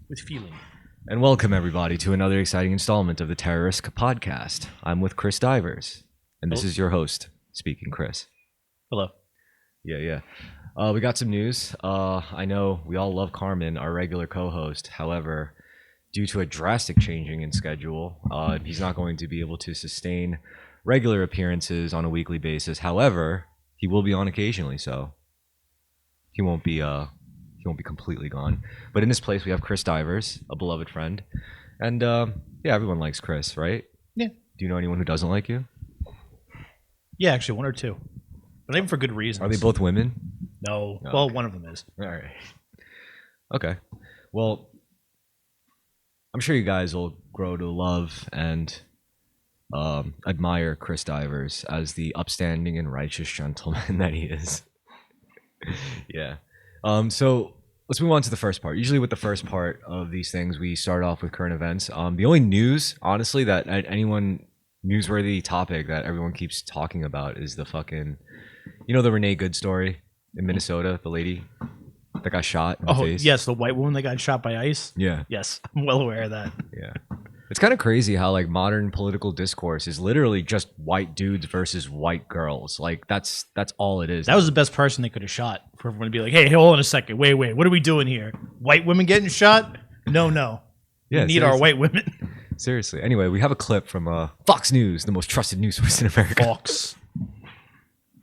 with feeling. And welcome, everybody, to another exciting installment of the Terrorisk podcast. I'm with Chris Divers, and this is your host, speaking, Chris. Hello. Yeah. We got some news. I know we all love Carmen, our regular co-host. However, due to a drastic changing in schedule, he's not going to be able to sustain regular appearances on a weekly basis. However, he will be on occasionally, so he won't be completely gone. But in this place, we have Chris Divers, a beloved friend, and everyone likes Chris, right? Yeah. Do you know anyone who doesn't like you? Yeah, actually, one or two, but even for good reasons. Are they both women? No. No. Well, one of them is. All right. Okay. Well, I'm sure you guys will grow to love and admire Chris Divers as the upstanding and righteous gentleman that he is. Yeah. So let's move on to the first part. Usually with the first part of these things, we start off with current events. The only news, honestly, that anyone newsworthy topic that everyone keeps talking about is the fucking, the Renee Good story in Minnesota, the lady that got shot in the face. Yes, the white woman that got shot by ICE. Yeah. Yes, I'm well aware of that. Yeah. It's kind of crazy how like modern political discourse is literally just white dudes versus white girls. Like that's all it is. That was the best person they could have shot for everyone to be like, hey, hold on a second. Wait, what are we doing here? White women getting shot? No. Yeah, we need our white women. Seriously. Anyway, we have a clip from Fox News, the most trusted news source in America. Fox.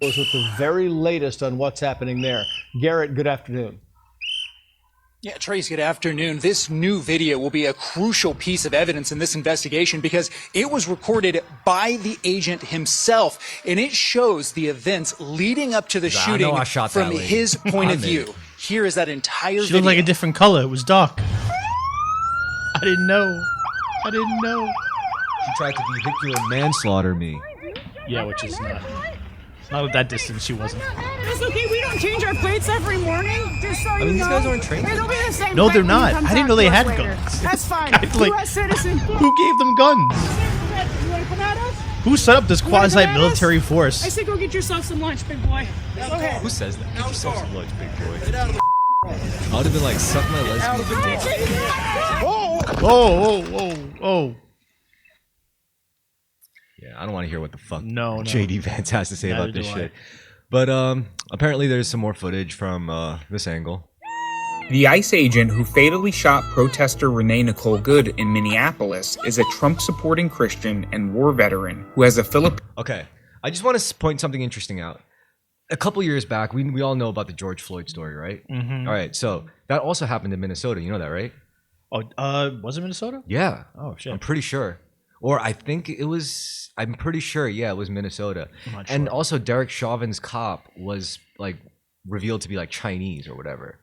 With the very latest on what's happening there. Garrett, good afternoon. Yeah, Trace, good afternoon. This new video will be a crucial piece of evidence in this investigation because it was recorded by the agent himself, and it shows the events leading up to the shooting from his point of view. Here is that entire video. She looked like a different color. It was dark. I didn't know. She tried to vehicular manslaughter me. Yeah, which is not at that distance. She wasn't. It's okay. We don't change our plates every morning. Just so you know. These guys aren't trained. It'll be the same. No, they're plate when not. you come I didn't talk know they to us had later. guns. That's fine. Like, U.S. citizen. Who gave them guns? You want to come at us? Who set up this quasi-military I force? say go get yourself some lunch, big boy. Go ahead. Who says that? Get yourself some lunch, big boy. I would have been like, suck my lesbian dick. Oh. Yeah, I don't want to hear what the fuck No. JD Vance has to say Neither about this do I. shit. But apparently there's some more footage from this angle. The ICE agent who fatally shot protester Renee Nicole Good in Minneapolis is a Trump-supporting Christian and war veteran who has a Okay, I just want to point something interesting out. A couple years back, we all know about the George Floyd story, right? Mm-hmm. All right, so that also happened in Minnesota. You know that, right? Oh, was it Minnesota? Yeah. Oh, shit. I'm pretty sure. Or I think it was, I'm pretty sure, yeah, it was Minnesota. I'm not And sure. also Derek Chauvin's cop was like revealed to be like Chinese or whatever.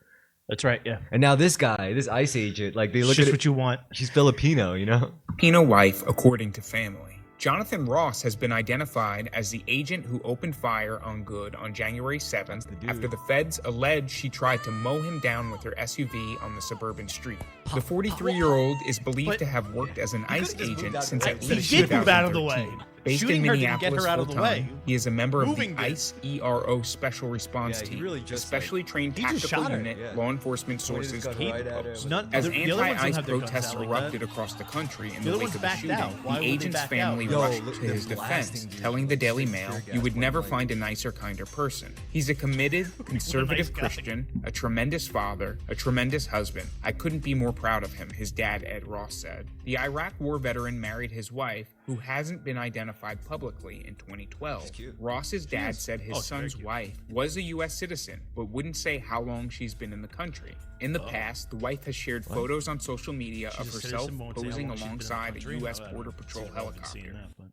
That's right, yeah. And now this guy, this ICE agent, like they It's look just at it, what you want. she's Filipino, you know? Filipino wife, according to family. Jonathan Ross has been identified as the agent who opened fire on Good on January 7th after the feds allege she tried to mow him down with her SUV on the suburban street. The 43-year-old is believed to have worked as an ICE agent since at least He did move out of the 2013. way. Based Shooting in her didn't get Minneapolis her out of the full-time, way. he is a member of Moving the did. ICE ERO Special Response Yeah, he Team, really a just, specially trained he just tactical shot her, unit yeah. law enforcement Pointed his sources gun keep right at her. post. None- As the other ones don't anti-ICE have their guns protests out like erupted that. across the country in The the other wake ones of the backed shooting, out. Why the would they agent's back family out? Yo, rushed look, to they're his defense, blasting dudes telling the with Daily tear Mail, gas "You would never blank." find a nicer, kinder person. He's a committed, conservative guy. Christian, a tremendous father, a tremendous husband. I couldn't be more proud of him," his dad, Ed Ross, said. The Iraq war veteran married his wife, who hasn't been identified publicly, in 2012. Ross's dad said his son's wife was a U.S. citizen, but wouldn't say how long she's been in the country. In the past, the wife has shared photos on social media of She's a herself citizen, won't say how posing long she's been in the alongside a country. U.S. I Border don't Patrol see a lot of seeing helicopter. that,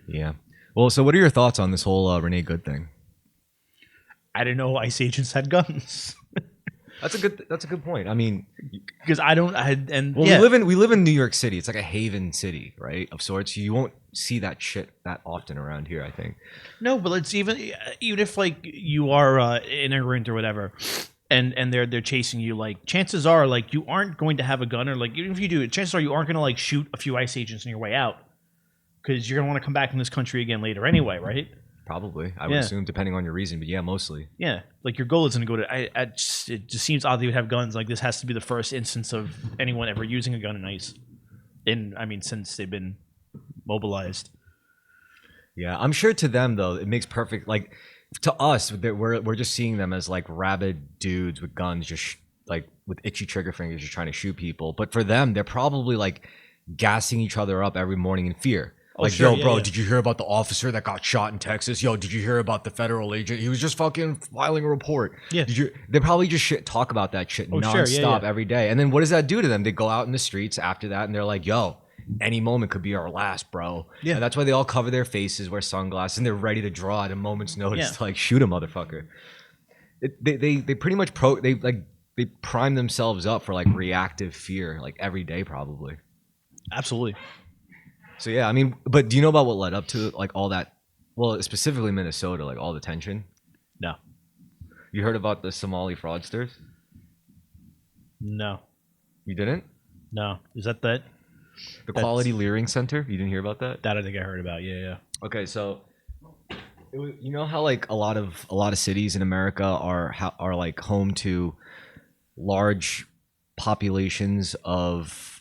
but Yeah. Well, so what are your thoughts on this whole Renee Good thing? I didn't know ICE agents had guns. That's a good point. I mean, Because I don't. well, Yeah. we live in New York City. It's like a haven city, right? Of sorts. You won't see that shit that often around here, I think. No, but it's even if like you are an immigrant or whatever, and they're chasing you, like chances are like you aren't going to have a gun, or like even if you do, chances are you aren't going to like shoot a few ICE agents on your way out, because you're going to want to come back in this country again later anyway, right? Probably, I would assume, depending on your reason, but yeah, mostly. Yeah, like your goal isn't to go to. It just seems odd that you would have guns. Like this has to be the first instance of anyone ever using a gun in ICE. Since they've been mobilized. Yeah, I'm sure to them though, it makes perfect. Like to us, we're just seeing them as like rabid dudes with guns, just like with itchy trigger fingers, just trying to shoot people. But for them, they're probably like gassing each other up every morning in fear. Like, sure, yo, yeah, bro, yeah. did you hear about the officer that got shot in Texas? Yo, did you hear about the federal agent? He was just fucking filing a report. Yeah. They probably just talk about that shit nonstop sure, yeah. every day. And then what does that do to them? They go out in the streets after that and they're like, yo, any moment could be our last, bro. Yeah. And that's why they all cover their faces, wear sunglasses, and they're ready to draw at a moment's notice to like shoot a motherfucker. They pretty much they prime themselves up for like reactive fear like every day probably. Absolutely. So yeah, I mean, but do you know about what led up to like all that? Well, specifically Minnesota, like all the tension. No. You heard about the Somali fraudsters? No. You didn't? No. Is that The Quality Leering Center? You didn't hear about that? That I think I heard about. Yeah. Okay, so you know how like a lot of cities in America are like home to large populations of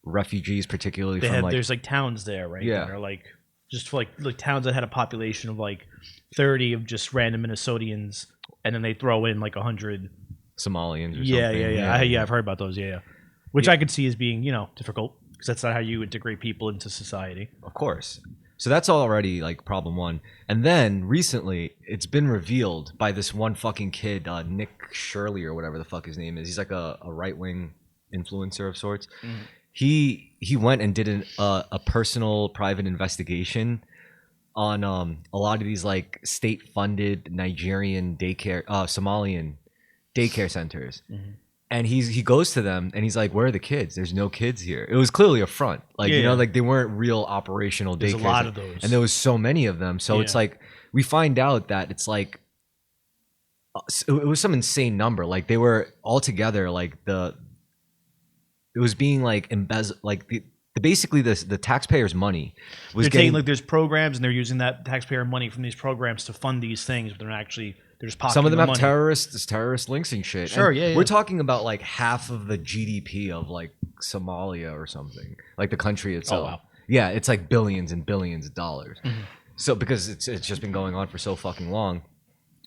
refugees, particularly There's like towns there, right? Yeah. That are like just for like towns that had a population of like 30 of just random Minnesotians, and then they throw in like 100 Somalians or something. Yeah. I've heard about those. Yeah. Which I could see as being difficult because that's not how you integrate people into society. Of course. So that's already like problem one. And then recently it's been revealed by this one fucking kid, Nick Shirley or whatever the fuck his name is. He's like a right-wing influencer of sorts. Mm-hmm. He went and did a personal private investigation on a lot of these like state-funded Nigerian Somalian daycare centers. Mm-hmm. And he goes to them and he's like, "Where are the kids? There's no kids here." It was clearly a front. Like, like they weren't real operational daycares. There's a lot of those. And there was so many of them. So it's like, we find out that it's like, it was some insane number. Like they were all together, like it was being like embezzled, like basically the taxpayers' money was taking like there's programs and they're using that taxpayer money from these programs to fund these things, but they're actually just pocketing some of them have money. terrorist links and shit. Sure, and we're talking about like half of the GDP of like Somalia or something, like the country itself. Oh, wow. Yeah, it's like billions and billions of dollars. Mm-hmm. So because it's just been going on for so fucking long,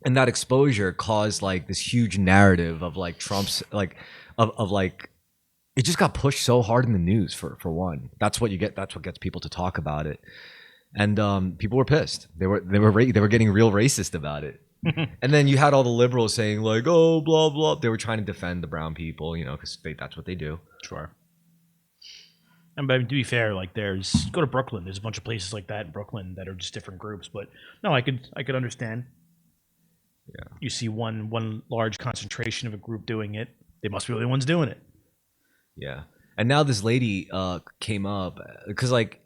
and that exposure caused like this huge narrative of like Trump's like of like. It just got pushed so hard in the news for one. That's what you get. That's what gets people to talk about it. And people were pissed. They were getting real racist about it. And then you had all the liberals saying like, "Oh, blah blah." They were trying to defend the brown people, because that's what they do. Sure. And but to be fair, like go to Brooklyn. There's a bunch of places like that in Brooklyn that are just different groups. But no, I could understand. Yeah. You see one large concentration of a group doing it. They must be the only ones doing it. Yeah. And now this lady came up because like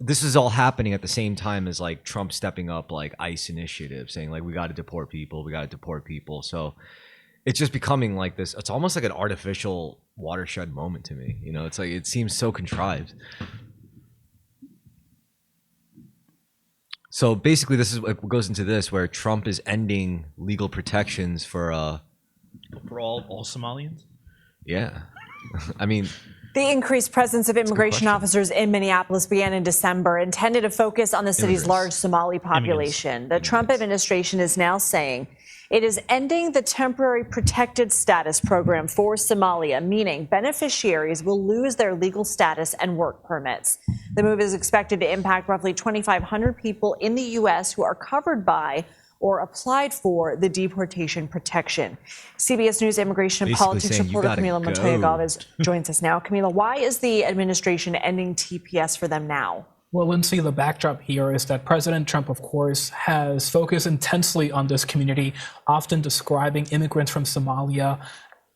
this is all happening at the same time as like Trump stepping up like ICE initiative saying like we got to deport people. So it's just becoming like this. It's almost like an artificial watershed moment to me. It's like it seems so contrived. So basically this is what goes into this where Trump is ending legal protections for all Somalians? Yeah. I mean, the increased presence of immigration officers in Minneapolis began in December, intended to focus on the city's large Somali population. The Trump administration is now saying it is ending the temporary protected status program for Somalia, meaning beneficiaries will lose their legal status and work permits. The move is expected to impact roughly 2,500 people in the U.S. who are covered by or applied for the deportation protection. CBS News immigration and politics reporter Camila Montoya Galvez joins us now. Camila, why is the administration ending TPS for them now? Well, Lindsay, the backdrop here is that President Trump, of course, has focused intensely on this community, often describing immigrants from Somalia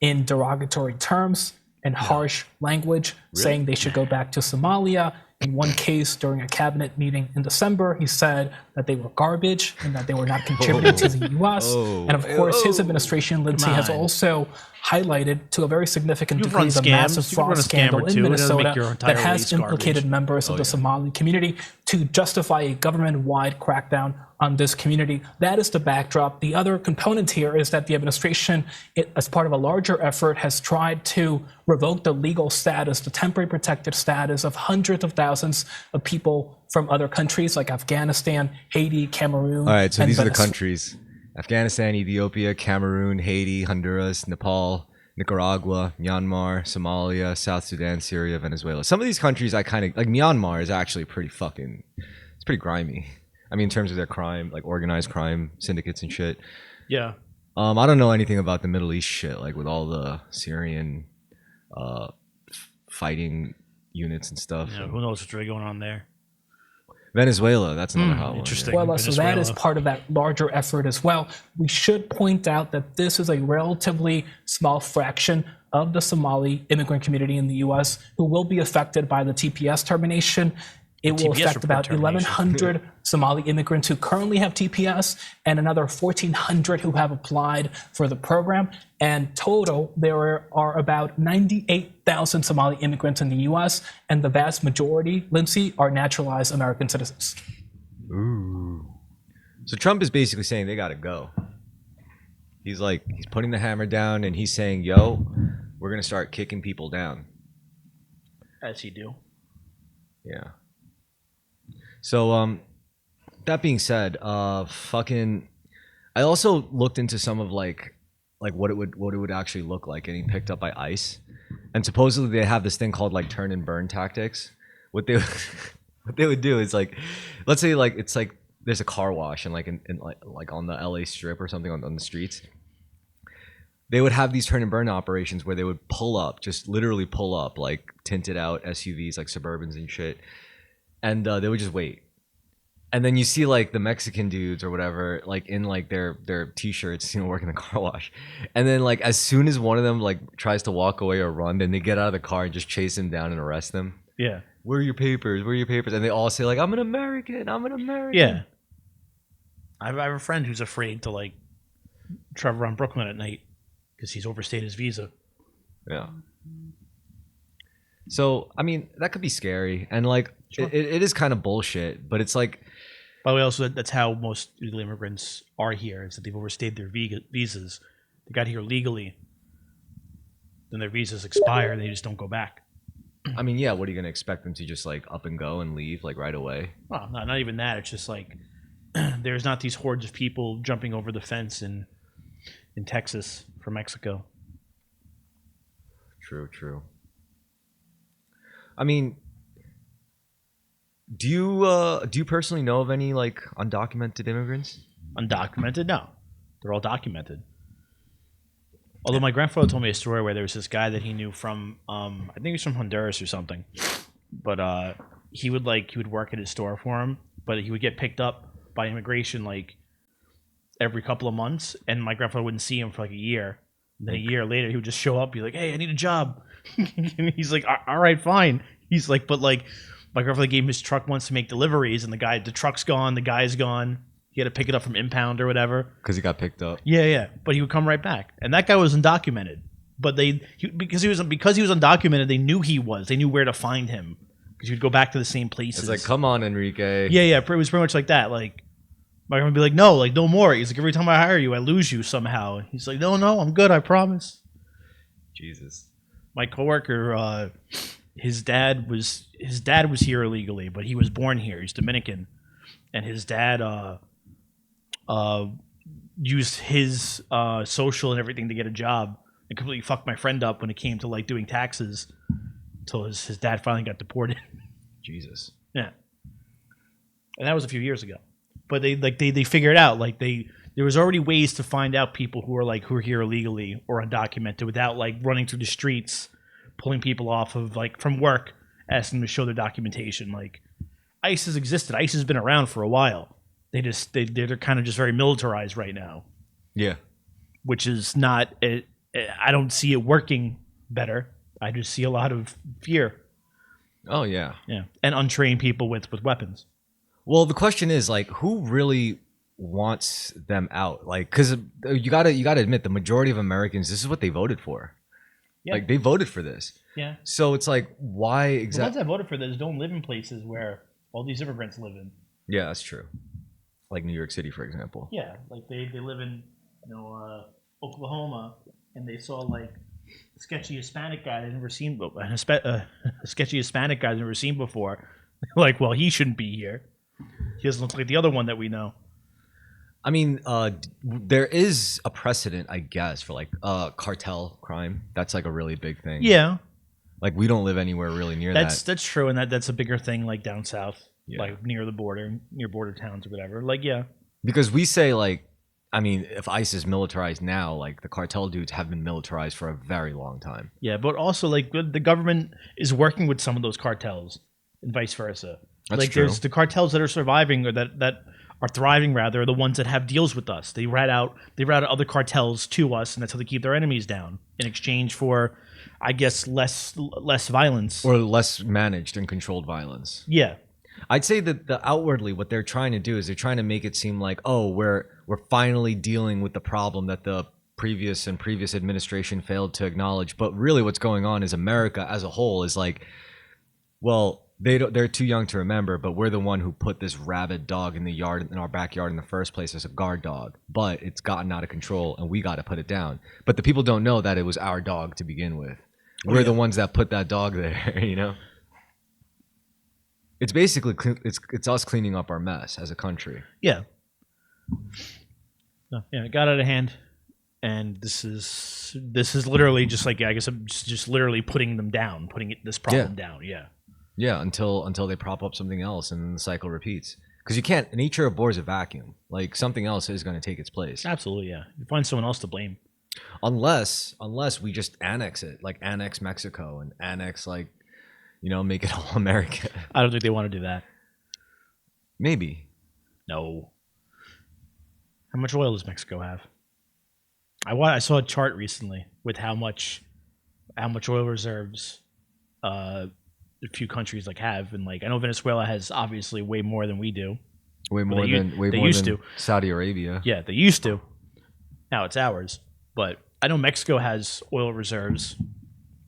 in derogatory terms and harsh language, saying they should go back to Somalia. In one case, during a cabinet meeting in December, he said that they were garbage and that they were not contributing to the U.S. And of course, his administration, Lindsay, has also highlighted to a very significant You degree run the scams. massive You can run fraud a scam scandal or in two. It doesn't make your Minnesota entire that has race implicated garbage. members of the Somali community to justify a government-wide crackdown on this community. That is the backdrop. The other component here is that the administration, as part of a larger effort, has tried to revoke the legal status, the temporary protected status of hundreds of thousands of people from other countries like Afghanistan, Haiti, Cameroon. All right, so and these are the Venezuela. countries: Afghanistan, Ethiopia, Cameroon, Haiti, Honduras, Nepal, Nicaragua, Myanmar, Somalia, South Sudan, Syria, Venezuela. Some of these countries I kind of like. Myanmar is actually pretty fucking, it's pretty grimy. I mean, in terms of their crime, like organized crime syndicates and shit. Yeah. I don't know anything about the Middle East shit, like with all the Syrian fighting units and stuff. Yeah, who knows what's really going on there? Venezuela, that's another hot one. Interesting. Well, so that is Venezuela. part of that larger effort as well. We should point out that this is a relatively small fraction of the Somali immigrant community in the U.S. who will be affected by the TPS termination. It will TPS affect about report 1,100 Somali immigrants who currently have TPS and another 1,400 who have applied for the program. And total, there are about 98,000 Somali immigrants in the U.S., and the vast majority, Lindsay, are naturalized American citizens. Ooh. So Trump is basically saying they gotta go. He's putting the hammer down and he's saying, yo, we're gonna start kicking people down. As he do. Yeah. So that being said, I also looked into some of like what it would actually look like getting picked up by ICE. And supposedly they have this thing called like turn and burn tactics. What they would do is like, let's say like it's like there's a car wash and like in like on the LA Strip or something on the streets. They would have these turn and burn operations where they would pull up, just literally pull up like tinted out SUVs like Suburbans and shit. And they would just wait. And then you see like the Mexican dudes or whatever, like in like their t-shirts, working the car wash. And then like as soon as one of them like tries to walk away or run, then they get out of the car and just chase him down and arrest them. Yeah. Where are your papers? Where are your papers? And they all say like, I'm an American. I'm an American. Yeah. I have a friend who's afraid to like travel around Brooklyn at night because he's overstayed his visa. Yeah. So, I mean, that could be scary. And like, it is kind of bullshit, but it's like, By the way, also that's how most illegal immigrants are here, is that they've overstayed their visas. They got here legally, then their visas expire, and they just don't go back. I mean, yeah, what are you going to expect them to just like up and go and leave like right away? Well, not even that. It's just like there's not these hordes of people jumping over the fence in Texas from Mexico. True. I mean, do you personally know of any like undocumented immigrants? Undocumented? No. They're all documented. Although my grandfather told me a story where there was this guy that he knew from, I think he was from Honduras or something, but he would work at his store for him, but he would get picked up by immigration like every couple of months, and my grandfather wouldn't see him for like a year. And then a year later, he would just show up, be like, "Hey, I need a job," and he's like, "All right, fine." He's like, "But like, my grandfather gave him his truck once to make deliveries, and the truck's gone, the guy's gone." He had to pick it up from impound or whatever. Because he got picked up. Yeah. But he would come right back. And that guy was undocumented. But because he was undocumented, they knew he was. They knew where to find him. Because he would go back to the same places. It's like, come on, Enrique. Yeah. It was pretty much like that. Like, my grandma would be like, no more. He's like, every time I hire you, I lose you somehow. He's like, no, I'm good, I promise. Jesus. My coworker, his dad was here illegally, but he was born here. He's Dominican. And his dad used his social and everything to get a job and completely fucked my friend up when it came to like doing taxes until his dad finally got deported. Jesus. Yeah. And that was a few years ago. But they figured out like there was already ways to find out people who are here illegally or undocumented without like running through the streets, pulling people off of like from work, asking them to show their documentation. Like ICE has existed. ICE has been around for a while. They're kind of just very militarized right now. Yeah. Which is not. I don't see it working better. I just see a lot of fear. Oh yeah. Yeah, and untrained people with weapons. Well, the question is like, who really wants them out. Like, because you gotta admit, the majority of Americans, this is what they voted for. Yeah. Like, they voted for this. Yeah. So it's like, why The ones exactly? that voted for this don't live in places where all these immigrants live in. Yeah, that's true. Like New York City, for example. Yeah, like they live in, Oklahoma, and they saw like a sketchy Hispanic guy they've never seen, a sketchy Hispanic guy they've never seen before. Like, well, he shouldn't be here. He doesn't look like the other one that we know. I mean, there is a precedent, I guess, for like cartel crime. That's like a really big thing. Yeah, Like, we don't live anywhere really near that. that's true, and that's a bigger thing, like down south, Yeah. like near the border, near border towns or whatever. Like, yeah, Because we say, like, I mean, if ICE is militarized now, like, the cartel dudes have been militarized for a very long time. yeah, but also like the government is working with some of those cartels, and vice versa. That's like, true. there's the cartels that are surviving or that are thriving, rather, are the ones that have deals with us. They rat out other cartels to us, and that's how they keep their enemies down in exchange for, I guess, less violence Or less managed and controlled violence. Yeah, I'd say that outwardly what they're trying to do is they're trying to make it seem like, oh, we're finally dealing with the problem that the previous administration failed to acknowledge. But really what's going on is America as a whole is like, well, they're too young to remember, but we're the one who put this rabid dog in our backyard in the first place as a guard dog. But it's gotten out of control and we got to put it down. But the people don't know that it was our dog to begin with. We're the ones that put that dog there, you know? It's basically it's us cleaning up our mess as a country. yeah. No, yeah, it got out of hand, and this is literally just like, I guess I'm just literally putting them down, this problem down. Yeah. Yeah, until they prop up something else and then the cycle repeats. Because you can't, nature abhors a vacuum. Like, something else is going to take its place. Absolutely, yeah. You find someone else to blame. Unless we just annex it, like annex Mexico and annex, like, make it all American. I don't think they want to do that. Maybe. No. How much oil does Mexico have? I saw a chart recently with how much oil reserves a few countries like have, and like I know Venezuela has obviously way more than we do. Way more they used than to. Saudi Arabia. Yeah, they used to. Now it's ours. But I know Mexico has oil reserves.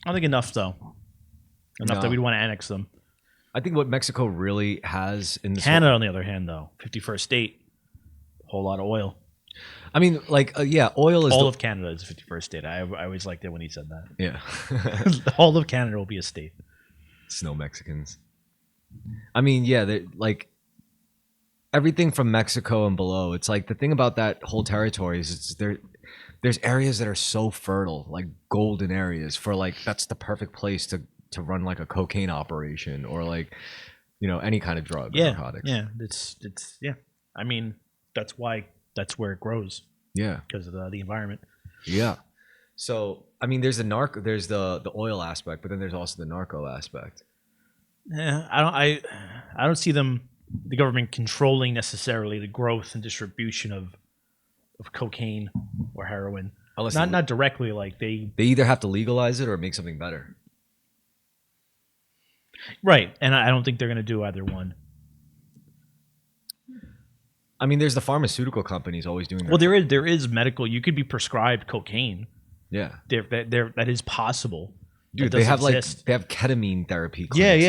I don't think enough though. Enough that we'd want to annex them. I think what Mexico really has in this Canada, on the other hand, though, 51st state, a whole lot of oil. I mean, like, yeah, oil is all of Canada is 51st state. I always liked it when he said that. Yeah. All of Canada will be a state. Snow Mexicans. I mean, yeah, like everything from Mexico and below. It's like the thing about that whole territory is there's areas that are so fertile, like golden areas for like that's the perfect place to run like a cocaine operation or like any kind of drug or narcotics. Yeah, it's yeah. I mean, that's where it grows. Yeah, because of the environment. Yeah. So I mean, there's the oil aspect, but then there's also the narco aspect. Yeah, I don't see the government controlling necessarily the growth and distribution of cocaine or heroin. Unless not directly, like they either have to legalize it or make something better. Right, and I don't think they're going to do either one. I mean, there's the pharmaceutical companies always doing that. Well, there is medical. You could be prescribed cocaine. Yeah, that is possible. Dude, they have ketamine therapy clinics.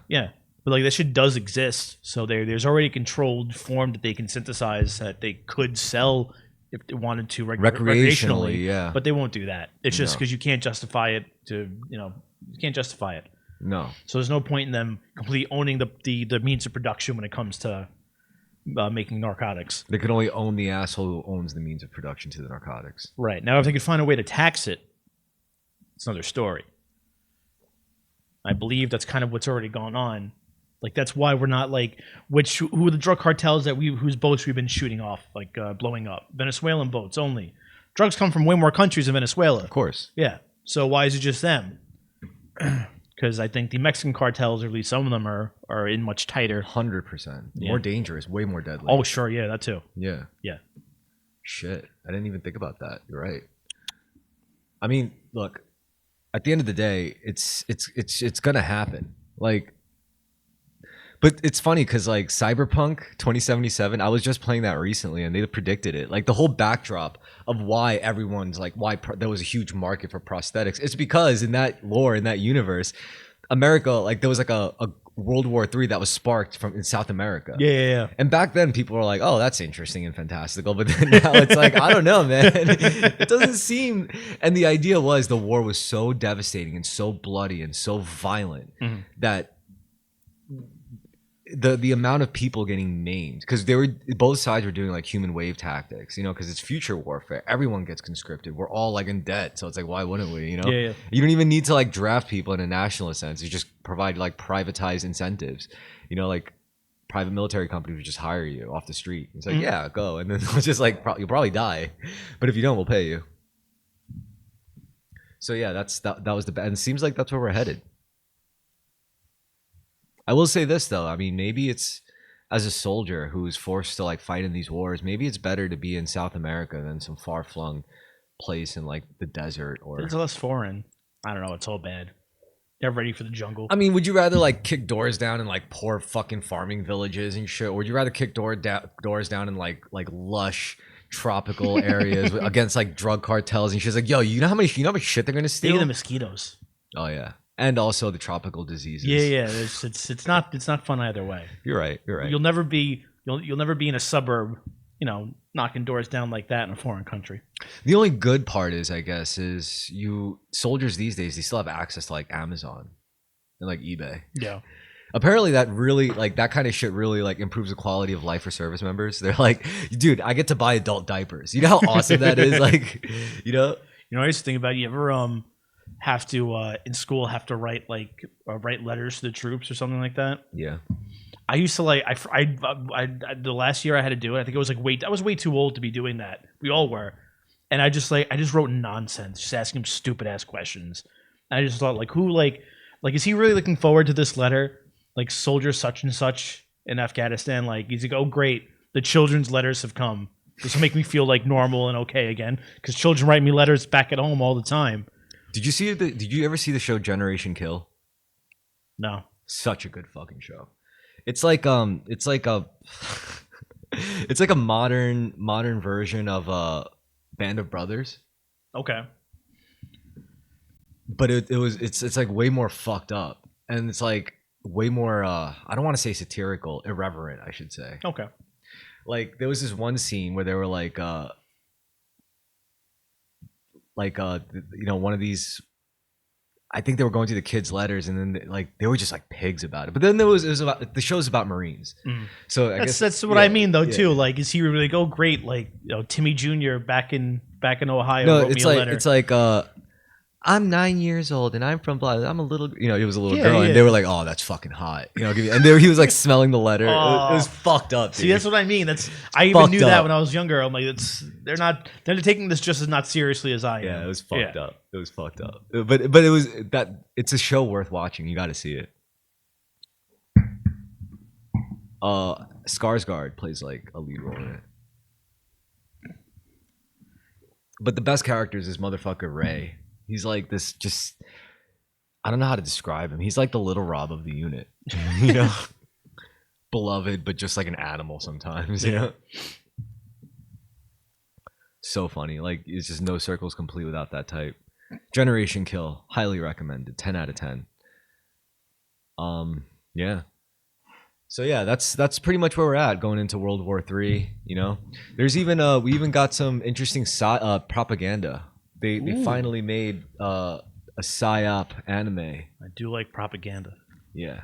Yeah. But like that shit does exist. So there's already a controlled form that they can synthesize that they could sell if they wanted to recreationally. Yeah, but they won't do that. It's just because you can't justify it. You can't justify it. No. So there's no point in them completely owning the means of production when it comes to making narcotics. They can only own the asshole who owns the means of production to the narcotics. Right. Now, if they could find a way to tax it, it's another story. I believe that's kind of what's already gone on. Like, that's why we're not like, who are the drug cartels whose boats we've been shooting off, like blowing up? Venezuelan boats only. Drugs come from way more countries than Venezuela. Of course. Yeah. So why is it just them? Because I think the Mexican cartels, or at least some of them, are in much tighter. 100%. More dangerous, way more deadly. Oh, sure. Yeah, that too. Yeah. Yeah. Shit. I didn't even think about that. You're right. I mean, look, at the end of the day, it's going to happen. Like, But it's funny because like Cyberpunk 2077, I was just playing that recently, and they predicted it. Like the whole backdrop of why everyone's like there was a huge market for prosthetics. It's because in that lore, in that universe, America, like there was like a World War III that was sparked from in South America. Yeah. And back then, people were like, "Oh, that's interesting and fantastical." But then now it's like, I don't know, man. It doesn't seem. And the idea was the war was so devastating and so bloody and so violent that the amount of people getting maimed, because both sides were doing like human wave tactics, because it's future warfare. Everyone gets conscripted. We're all like in debt, so it's like, why wouldn't we? You don't even need to like draft people in a nationalist sense. You just provide like privatized incentives. Like private military companies would just hire you off the street. It's like, yeah, go, and then it's just like you'll probably die, but if you don't, we'll pay you. So yeah, that was the and it seems like that's where we're headed. I will say this though, I mean, maybe it's as a soldier who's forced to like fight in these wars, maybe it's better to be in South America than some far-flung place in like the desert or. It's less foreign. I don't know. It's all bad. They're ready for the jungle. I mean, would you rather like kick doors down in like poor fucking farming villages and shit, or would you rather kick doors down in like lush tropical areas against like drug cartels and shit? Like, yo, you know how much shit they're gonna steal? Think of the mosquitoes. Oh yeah. And also the tropical diseases. Yeah. It's not fun either way. You're right. You'll never be in a suburb, knocking doors down like that in a foreign country. The only good part is, I guess, is soldiers these days, they still have access to like Amazon and like eBay. Yeah. Apparently that really like that kind of shit really like improves the quality of life for service members. They're like, dude, I get to buy adult diapers. You know how awesome that is? Like, I used to think about, you ever have to in school have to write write letters to the troops or something like that? Yeah. I used to the last year I had to do it. I think it was I was way too old to be doing that. We all were. And I just wrote nonsense, just asking him stupid ass questions. And I just thought who is he really looking forward to this letter? Like soldier such and such in Afghanistan, he's like, oh great, the children's letters have come. This will make me feel like normal and okay again, because children write me letters back at home all the time. Did you ever see the show Generation Kill? No. Such a good fucking show. It's like a modern version of Band of Brothers. Okay. But it's like way more fucked up, and it's like way more I don't want to say satirical, irreverent, I should say. Okay. Like there was this one scene where they were one of these, I think they were going through the kids' letters, and then they were just like pigs about it. But then it was about the show's about Marines. So I guess that's what I mean though too. Like, is he really go great? Like, Timmy Jr. back in Ohio wrote me a letter. It's like I'm 9 years old and I'm from blah. I'm a little, it was a little girl, and they were like, oh, that's fucking hot. And he was like smelling the letter. It was fucked up. Dude. See, that's what I mean. I even knew that when I was younger. I'm like, they're taking this just as not seriously as I am. Yeah, it was fucked up. It was fucked up. But it was it's a show worth watching. You got to see it. Skarsgård plays like a lead role in it. But the best character is this motherfucker Ray. He's like this, just, I don't know how to describe him. He's like the Little Rob of the unit, beloved, but just like an animal sometimes, So funny. Like, it's just no circles complete without that type. Generation Kill, highly recommended. 10 out of 10. Yeah. So yeah, that's pretty much where we're at going into World War III. There's even we even got some interesting propaganda. They finally made a psyop anime. I do like propaganda. Yeah,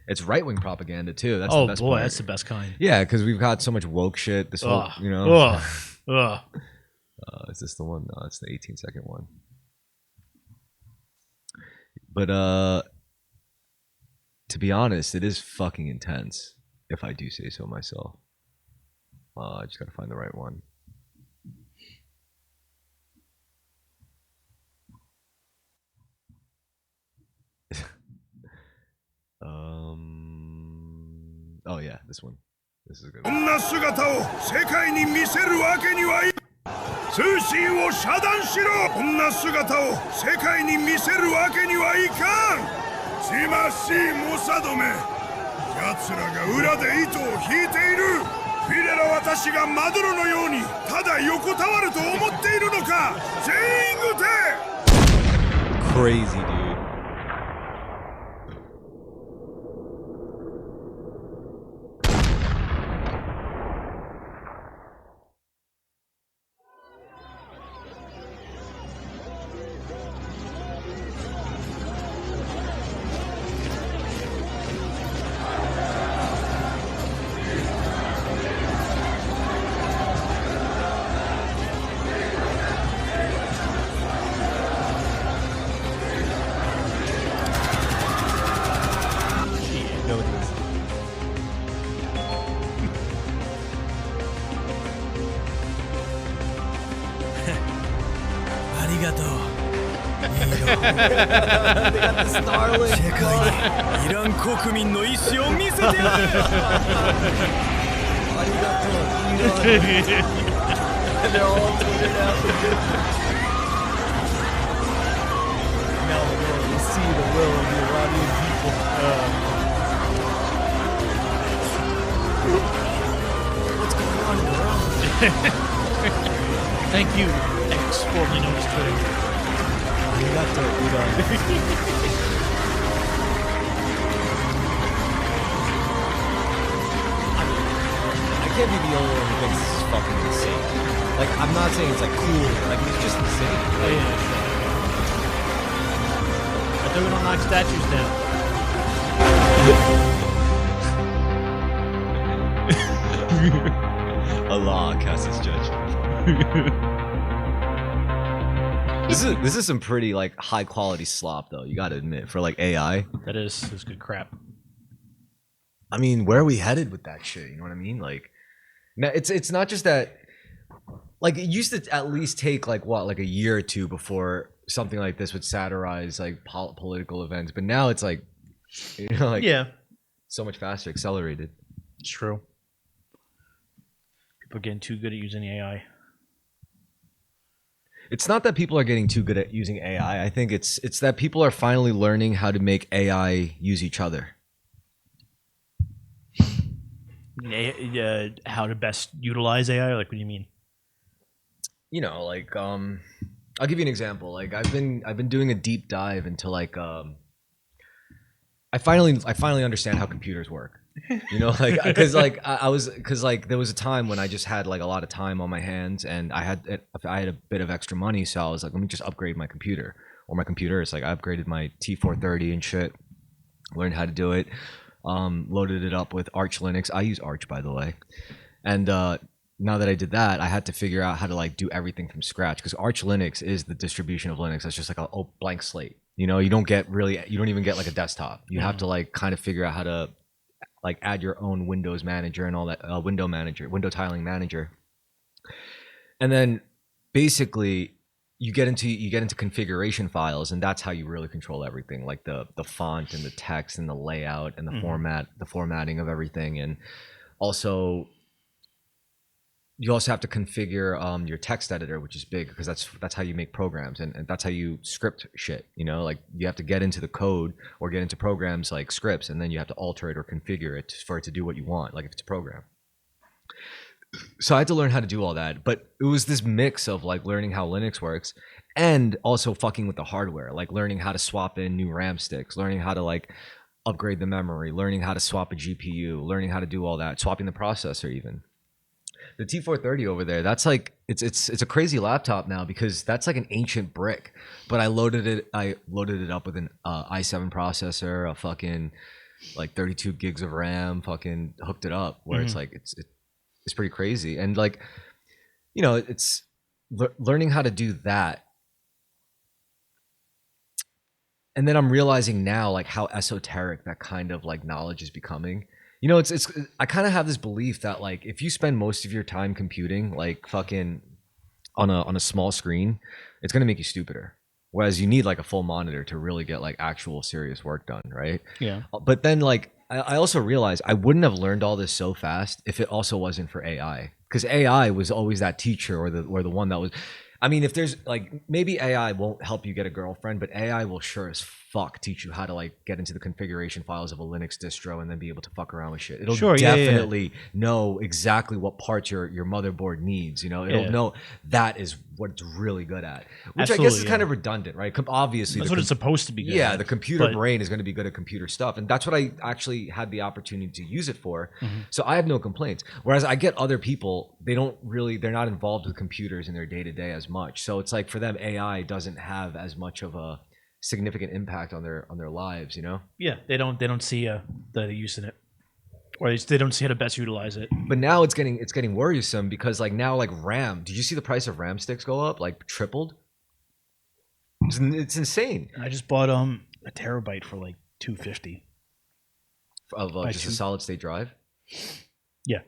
it's right-wing propaganda too. That's the best boy, part. that's the best kind. Yeah, because we've got so much woke shit. This whole, is this the one? No, it's the 18-second one. But to be honest, it is fucking intense, if I do say so myself. I just gotta find the right one. Oh yeah, this one. This is a good one. 奴らが裏で糸を引いている。フィレラ私がマドロのようにただ横たわると思っているのか。全員撃て。 Crazy, dude. They got the Starlink. 世界にイラン国民の意志を見せてやる。ありがとう、イラン。They're all tweeted out. Now the world will see the will of the Iranian people. What's going on in Iran? Thank you, X, formerly known as Twitter. ありがとう、イラン。I can't be the only one who thinks this is fucking insane. Like, I'm not saying it's like cool, like it's just insane. Oh, yeah. I thought we don't knock statues down. Allah casts his judgment. This is some pretty like high quality slop though, you gotta admit, for like AI. That's good crap. I mean, where are we headed with that shit? You know what I mean? Like, now it's not just that. Like, it used to at least take like a year or two before something like this would satirize like political events, but now it's like, you know, like Yeah, so much faster, accelerated. it's true. People are getting too good at using AI. It's not that people are getting too good at using AI. I think it's that people are finally learning how to make AI use each other. How to best utilize AI? Like, what do you mean? You know, like I'll give you an example. Like I've been doing a deep dive into like I finally understand how computers work. You know, like because like there was a time when I just had like a lot of time on my hands and I had a bit of extra money, so I was like, let me just upgrade my computer or my computers. Like I upgraded my T430 and shit, learned how to do it, loaded it up with Arch Linux. I use Arch, by the way, and now that I did that, I had to figure out how to like do everything from scratch because Arch Linux is the distribution of Linux. That's just like a blank slate. You know, you don't even get like a desktop. You have to like kind of figure out how to like add your own Windows manager and all that, window tiling manager. And then basically you get into configuration files, and that's how you really control everything, like the font and the text and the layout and the formatting of everything. And also you also have to configure your text editor, which is big because that's how you make programs and that's how you script shit. You know, like you have to get into the code or get into programs like scripts, and then you have to alter it or configure it for it to do what you want, like if it's a program. So I had to learn how to do all that, but it was this mix of like learning how Linux works and also fucking with the hardware, like learning how to swap in new RAM sticks, learning how to like upgrade the memory, learning how to swap a GPU, learning how to do all that, swapping the processor even. The T430 over there, that's like it's a crazy laptop now because that's like an ancient brick. But I loaded it up with an i7 processor, a fucking like 32 gigs of RAM, fucking hooked it up where it's like it's pretty crazy. And like, you know, it's learning how to do that. And then I'm realizing now like how esoteric that kind of like knowledge is becoming. You know, it's I kind of have this belief that like if you spend most of your time computing like fucking on a small screen, it's gonna make you stupider. Whereas you need like a full monitor to really get like actual serious work done, right? Yeah. But then like I also realized I wouldn't have learned all this so fast if it also wasn't for AI, because AI was always that teacher or the one that was. I mean, if there's like maybe AI won't help you get a girlfriend, but AI will sure as fuck teach you how to like get into the configuration files of a Linux distro and then be able to fuck around with shit. It'll definitely know exactly what parts your motherboard needs. You know, it'll know that is what it's really good at, which I guess is kind of redundant, right? Obviously, that's what it's supposed to be good at. at. The computer brain is going to be good at computer stuff, and that's what I actually had the opportunity to use it for. So I have no complaints. Whereas I get other people, they're not involved with computers in their day to day as much. So it's like for them, AI doesn't have as much of a significant impact on their lives, you know? Yeah, they don't see the use in it, or they don't see how to best utilize it. But now it's getting worrisome because like now like RAM. Did you see the price of RAM sticks go up like tripled? It's insane. I just bought a terabyte for like $250 of just a solid state drive. Yeah,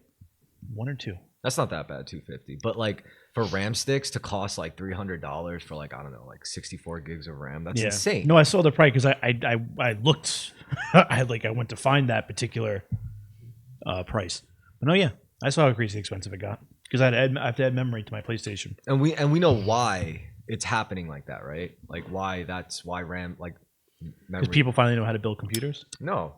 1 or 2. That's not that bad, $250. But like for RAM sticks to cost like $300 for like I don't know, like 64 gigs of RAM. That's insane. No, I saw the price because I looked. I went to find that particular price. But no, yeah, I saw how crazy expensive it got because I have to add memory to my PlayStation. And we know why it's happening like that, right? Like why RAM like because people finally know how to build computers. No.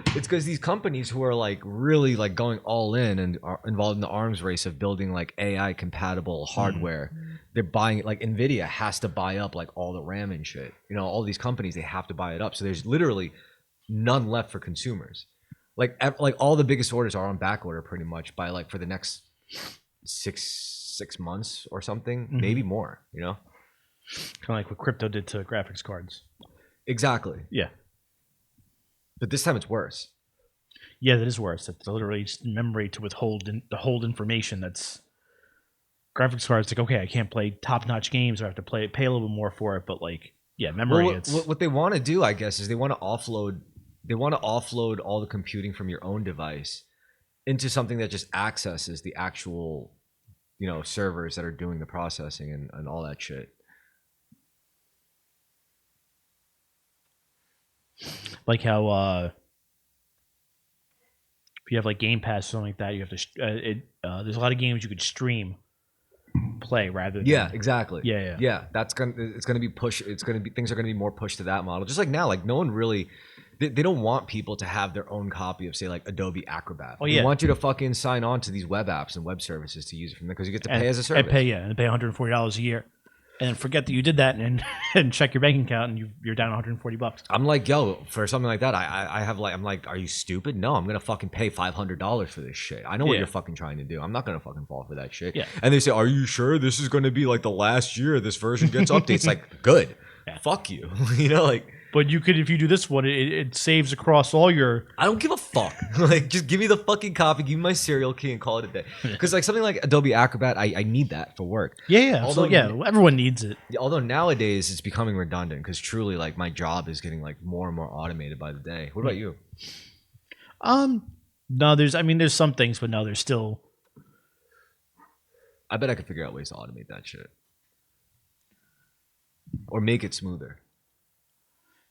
It's because these companies who are like really like going all in and are involved in the arms race of building like AI compatible hardware, they're buying like Nvidia has to buy up like all the RAM and shit. You know, all these companies, they have to buy it up. So there's literally none left for consumers. Like all the biggest orders are on back order pretty much by like for the next six months or something, maybe more. You know, kind of like what crypto did to graphics cards. Exactly. Yeah. But this time it's worse. Yeah, that is worse. It's literally just memory to to hold information. That's graphics cards. Like, okay, I can't play top-notch games, or I have to pay a little bit more for it. But like, yeah, memory. What they want to do, I guess, is they want to offload. They want to offload all the computing from your own device into something that just accesses the actual, you know, servers that are doing the processing and all that shit. Like how if you have like Game Pass or something like that, you have to. There's a lot of games you could stream, play rather than exactly. Yeah. It's gonna be push. Things are gonna be more pushed to that model. Just like now, like no one really. They don't want people to have their own copy of say like Adobe Acrobat. They want you to fucking sign on to these web apps and web services to use it from there because you get to pay as a service. And pay $140 a year. And then forget that you did that and check your bank account and you're down $140. I'm like, yo, for something like that, I'm like, are you stupid? No, I'm gonna fucking pay $500 for this shit. I know what you're fucking trying to do. I'm not gonna fucking fall for that shit. Yeah. And they say, are you sure this is gonna be like the last year this version gets updates? Like, good. Yeah. Fuck you. You know, like. But you could, if you do this one, it saves across all your. I don't give a fuck. Like, just give me the fucking copy, give me my serial key, and call it a day. Because like something like Adobe Acrobat, I need that for work. Yeah. Although, everyone needs it. Although nowadays it's becoming redundant because truly, like my job is getting like more and more automated by the day. What about you? No, there's some things, but no, there's still. I bet I could figure out ways to automate that shit, or make it smoother.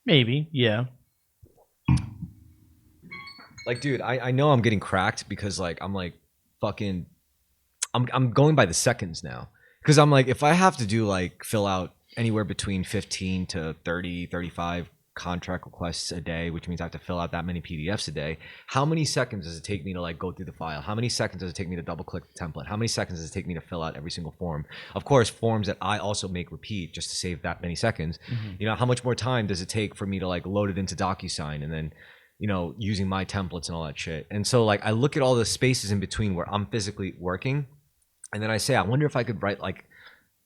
Maybe, yeah. Like, dude, I know I'm getting cracked because like I'm like fucking I'm going by the seconds now. Because I'm like, if I have to do like fill out anywhere between 15 to 30, 35 contract requests a day, which means I have to fill out that many PDFs a day, how many seconds does it take me to like go through the file? How many seconds does it take me to double click the template? How many seconds does it take me to fill out every single form? Of course, forms that I also make repeat just to save that many seconds. You know, how much more time does it take for me to like load it into DocuSign and then, you know, using my templates and all that shit? And so like I look at all the spaces in between where I'm physically working, and then I say, I wonder if I could write like,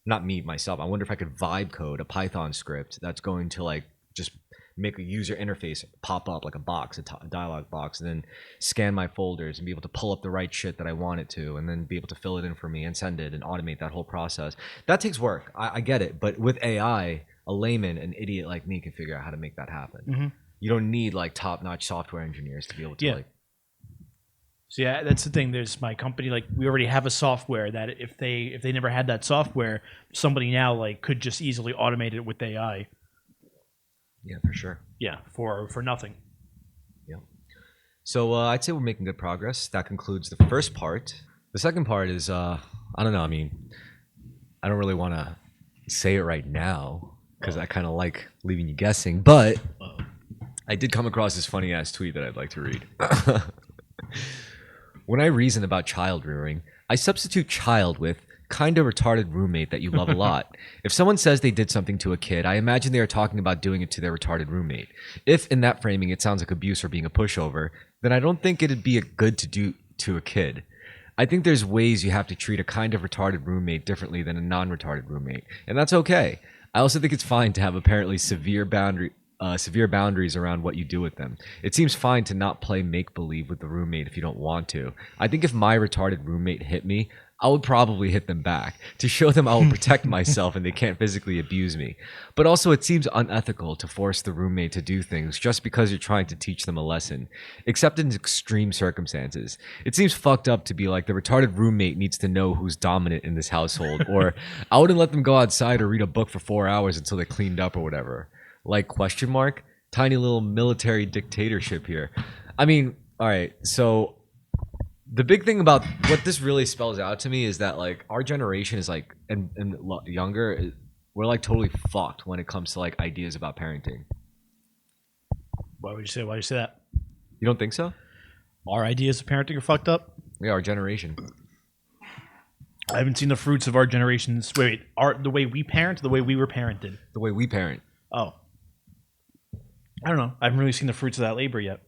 not me myself, I wonder if I could vibe code a Python script that's going to like just make a user interface pop up like a box, a dialog box, and then scan my folders and be able to pull up the right shit that I want it to, and then be able to fill it in for me and send it and automate that whole process. That takes work. I get it. But with AI, a layman, an idiot like me can figure out how to make that happen. You don't need like top-notch software engineers to be able to like. So yeah, that's the thing. There's my company, like we already have a software that if they never had that software, somebody now like could just easily automate it with AI. Yeah, for sure. Yeah, for nothing. Yeah. So I'd say we're making good progress. That concludes the first part. The second part is I don't know. I mean, I don't really want to say it right now because I kind of like leaving you guessing. But I did come across this funny ass tweet that I'd like to read. When I reason about child rearing, I substitute child with kind of retarded roommate that you love a lot. If someone says they did something to a kid, I imagine they are talking about doing it to their retarded roommate. If in that framing it sounds like abuse or being a pushover, then I don't think it'd be a good to do to a kid. I think there's ways you have to treat a kind of retarded roommate differently than a non-retarded roommate, and that's okay. I also think it's fine to have apparently severe boundaries around what you do with them. It seems fine to not play make-believe with the roommate if you don't want to. I think if my retarded roommate hit me, I would probably hit them back to show them I will protect myself and they can't physically abuse me. But also it seems unethical to force the roommate to do things just because you're trying to teach them a lesson, except in extreme circumstances. It seems fucked up to be like the retarded roommate needs to know who's dominant in this household, or I wouldn't let them go outside or read a book for 4 hours until they cleaned up or whatever. Like, question mark? Tiny little military dictatorship here. I mean, all right, so the big thing about what this really spells out to me is that like our generation is like and younger, we're like totally fucked when it comes to like ideas about parenting. Why would you say that? You don't think so? Our ideas of parenting are fucked up? Yeah, our generation. I haven't seen the fruits of our generation's the way we parent, the way we were parented. The way we parent. Oh. I don't know. I haven't really seen the fruits of that labor yet.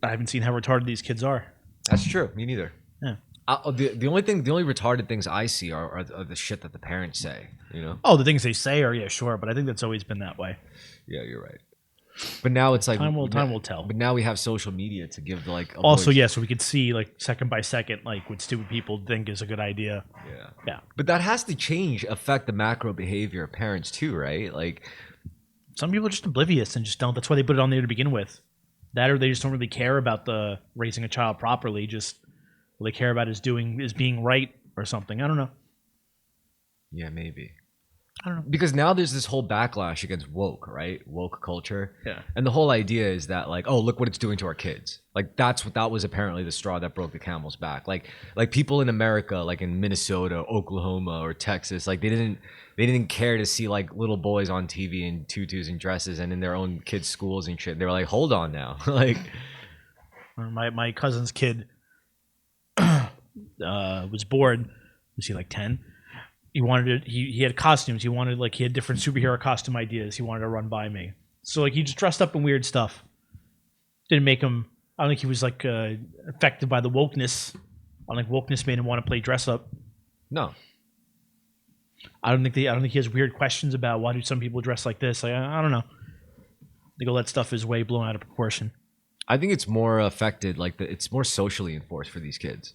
I haven't seen how retarded these kids are. That's true. Me neither. Yeah. The only retarded things I see are the shit that the parents say. You know. Oh, the things they say are sure, but I think that's always been that way. Yeah, you're right. But now it's like time will tell. But now we have social media to give the like. Also, yeah, so we could see like second by second like what stupid people think is a good idea. Yeah. Yeah. But that has to affect the macro behavior of parents too, right? Like some people are just oblivious and just don't. That's why they put it on there to begin with. That or they just don't really care about the raising a child properly. Just all they care about is being right or something. I don't know. Yeah, maybe. I don't know. Because now there's this whole backlash against woke, right? Woke culture. Yeah. And the whole idea is that like, oh, look what it's doing to our kids. Like that was apparently the straw that broke the camel's back. Like people in America, like in Minnesota, Oklahoma, or Texas, like they didn't care to see like little boys on TV in tutus and dresses and in their own kids' schools and shit. They were like, hold on now. Like my cousin's kid was bored. Was he like 10? He wanted to, he had costumes. He had different superhero costume ideas. He wanted to run by me. So like he just dressed up in weird stuff. Didn't make him, I don't think he was like affected by the wokeness. I don't think wokeness made him want to play dress up. No. I don't think he has weird questions about why do some people dress like this. Like, I don't know. I think all that stuff is way blown out of proportion. I think it's more affected, it's more socially enforced for these kids.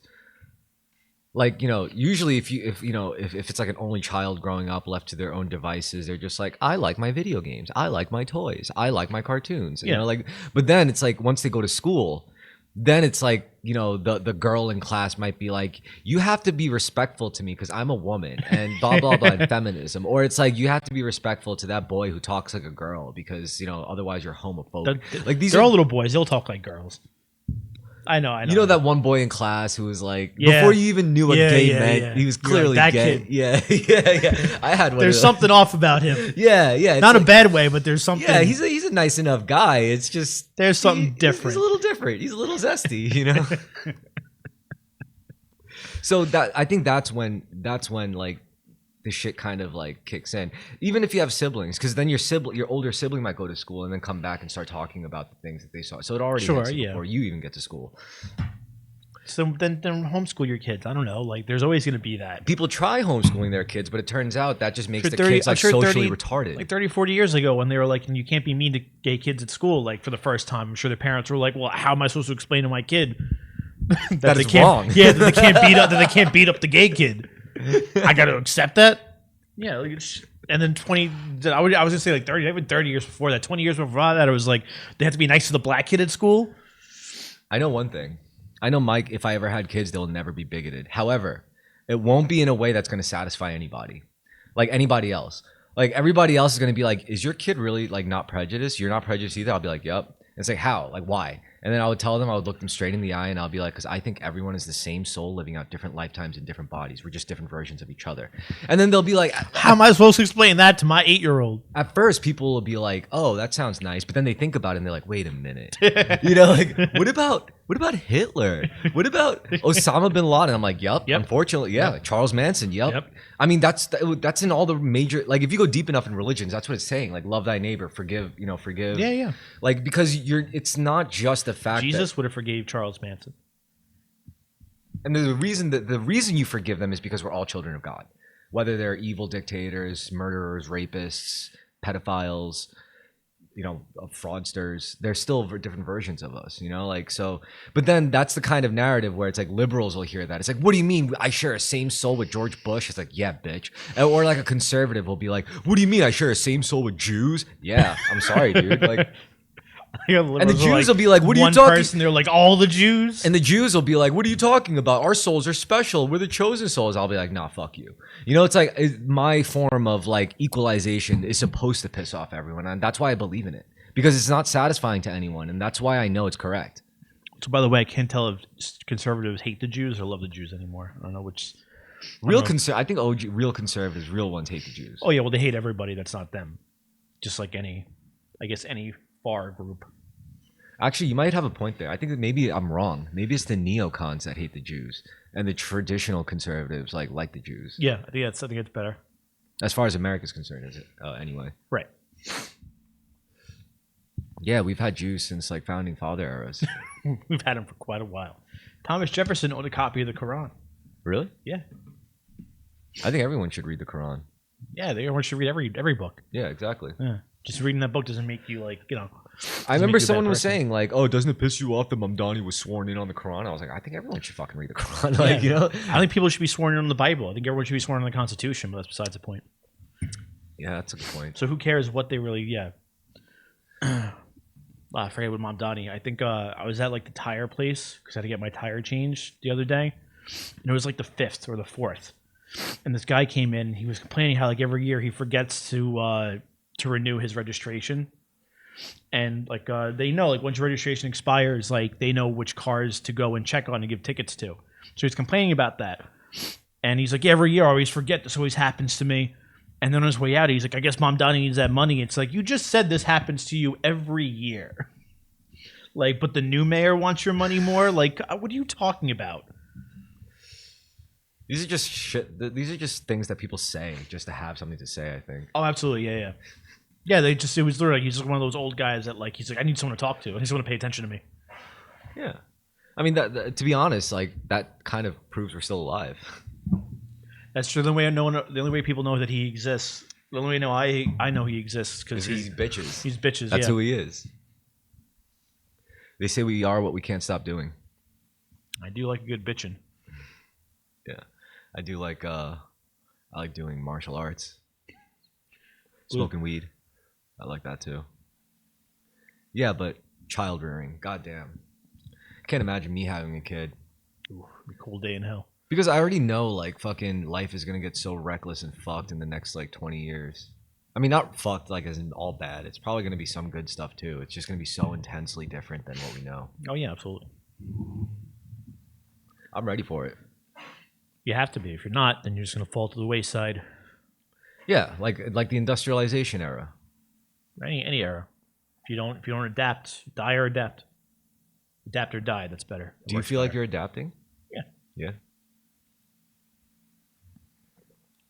Like, you know, usually if it's like an only child growing up left to their own devices, they're just like, I like my video games, I like my toys, I like my cartoons. You know, like, but then it's like once they go to school, then it's like, you know, the girl in class might be like, you have to be respectful to me because I'm a woman and blah, blah, blah, and feminism. Or it's like, you have to be respectful to that boy who talks like a girl because, you know, otherwise you're homophobic. They're all little boys. They'll talk like girls. I know. You know that one boy in class who was like, before you even knew what gay meant, he was clearly like, that gay. kid. Yeah. I had one. There's something off about him. Yeah. Not a bad way, but there's something. Yeah, he's a nice enough guy. It's just there's something different. He's a little different. He's a little zesty, you know. So I think that's when like the shit kind of like kicks in. Even if you have siblings, because then your older sibling might go to school and then come back and start talking about the things that they saw. So it already hits you before you even get to school. So then homeschool your kids. I don't know. Like there's always going to be that. People try homeschooling their kids, but it turns out that just makes the kids like socially retarded. Like 30, 40 years ago when they were like, you can't be mean to gay kids at school. Like for the first time, I'm sure their parents were like, well, how am I supposed to explain to my kid that they is can't, wrong? Yeah, that they can't beat up the gay kid. I got to accept that. Yeah, like and then 20. I was gonna say like 30. Even 30 years before that, 20 years before that, it was like they have to be nice to the black kid at school. I know one thing. I know Mike. If I ever had kids, they'll never be bigoted. However, it won't be in a way that's going to satisfy anybody, like anybody else. Like everybody else is going to be like, "Is your kid really like not prejudiced? You're not prejudiced either." I'll be like, "Yep." And it's like, "How? Like why?" And then I would tell them, I would look them straight in the eye, and I'll be like, because I think everyone is the same soul living out different lifetimes in different bodies. We're just different versions of each other. And then they'll be like, how am I supposed to explain that to my 8-year-old? At first, people will be like, oh, that sounds nice. But then they think about it and they're like, wait a minute. Like, what about Hitler? What about Osama bin Laden? I'm like, yep. Unfortunately, yeah. Yep. Charles Manson, yep. I mean, that's in all the major, like, if you go deep enough in religions, that's what it's saying. Like, love thy neighbor, forgive. Yeah. Like, because it's not just the fact Jesus would have forgave Charles Manson. And the reason you forgive them is because we're all children of God. Whether they're evil dictators, murderers, rapists, pedophiles, fraudsters, they're still different versions of us, like, so. But then that's the kind of narrative where it's like liberals will hear that. It's like, what do you mean I share a same soul with George Bush? It's like, yeah, bitch. Or like a conservative will be like, what do you mean I share a same soul with Jews? Yeah, I'm sorry, dude. Like, and the Jews will be like, what are you talking? One person, they're like, all the Jews? And the Jews will be like, what are you talking about? Our souls are special. We're the chosen souls. I'll be like, nah, fuck you. It's like my form of like equalization is supposed to piss off everyone. And that's why I believe in it. Because it's not satisfying to anyone. And that's why I know it's correct. So, by the way, I can't tell if conservatives hate the Jews or love the Jews anymore. I don't know which. I think real conservatives, real ones hate the Jews. Oh, yeah. Well, they hate everybody that's not them. Just like any far group. Actually, you might have a point there. I think that maybe I'm wrong. Maybe it's the neocons that hate the Jews, and the traditional conservatives like the Jews. Yeah, I think it's better. As far as America's concerned, is it? Anyway. Right. Yeah, we've had Jews since like founding father eras. We've had them for quite a while. Thomas Jefferson owned a copy of the Quran. Really? Yeah. I think everyone should read the Quran. Yeah, everyone should read every book. Yeah, exactly. Yeah. Just reading that book doesn't make you I remember someone was saying like, "Oh, doesn't it piss you off that Mamdani was sworn in on the Quran?" I was like, "I think everyone should fucking read the Quran." I think people should be sworn in on the Bible. I think everyone should be sworn in on the Constitution, but that's besides the point. Yeah, that's a good point. So who cares what they really? Yeah. I forget what Mamdani. I think I was at like the tire place because I had to get my tire changed the other day, and it was like the 5th or the 4th, and this guy came in. He was complaining how like every year he forgets to renew his registration. And like they know, like once your registration expires, like they know which cars to go and check on and give tickets to. So he's complaining about that, and he's like, every year I always forget. This always happens to me. And then on his way out, he's like, I guess Mom Donnie needs that money. It's like, you just said this happens to you every year. Like, but the new mayor wants your money more. Like, what are you talking about? These are just shit. These are just things that people say just to have something to say, I think. Oh, absolutely. Yeah. Yeah, it was literally, he's just one of those old guys that like, he's like, I need someone to talk to. I need someone to pay attention to me. Yeah. I mean, that to be honest, like that kind of proves we're still alive. That's true. The only way people know that he exists, the only way I know he exists because he's bitches. He's bitches. That's who he is. They say we are what we can't stop doing. I do like a good bitching. Yeah, I do like. I like doing martial arts, smoking weed. I like that too. Yeah, but child rearing, goddamn, can't imagine me having a kid. Ooh, a cool day in hell. Because I already know, like, fucking life is gonna get so reckless and fucked in the next, like, 20 years. I mean, not fucked, like, as in all bad. It's probably gonna be some good stuff, too. It's just gonna be so intensely different than what we know. Oh, yeah, absolutely. I'm ready for it. You have to be. If you're not, then you're just gonna fall to the wayside. Yeah, like the industrialization era. Any era. If you don't adapt, die or adapt. Adapt or die, that's better. Do you feel like you're adapting? Yeah. Yeah.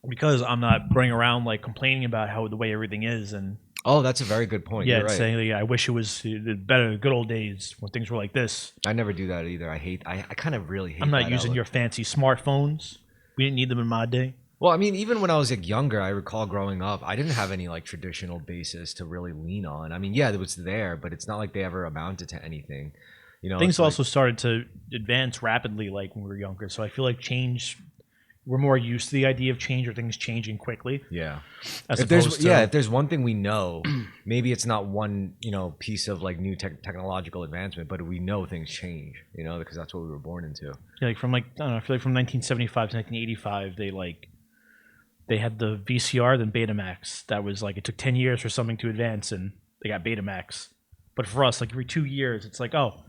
Because I'm not running around like complaining about how the way everything is, and oh, that's a very good point. Yeah, you're right. saying like, I wish it was better, good old days when things were like this. I never do that either. I kind of really hate. I'm not using your fancy smartphones. We didn't need them in my day. Well, I mean, even when I was like younger, I recall growing up, I didn't have any like traditional basis to really lean on. I mean, yeah, it was there, but it's not like they ever amounted to anything. You know, things also started to advance rapidly like when we were younger. So I feel like change. We're more used to the idea of change or things changing quickly. Yeah. If there's one thing we know, maybe it's not one, piece of like new technological advancement, but we know things change, because that's what we were born into. Yeah, like from I feel like from 1975 to 1985, they had the VCR, then Betamax. That was like, it took 10 years for something to advance and they got Betamax. But for us, like every 2 years, it's like, oh,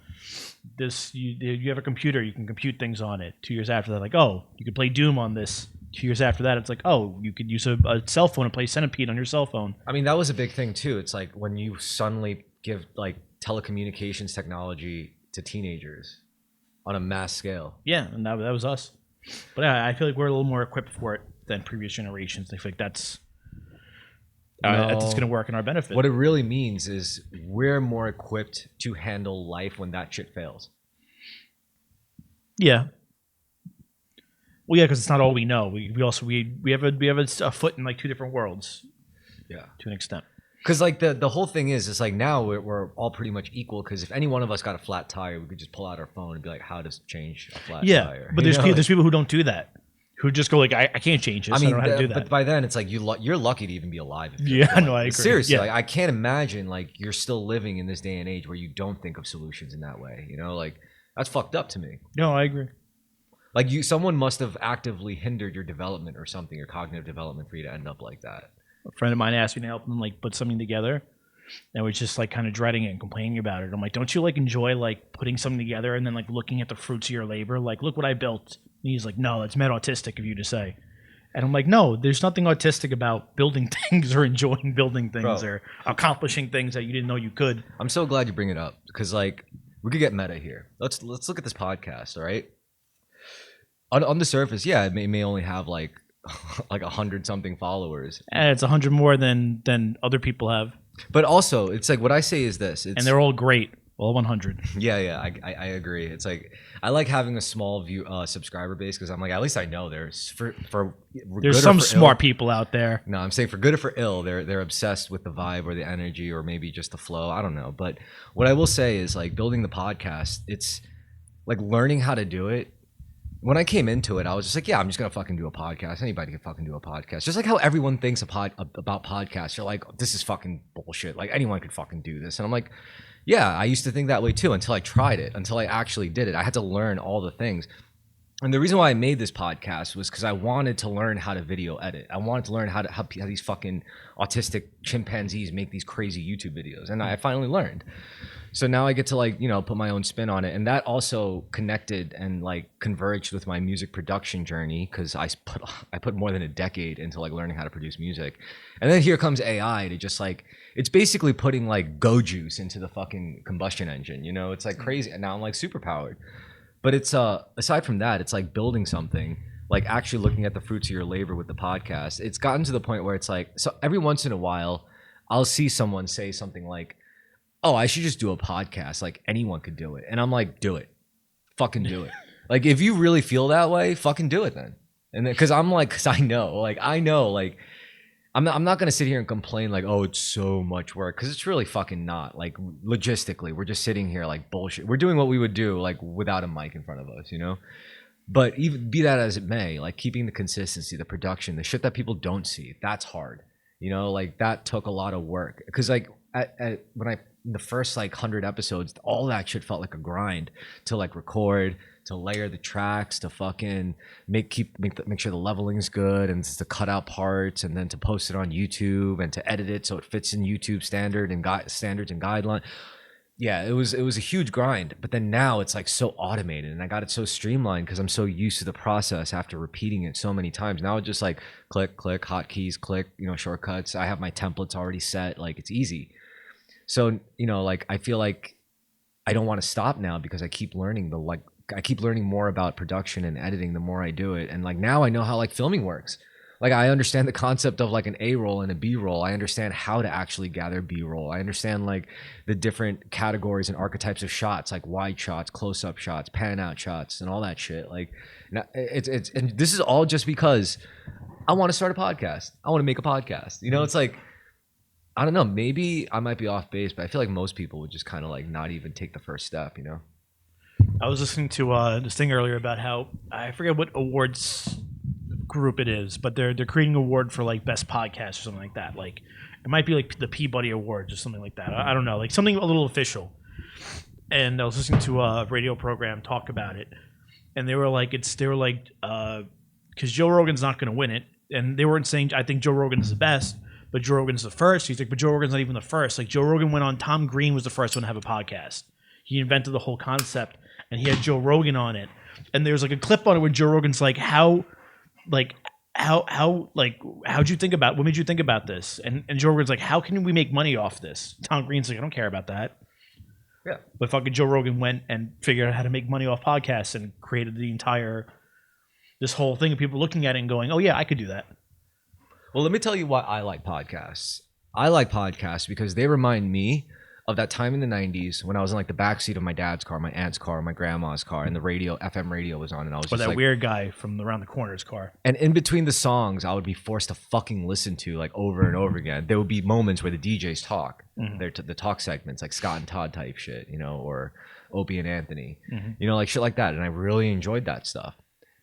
this you have a computer, you can compute things on it. 2 years after that, like, oh, you can play Doom on this. 2 years after that, it's like, oh, you could use a cell phone and play Centipede on your cell phone. I mean, that was a big thing too. It's like when you suddenly give like telecommunications technology to teenagers on a mass scale. Yeah, and that was us. But I feel like we're a little more equipped for it than previous generations. I feel like that's going to work in our benefit. What it really means is we're more equipped to handle life when that shit fails. Yeah. Well, yeah, because it's not all we know. We also have a foot in like two different worlds. Yeah, to an extent. Because like the whole thing is, it's like now we're all pretty much equal. Because if any one of us got a flat tire, we could just pull out our phone and be like, "How to change a flat tire?" But there's people who don't do that, who just go like, "I can't change this. I don't know how to do that." But by then, it's like you're lucky to even be alive. Yeah, no, I agree. Seriously, yeah. like, I can't imagine like you're still living in this day and age where you don't think of solutions in that way. You know, like that's fucked up to me. No, I agree. Like someone must have actively hindered your development or something, your cognitive development, for you to end up like that. A friend of mine asked me to help him like put something together, and was just like kind of dreading it and complaining about it. I'm like, don't you like enjoy like putting something together and then like looking at the fruits of your labor? Like, look what I built. And he's like, no, that's mad autistic of you to say. And I'm like, no, there's nothing autistic about building things or enjoying building things or accomplishing things that you didn't know you could. I'm so glad you bring it up because like we could get meta here. Let's look at this podcast, all right? On the surface, yeah, it may only have like 100 something followers. And it's 100 more than other people have. But also, it's like what I say is this. And they're all great. All 100. Yeah, I agree. It's like I like having a small subscriber base because I'm like, at least I know there's there's some smart people out there. No, I'm saying for good or for ill, they're obsessed with the vibe or the energy or maybe just the flow. I don't know. But what I will say is like building the podcast, it's like learning how to do it. When I came into it, I was just like, yeah, I'm just going to fucking do a podcast. Anybody can fucking do a podcast. Just like how everyone thinks about podcasts. You're like, this is fucking bullshit. Like anyone could fucking do this. And I'm like, yeah, I used to think that way too until I tried it, until I actually did it. I had to learn all the things. And the reason why I made this podcast was because I wanted to learn how to video edit. I wanted to learn how these fucking autistic chimpanzees make these crazy YouTube videos. And I finally learned. So now I get to like, put my own spin on it. And that also connected and like converged with my music production journey because I put more than a decade into like learning how to produce music. And then here comes AI to just like, it's basically putting like go juice into the fucking combustion engine, It's like crazy. And now I'm like super powered. But it's aside from that, it's like building something, like actually looking at the fruits of your labor with the podcast. It's gotten to the point where it's like, so every once in a while, I'll see someone say something like, oh, I should just do a podcast. Like anyone could do it. And I'm like, do it. Fucking do it. Like if you really feel that way, fucking do it then. And then, cause I know, I'm not going to sit here and complain like, oh, it's so much work. Cause it's really fucking not. Like logistically, we're just sitting here like bullshit. We're doing what we would do like without a mic in front of us, But even be that as it may, like keeping the consistency, the production, the shit that people don't see, that's hard. Like that took a lot of work. Cause like the first like 100 episodes, all that shit felt like a grind to like record, to layer the tracks, to fucking make sure the leveling's good, and to cut out parts, and then to post it on YouTube and to edit it so it fits in YouTube standards and guidelines. Yeah, it was a huge grind. But then now it's like so automated, and I got it so streamlined because I'm so used to the process after repeating it so many times. Now it's just like click, hotkeys, click, shortcuts. I have my templates already set. Like it's easy. So, like I feel like I don't want to stop now because I keep learning I keep learning more about production and editing the more I do it. And like now I know how like filming works. Like I understand the concept of like an A roll and a B roll. I understand how to actually gather B roll. I understand like the different categories and archetypes of shots, like wide shots, close up shots, pan out shots, and all that shit. Like it's and this is all just because I want to start a podcast. I want to make a podcast. It's like, I don't know, maybe I might be off base, but I feel like most people would just kind of like not even take the first step, I was listening to this thing earlier about how, I forget what awards group it is, but they're creating an award for like best podcast or something like that. Like it might be like the Peabody Awards or something like that. I don't know, like something a little official. And I was listening to a radio program talk about it, and they were like, because Joe Rogan's not going to win it, and they weren't saying I think Joe Rogan is the best. But Joe Rogan's the first. He's like, but Joe Rogan's not even the first. Like Joe Rogan went on. Tom Green was the first one to have a podcast. He invented the whole concept, and he had Joe Rogan on it. And there's like a clip on it where Joe Rogan's like, how'd you think about, what made you think about this? And Joe Rogan's like, how can we make money off this? Tom Green's like, I don't care about that. Yeah. But fucking Joe Rogan went and figured out how to make money off podcasts and created this whole thing of people looking at it and going, oh yeah, I could do that. Well, let me tell you why I like podcasts. I like podcasts because they remind me of that time in the 90s when I was in like the backseat of my dad's car, my aunt's car, my grandma's car, and the radio, FM radio was on, and I was just that like, weird guy from around the corner's car. And in between the songs, I would be forced to fucking listen to like over and over again. There would be moments where the DJs talk, the talk segments, like Scott and Todd type shit, or Opie and Anthony, like shit like that. And I really enjoyed that stuff.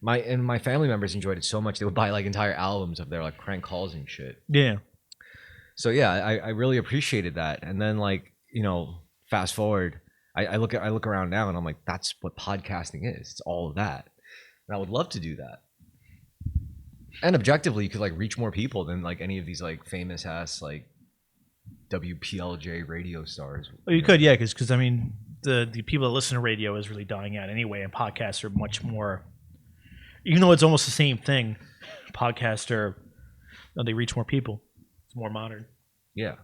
My family members enjoyed it so much they would buy like entire albums of their like crank calls and shit. Yeah. So yeah, I really appreciated that. And then like, fast forward, I look around now and I'm like, that's what podcasting is. It's all of that. And I would love to do that. And objectively, you could like reach more people than like any of these like famous ass like WPLJ radio stars. Well, you could, yeah, because I mean, the people that listen to radio is really dying out anyway, and podcasts are much more. Even though it's almost the same thing, they reach more people. It's more modern. Yeah.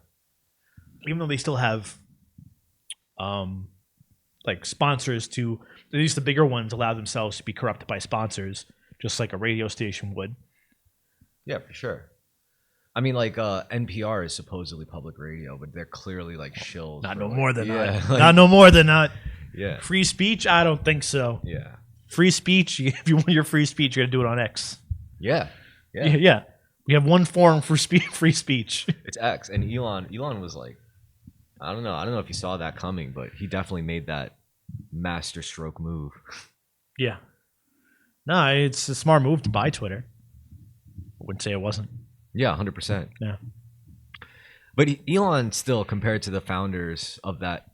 Even though they still have, like sponsors to, at least the bigger ones allow themselves to be corrupted by sponsors, just like a radio station would. Yeah, for sure. I mean, like NPR is supposedly public radio, but they're clearly like shills. Not for, no like, more than yeah, not. like, Not no more than not. Yeah. Free speech? I don't think so. Yeah. Free speech. If you want your free speech, you got to do it on X. Yeah. Yeah. Yeah. We have one forum for free speech. It's X, and Elon was like, I don't know if you saw that coming, but he definitely made that master stroke move. Yeah. No, it's a smart move to buy Twitter. I wouldn't say it wasn't. Yeah, 100%. Yeah. But Elon still, compared to the founders of that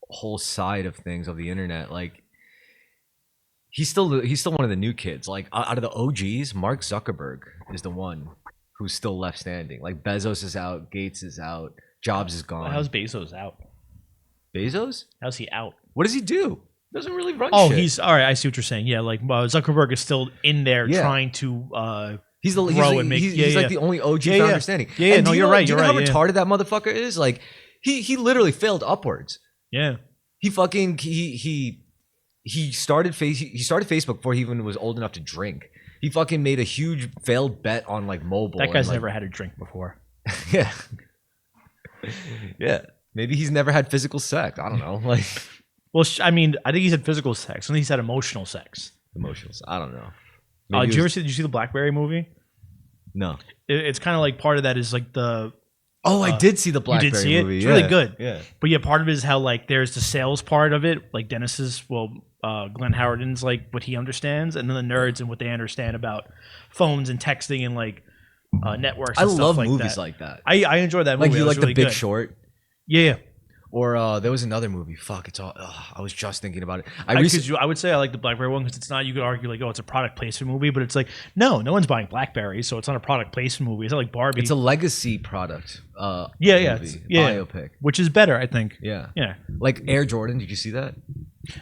whole side of things of the internet, like he's still one of the new kids. Like out of the OGs, Mark Zuckerberg is the one who's still left standing. Like Bezos is out, Gates is out, Jobs is gone. How's Bezos out? Bezos? How's he out? What does he do? Doesn't really run Oh, shit. he's all right. I see what you're saying. Yeah, like Zuckerberg is still in there trying to he's like the only OG founder standing. Yeah, no, you're right. Do you know how retarded that motherfucker is? Like he literally failed upwards. Yeah. He fucking he started Facebook before he even was old enough to drink. He fucking made a huge failed bet on like mobile. That guy's never had a drink before. Yeah. Yeah. Maybe he's never had physical sex. I don't know. Like, well, I mean, I think he's had physical sex. I think he's had emotional sex. I don't know. Did you see the BlackBerry movie? No. It's kind of like part of that is like the. Oh, I did see the BlackBerry you did see movie. It's yeah. really good. Yeah. But yeah, part of it is how like there's the sales part of it, like Dennis's, Glenn Howerton's like what he understands, and then the nerds and what they understand about phones and texting and like networks. And I stuff love like movies that. like that. I enjoyed that movie. Like you like really The Big good. Short. Yeah. Or there was another movie. Fuck, it's all. I was just thinking about it. I would say I like the BlackBerry one because it's not. You could argue like, oh, it's a product placement movie, but it's like, no one's buying BlackBerry, so it's not a product placement movie. It's not like Barbie. It's a legacy product. Movie, biopic, which is better, I think. Yeah, yeah. Like Air Jordan. Did you see that?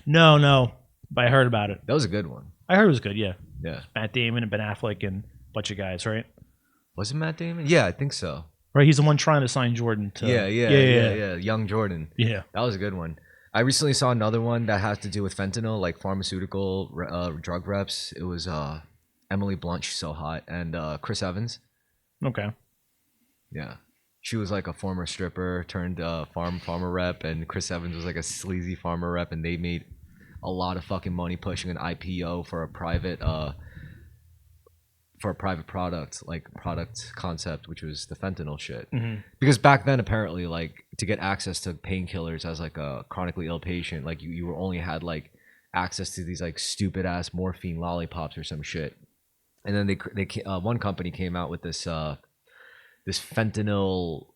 No, but I heard about it. That was a good one. I heard it was good. Yeah. Yeah. Matt Damon and Ben Affleck and a bunch of guys, right? Was it Matt Damon? Yeah, I think so. Right, he's the one trying to sign Jordan to. Yeah. Young Jordan. Yeah, that was a good one. I recently saw another one that has to do with fentanyl, like pharmaceutical drug reps. It was Emily Blunt, she's so hot, and Chris Evans. Okay. Yeah, she was like a former stripper turned farmer rep, and Chris Evans was like a sleazy farmer rep, and they made a lot of fucking money pushing an IPO for a private product concept, which was the fentanyl shit. Mm-hmm. Because back then, apparently, like to get access to painkillers as like a chronically ill patient, like you were only had like access to these like stupid ass morphine lollipops or some shit. And then they one company came out with this this fentanyl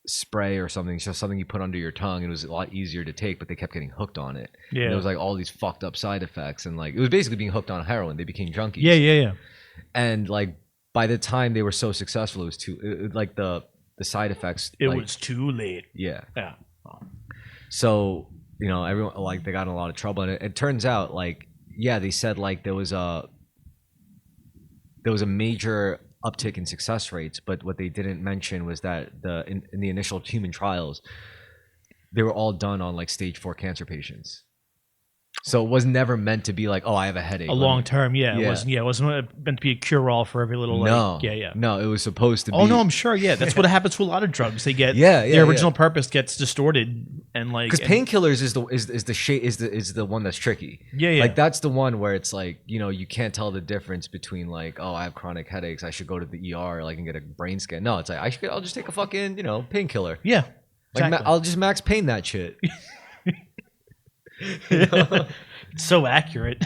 spray or something. It's just something you put under your tongue. It was a lot easier to take, but they kept getting hooked on it. Yeah, and there was like all these fucked up side effects, and like it was basically being hooked on heroin. They became junkies. Yeah. And like by the time they were so successful, it was like the side effects. It was too late. Yeah. Yeah. So you know, everyone like they got in a lot of trouble, and it turns out like they said like there was a major uptick in success rates, but what they didn't mention was that in the initial human trials, they were all done on like stage 4 cancer patients. So it was never meant to be like, oh, I have a headache. A long term, Yeah. It wasn't meant to be a cure all for every little. No, like, no, it was supposed to be. Oh no, I'm sure. Yeah, that's what happens to a lot of drugs. They get their original purpose gets distorted, and like because painkillers is the one that's tricky. Yeah. Like that's the one where it's like, you know, you can't tell the difference between like, oh, I have chronic headaches, I should go to the ER like and get a brain scan. No, it's like I'll just take a fucking, you know, painkiller. Yeah, like exactly. I'll just max pain that shit. It's so accurate.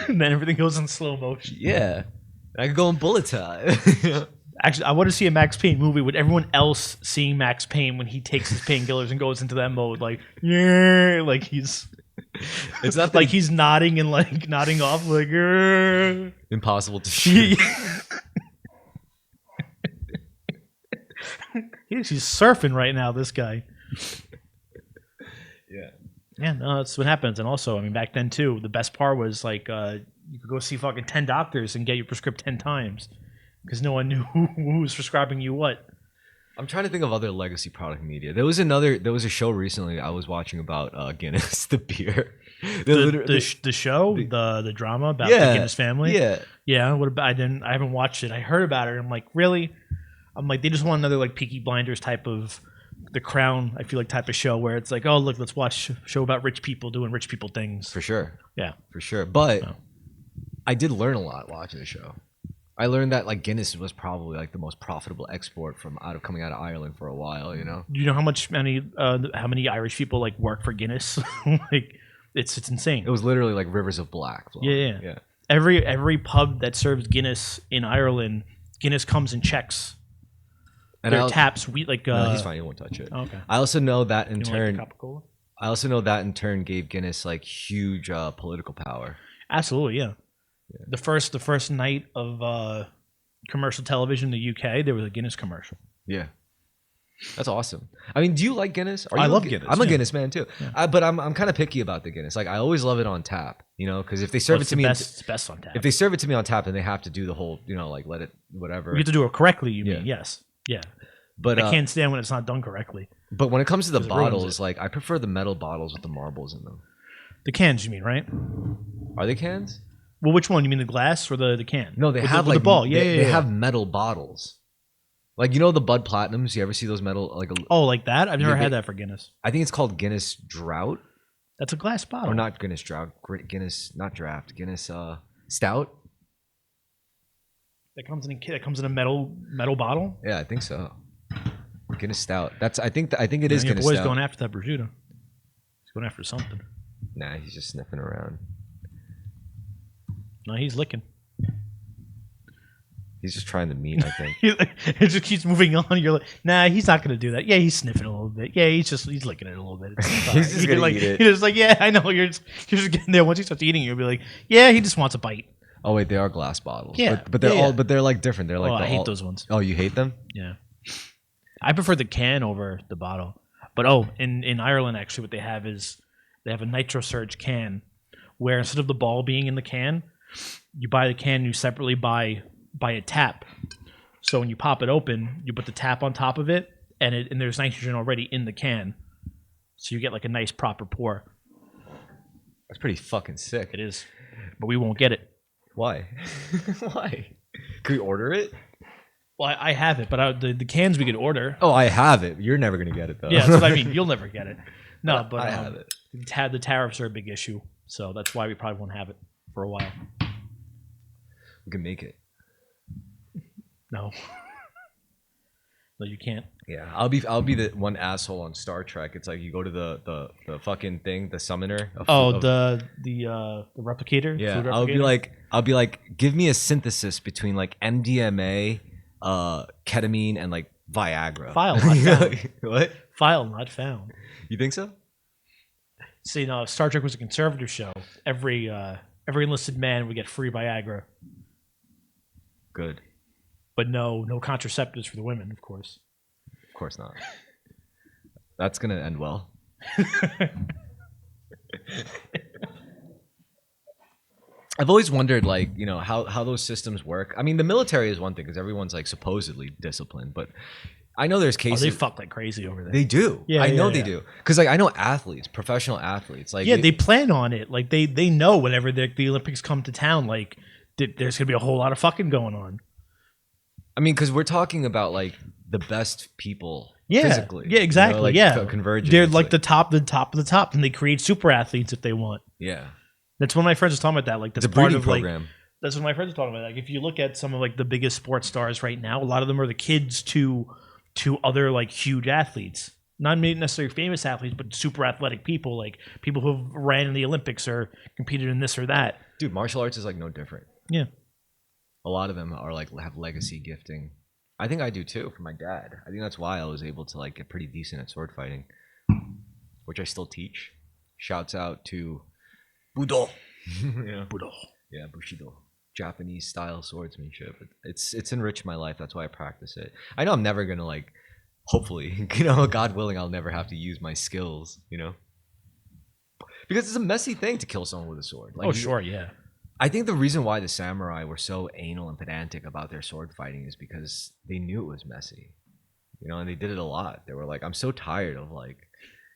And then everything goes in slow motion. Yeah, I could go in bullet time. Actually, I want to see a Max Payne movie with everyone else seeing Max Payne when he takes his painkillers and goes into that mode, like, yeah, like he's. It's not like he's nodding and like nodding off, like. Impossible to shoot. He's surfing right now. This guy. Yeah. Yeah, no, that's what happens. And also, I mean, back then too, the best part was like you could go see fucking 10 doctors and get your prescript 10 times because no one knew who was prescribing you what. I'm trying to think of other legacy product media. There was a show recently I was watching about Guinness, the beer. The show, the drama about the Guinness family. Yeah. Yeah. What about? I haven't watched it. I heard about it. I'm like, really? I'm like, they just want another like Peaky Blinders type of The Crown, I feel like, type of show where it's like, oh, look, let's watch a show about rich people doing rich people things. For sure. Yeah. For sure. But I did learn a lot watching the show. I learned that like Guinness was probably like the most profitable export coming out of Ireland for a while, you know? Do you know how many Irish people like work for Guinness? Like it's insane. It was literally like rivers of black flowing. Yeah. Every pub that serves Guinness in Ireland, Guinness comes in checks. And their taps, no, he's fine. He won't touch it. Okay. I also know that in you turn. Like Coca-Cola? I also know that in turn gave Guinness like huge political power. Absolutely, yeah. The first night of commercial television in the UK, there was a Guinness commercial. Yeah, that's awesome. I mean, do you like Guinness? I love Guinness. I'm a Guinness man too. Yeah. But I'm kind of picky about the Guinness. Like I always love it on tap, you know, because if they serve it to me, it's best on tap. If they serve it to me on tap, then they have to do the whole, you know, like let it whatever. You have to do it correctly. You mean yes, yeah. But I can't stand when it's not done correctly. But when it comes to the bottles, like I prefer the metal bottles with the marbles in them. The cans, you mean, right? Are they cans? Well, which one? You mean the glass or the can? No, they have the ball. Yeah, they have metal bottles. Like, you know the Bud Platinums? You ever see those metal like? Like that? I've never had that for Guinness. I think it's called Guinness Drought. That's a glass bottle. Or not Guinness Drought. Guinness, not Draft. Guinness Stout. That comes in a metal bottle. Yeah, I think so. Guinness Stout. I think it is Guinness boy's Stout. going after that prosciutto. He's going after something. Nah, he's just sniffing around. No, he's licking. He's just trying the meat, I think. It just keeps moving on. You're like, nah, he's not gonna do that. Yeah, he's sniffing a little bit. Yeah, he's licking it a little bit. He's just gonna eat it. He's just like, yeah, I know. You're just getting there. Once he starts eating, you'll be like, yeah, he just wants a bite. Oh wait, they are glass bottles. Yeah, but they're like different. They're like I hate those ones. Oh, you hate them? Yeah, I prefer the can over the bottle. But in Ireland, actually, what they have is they have a Nitro Surge can, where instead of the ball being in the can, you buy the can. You separately buy a tap. So when you pop it open, you put the tap on top of it, and there's nitrogen already in the can, so you get like a nice proper pour. That's pretty fucking sick. It is, but we won't get it. Why? Why? Can we order it? Well, I have it, but the cans we could order. Oh, I have it. You're never gonna get it though. Yeah, that's what I mean. You'll never get it. No, but I have it. The tariffs are a big issue, so that's why we probably won't have it for a while. We can make it. No. No, you can't. Yeah, I'll be the one asshole on Star Trek. It's like you go to the fucking thing, the summoner. The replicator. Yeah, food replicator? replicator? I'll be like, give me a synthesis between like MDMA, ketamine, and like Viagra. File not found. What? File not found. You think so? See, no, Star Trek was a conservative show. Every enlisted man would get free Viagra. Good. But no contraceptives for the women, of course. Of course not. That's gonna end well. I've always wondered, like, you know, how those systems work. I mean, the military is one thing because everyone's like supposedly disciplined, but I know there's Oh, cases they fuck like crazy over there. they do. Yeah, I know yeah, they yeah. do because like I know athletes, professional athletes, like Yeah, they plan on it. Like they know whenever the Olympics come to town, like there's gonna be a whole lot of fucking going on. I mean, because we're talking about like the best people. Yeah, physically, yeah, exactly. You know, like, yeah, converging. They're It's like the top of the top, and they create super athletes if they want. yeah, That's one of my friends was talking about that. Like that's it's a part breeding of like program. that's what my friends are talking about. Like if you look at some of like the biggest sports stars right now, a lot of them are the kids to other like huge athletes. Not necessarily famous athletes, but super athletic people, like people who ran in the Olympics or competed in this or that. Dude, martial arts is like no different. Yeah. A lot of them are like have legacy gifting. I think I do too from my dad. I think that's why I was able to like get pretty decent at sword fighting, which I still teach. Shouts out to Budo. Yeah. Budo. Yeah, Bushido. Japanese style swordsmanship. It's enriched my life. That's why I practice it. I know I'm never gonna like, hopefully, you know, God willing, I'll never have to use my skills, you know, because it's a messy thing to kill someone with a sword. Like, Oh sure, yeah. I think the reason why the samurai were so anal and pedantic about their sword fighting is because they knew it was messy, you know, and they did it a lot. They were like, I'm so tired of like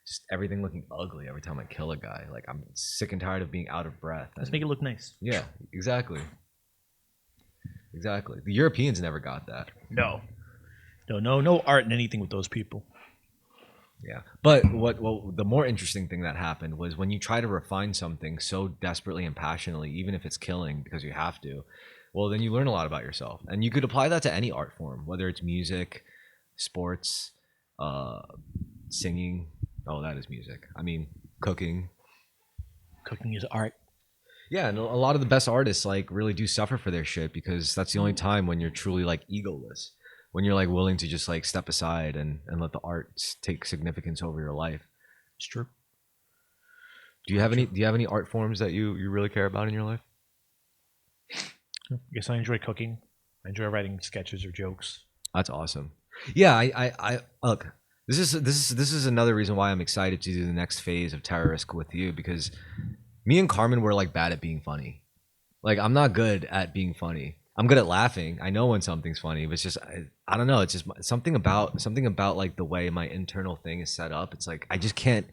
just everything looking ugly every time I kill a guy. Like I'm sick and tired of being out of breath. Let's make it look nice. Yeah, exactly. Exactly. The Europeans never got that. No art in anything with those people. Yeah. But what the more interesting thing that happened was when you try to refine something so desperately and passionately, even if it's killing because you have to, well, then you learn a lot about yourself. And you could apply that to any art form, whether it's music, sports, singing. Oh, that is music. I mean, cooking. Cooking is art. Yeah, and a lot of the best artists like really do suffer for their shit because that's the only time when you're truly like egoless. When you're like willing to just like step aside and let the art take significance over your life. It's true. Do you have any art forms that you really care about in your life? I guess I enjoy cooking. I enjoy writing sketches or jokes. That's awesome. Yeah, I look. This is another reason why I'm excited to do the next phase of Terrorisk with you because me and Carmen were like bad at being funny. Like I'm not good at being funny. I'm good at laughing. I know when something's funny, but it's just I don't know. It's just something about like the way my internal thing is set up. It's like I just can't.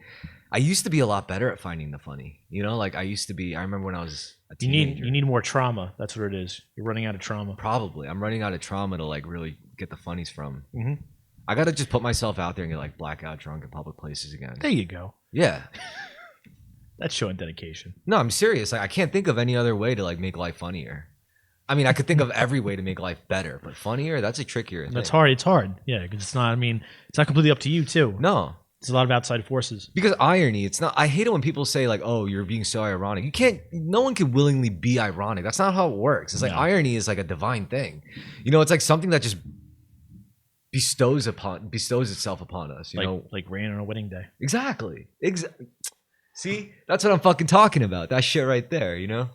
I used to be a lot better at finding the funny. You know, like I used to be. I remember when I was a teenager. You need more trauma. That's what it is. You're running out of trauma. Probably. I'm running out of trauma to like really get the funnies from. Mm-hmm. I gotta just put myself out there and get like blackout drunk in public places again. There you go. Yeah. That's showing dedication. No, I'm serious. Like I can't think of any other way to like make life funnier. I mean, I could think of every way to make life better, but funnier, that's a trickier thing. That's hard. It's hard. Yeah, because it's not, I mean, it's not completely up to you, too. No. There's a lot of outside forces. Because irony, it's not, I hate it when people say, like, oh, you're being so ironic. You can't, no one can willingly be ironic. That's not how it works. It's like irony is like a divine thing. You know, it's like something that just bestows itself upon us, you know? Like rain on a wedding day. Exactly. See, that's what I'm fucking talking about. That shit right there, you know?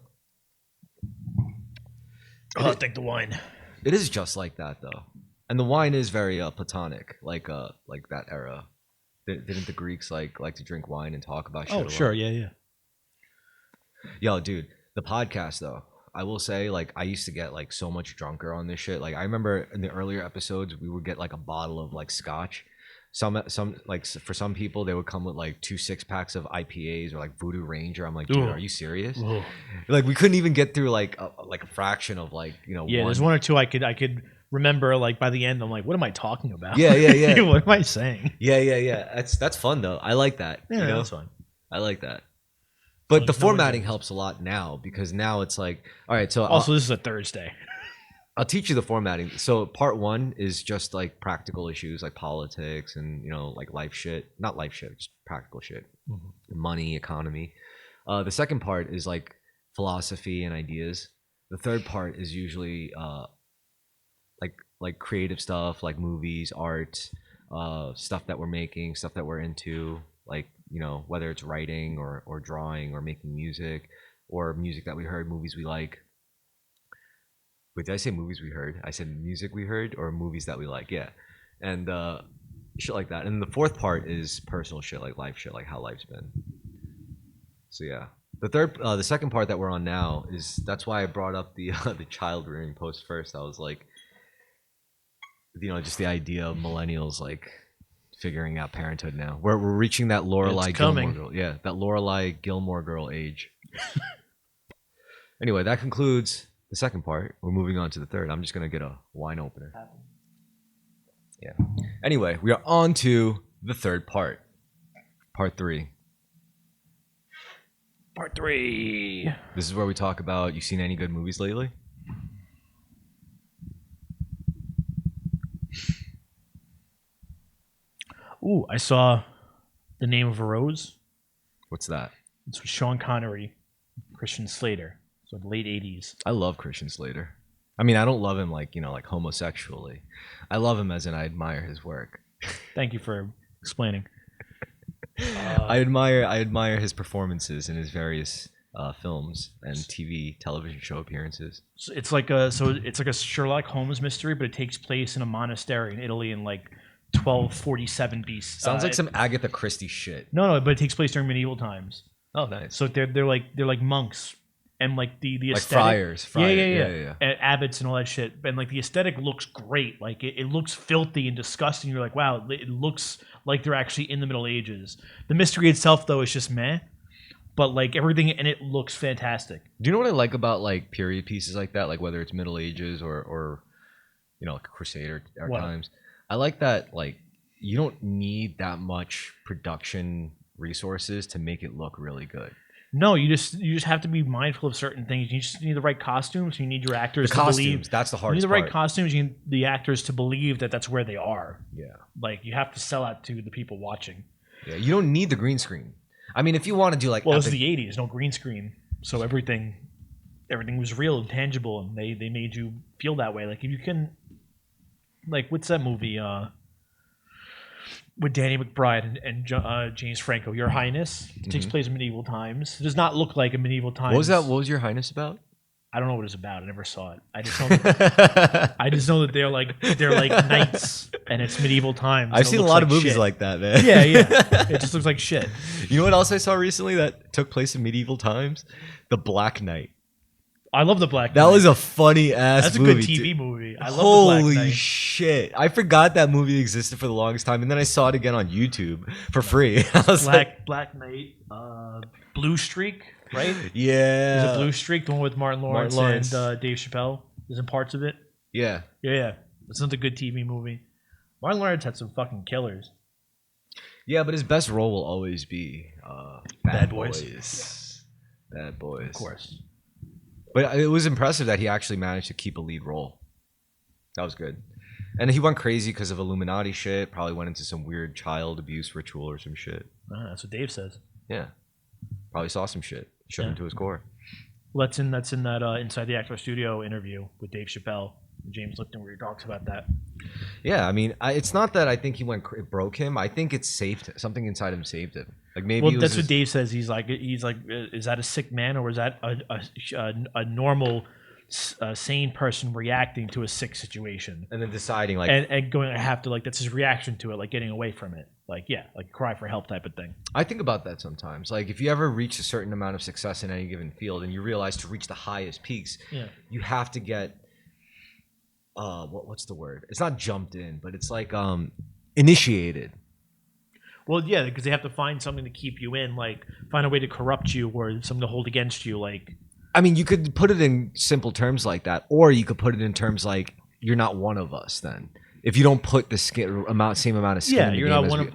I'll take the wine. It is just like that, though, and the wine is very platonic, like that era. Didn't the Greeks like to drink wine and talk about shit? Oh, sure, yeah. Yo, dude, the podcast though, I will say, like, I used to get like so much drunker on this shit. Like, I remember in the earlier episodes, we would get like a bottle of like scotch. Some like for some people they would come with like 2 6-packs of IPAs or like Voodoo Ranger. I'm like, dude, are you serious? Ooh. Like we couldn't even get through like a fraction of like, you know. Yeah, there's one or two I could remember. Like by the end, I'm like, what am I talking about? Yeah. What am I saying? Yeah. That's fun though. I like that. Yeah, you know? that's fun. I like that. But the formatting helps a lot now because now it's like, all right. So also, this is a Thursday. I'll teach you the formatting. So part 1 is just like practical issues like politics and, you know, like life shit. Not life shit, just practical shit. Mm-hmm. Money, economy. The second part is like philosophy and ideas. The third part is usually like creative stuff like movies, art, stuff that we're making, stuff that we're into, like, you know, whether it's writing or drawing or making music or music that we heard, movies we like. Wait, did I say movies we heard? I said music we heard or movies that we like. Yeah. And shit like that. And the fourth part is personal shit, like life shit, like how life's been. So yeah, the second part that we're on now that's why I brought up the the child rearing post first. I was like, just the idea of millennials like figuring out parenthood now. We're reaching that Lorelai Gilmore girl. Yeah, that Lorelai Gilmore girl age. Anyway, that concludes the second part. We're moving on to the third. I'm just gonna get a wine opener. Yeah. Anyway, we are on to the third part. Part 3. Part 3. This is where we talk about, you seen any good movies lately? Ooh, I saw The Name of a Rose. What's that? It's with Sean Connery, Christian Slater. So the late 80s. I love Christian Slater. I mean, I don't love him like homosexually. I love him as in I admire his work. Thank you for explaining. I admire his performances in his various films and television show appearances. So it's like a Sherlock Holmes mystery, but it takes place in a monastery in Italy in like 1247 BC. Sounds like some Agatha Christie shit. No, but it takes place during medieval times. Oh, nice. So they're like monks and like the like aesthetic, friars. Yeah. And abbots and all that shit. And like the aesthetic looks great. Like it looks filthy and disgusting. You're like, wow, it looks like they're actually in the Middle Ages. The mystery itself though is just meh. But like everything in it looks fantastic. Do you know what I like about like period pieces like that? Like whether it's Middle Ages or like Crusader times. I like that like you don't need that much production resources to make it look really good. No, you just have to be mindful of certain things. You just need the right costumes. You need your actors to believe. That's the hardest part. You need the right costumes. You need the actors to believe that that's where they are. Yeah. Like you have to sell out to the people watching. Yeah. You don't need the green screen. I mean, if you want to do like this is the 80s, no green screen, so everything was real and tangible, and they made you feel that way. Like if you can, like what's that movie? With Danny McBride and James Franco, Your Highness. It takes place in medieval times. It does not look like a medieval times. What was that? What was Your Highness about? I don't know what it's about. I never saw it. I just know that they're like knights and it's medieval times. I've seen a lot of movies like that, man. Yeah. It just looks like shit. You know what else I saw recently that took place in medieval times? The Black Knight. I love The Black Knight. That was a funny ass movie. That's a good TV movie. I love Holy The Black Knight. Shit. I forgot that movie existed for the longest time, and then I saw it again on YouTube for free. I was Black Knight, Blue Streak, right? Yeah. Is it Blue Streak, the one with Martin Lawrence. And Dave Chappelle? Isn't parts of it? Yeah. Yeah. It's not a good TV movie. Martin Lawrence had some fucking killers. Yeah, but his best role will always be Bad Boys. Yeah. Bad Boys. Of course. But it was impressive that he actually managed to keep a lead role. That was good. And he went crazy because of Illuminati shit. Probably went into some weird child abuse ritual or some shit. That's what Dave says. Yeah. Probably saw some shit. Shoved him to his core. Well, that's in that Inside the Actor Studio interview with Dave Chappelle and James Lipton where he talks about that. Yeah, I mean, it's not that I think it broke him. I think it saved something inside him saved him. Like maybe. Well, that's what Dave says. He's like, is that a sick man or is that a normal, sane person reacting to a sick situation and then deciding like and going, I have to like that's his reaction to it, like getting away from it, like cry for help type of thing. I think about that sometimes. Like if you ever reach a certain amount of success in any given field and you realize to reach the highest peaks, you have to get. What's the word? It's not jumped in, but it's like initiated. Well, yeah, because they have to find something to keep you in, like find a way to corrupt you or something to hold against you. Like, I mean, you could put it in simple terms like that, or you could put it in terms like you're not one of us. Then, if you don't put the same amount of skin, in the you're game not one of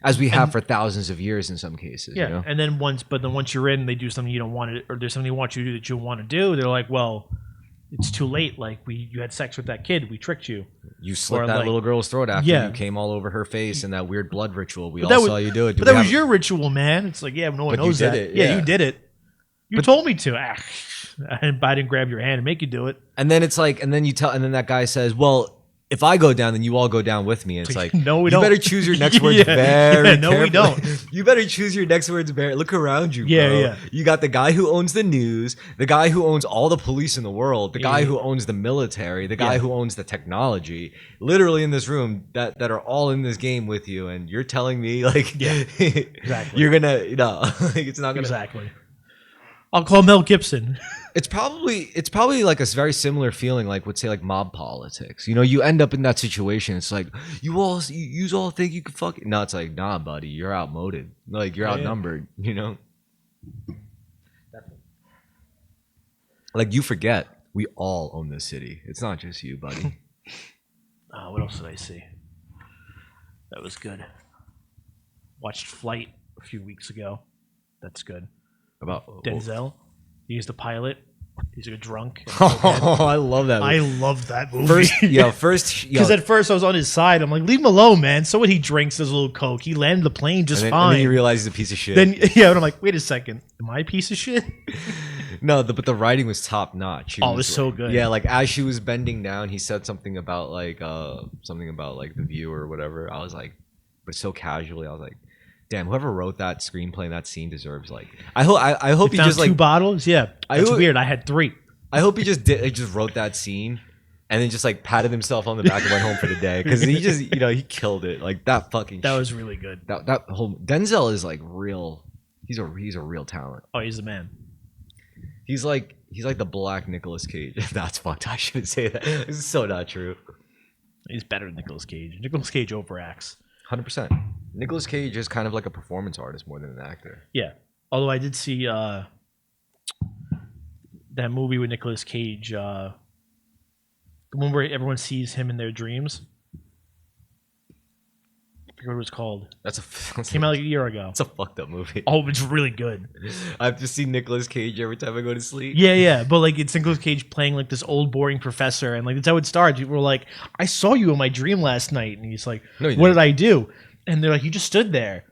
as we have for thousands of years in some cases. Yeah, you know? and then once you're in, they do something you don't want to, or there's something they want you to do that you want to do. They're like, well. It's too late. Like you had sex with that kid. We tricked you. You slit that little girl's throat after you came all over her face in that weird blood ritual. We all saw you do it. But that was your ritail, man. It's like, no one knows that. Yeah, you did it. You told me to. I didn't grab your hand and make you do it. And then it's like, and then that guy says, well, if I go down, then you all go down with me. And it's like, No, we you don't. better choose your next words Yeah, very yeah, no, we carefully. don't. You better choose your next words very. Look around you, bro. Yeah, yeah. You got the guy who owns the news, the guy who owns all the police in the world, the guy Yeah. who owns the military, the guy Yeah. who owns the technology, literally in this room that are all in this game with you. And you're telling me, like, Yeah, exactly. you're gonna, like, it's not gonna. Exactly. I'll call Mel Gibson. It's probably like a very similar feeling, like would say like mob politics. You know, you end up in that situation. It's like you all think you could fuck. No, it's like, nah, buddy, you're outmoded. Like you're Yeah. outnumbered. You know, like you forget we all own this city. It's not just you, buddy. What else did I see? That was good. Watched Flight a few weeks ago. That's good. About Denzel. He's the pilot. He's a drunk. Oh, I love that. I Movie. love that movie. First, Because at first I was on his side. I'm like, leave him alone, man. So what? He drinks his little Coke. He landed the plane just and fine. then you realize he's a piece of shit. Then yeah, and I'm like, wait a second. Am I a piece of shit? No, but the writing was top notch. Oh, it was so good. Yeah, like as she was bending down, he said something about like the view or whatever. I was like, but so casually, I was like, damn, whoever wrote that screenplay and that scene deserves like. I hope he Found just two like. bottles. Yeah, that's weird. I had 3. I hope he just wrote that scene, and then just like patted himself on the back and went home for the day because he just he killed it like that fucking. That was really good. That whole Denzel is like real. He's a real talent. Oh, he's the man. He's like the black Nicolas Cage. That's fucked. I shouldn't say that. This is so not true. He's better than Nicolas Cage. Nicolas Cage overacts. 100%. Nicolas Cage is kind of like a performance artist more than an actor. Yeah. Although I did see that movie with Nicolas Cage, the one where everyone sees him in their dreams. I forget what it was called. Came out like a year ago. It's a fucked up movie. Oh, it's really good. I have to see Nicolas Cage every time I go to sleep. Yeah, but like it's Nicolas Cage playing like this old boring professor, and like that's how it starts. People were like, "I saw you in my dream last night," and he's like, No, you "What didn't. did I do?" And they're like, "You just stood there,"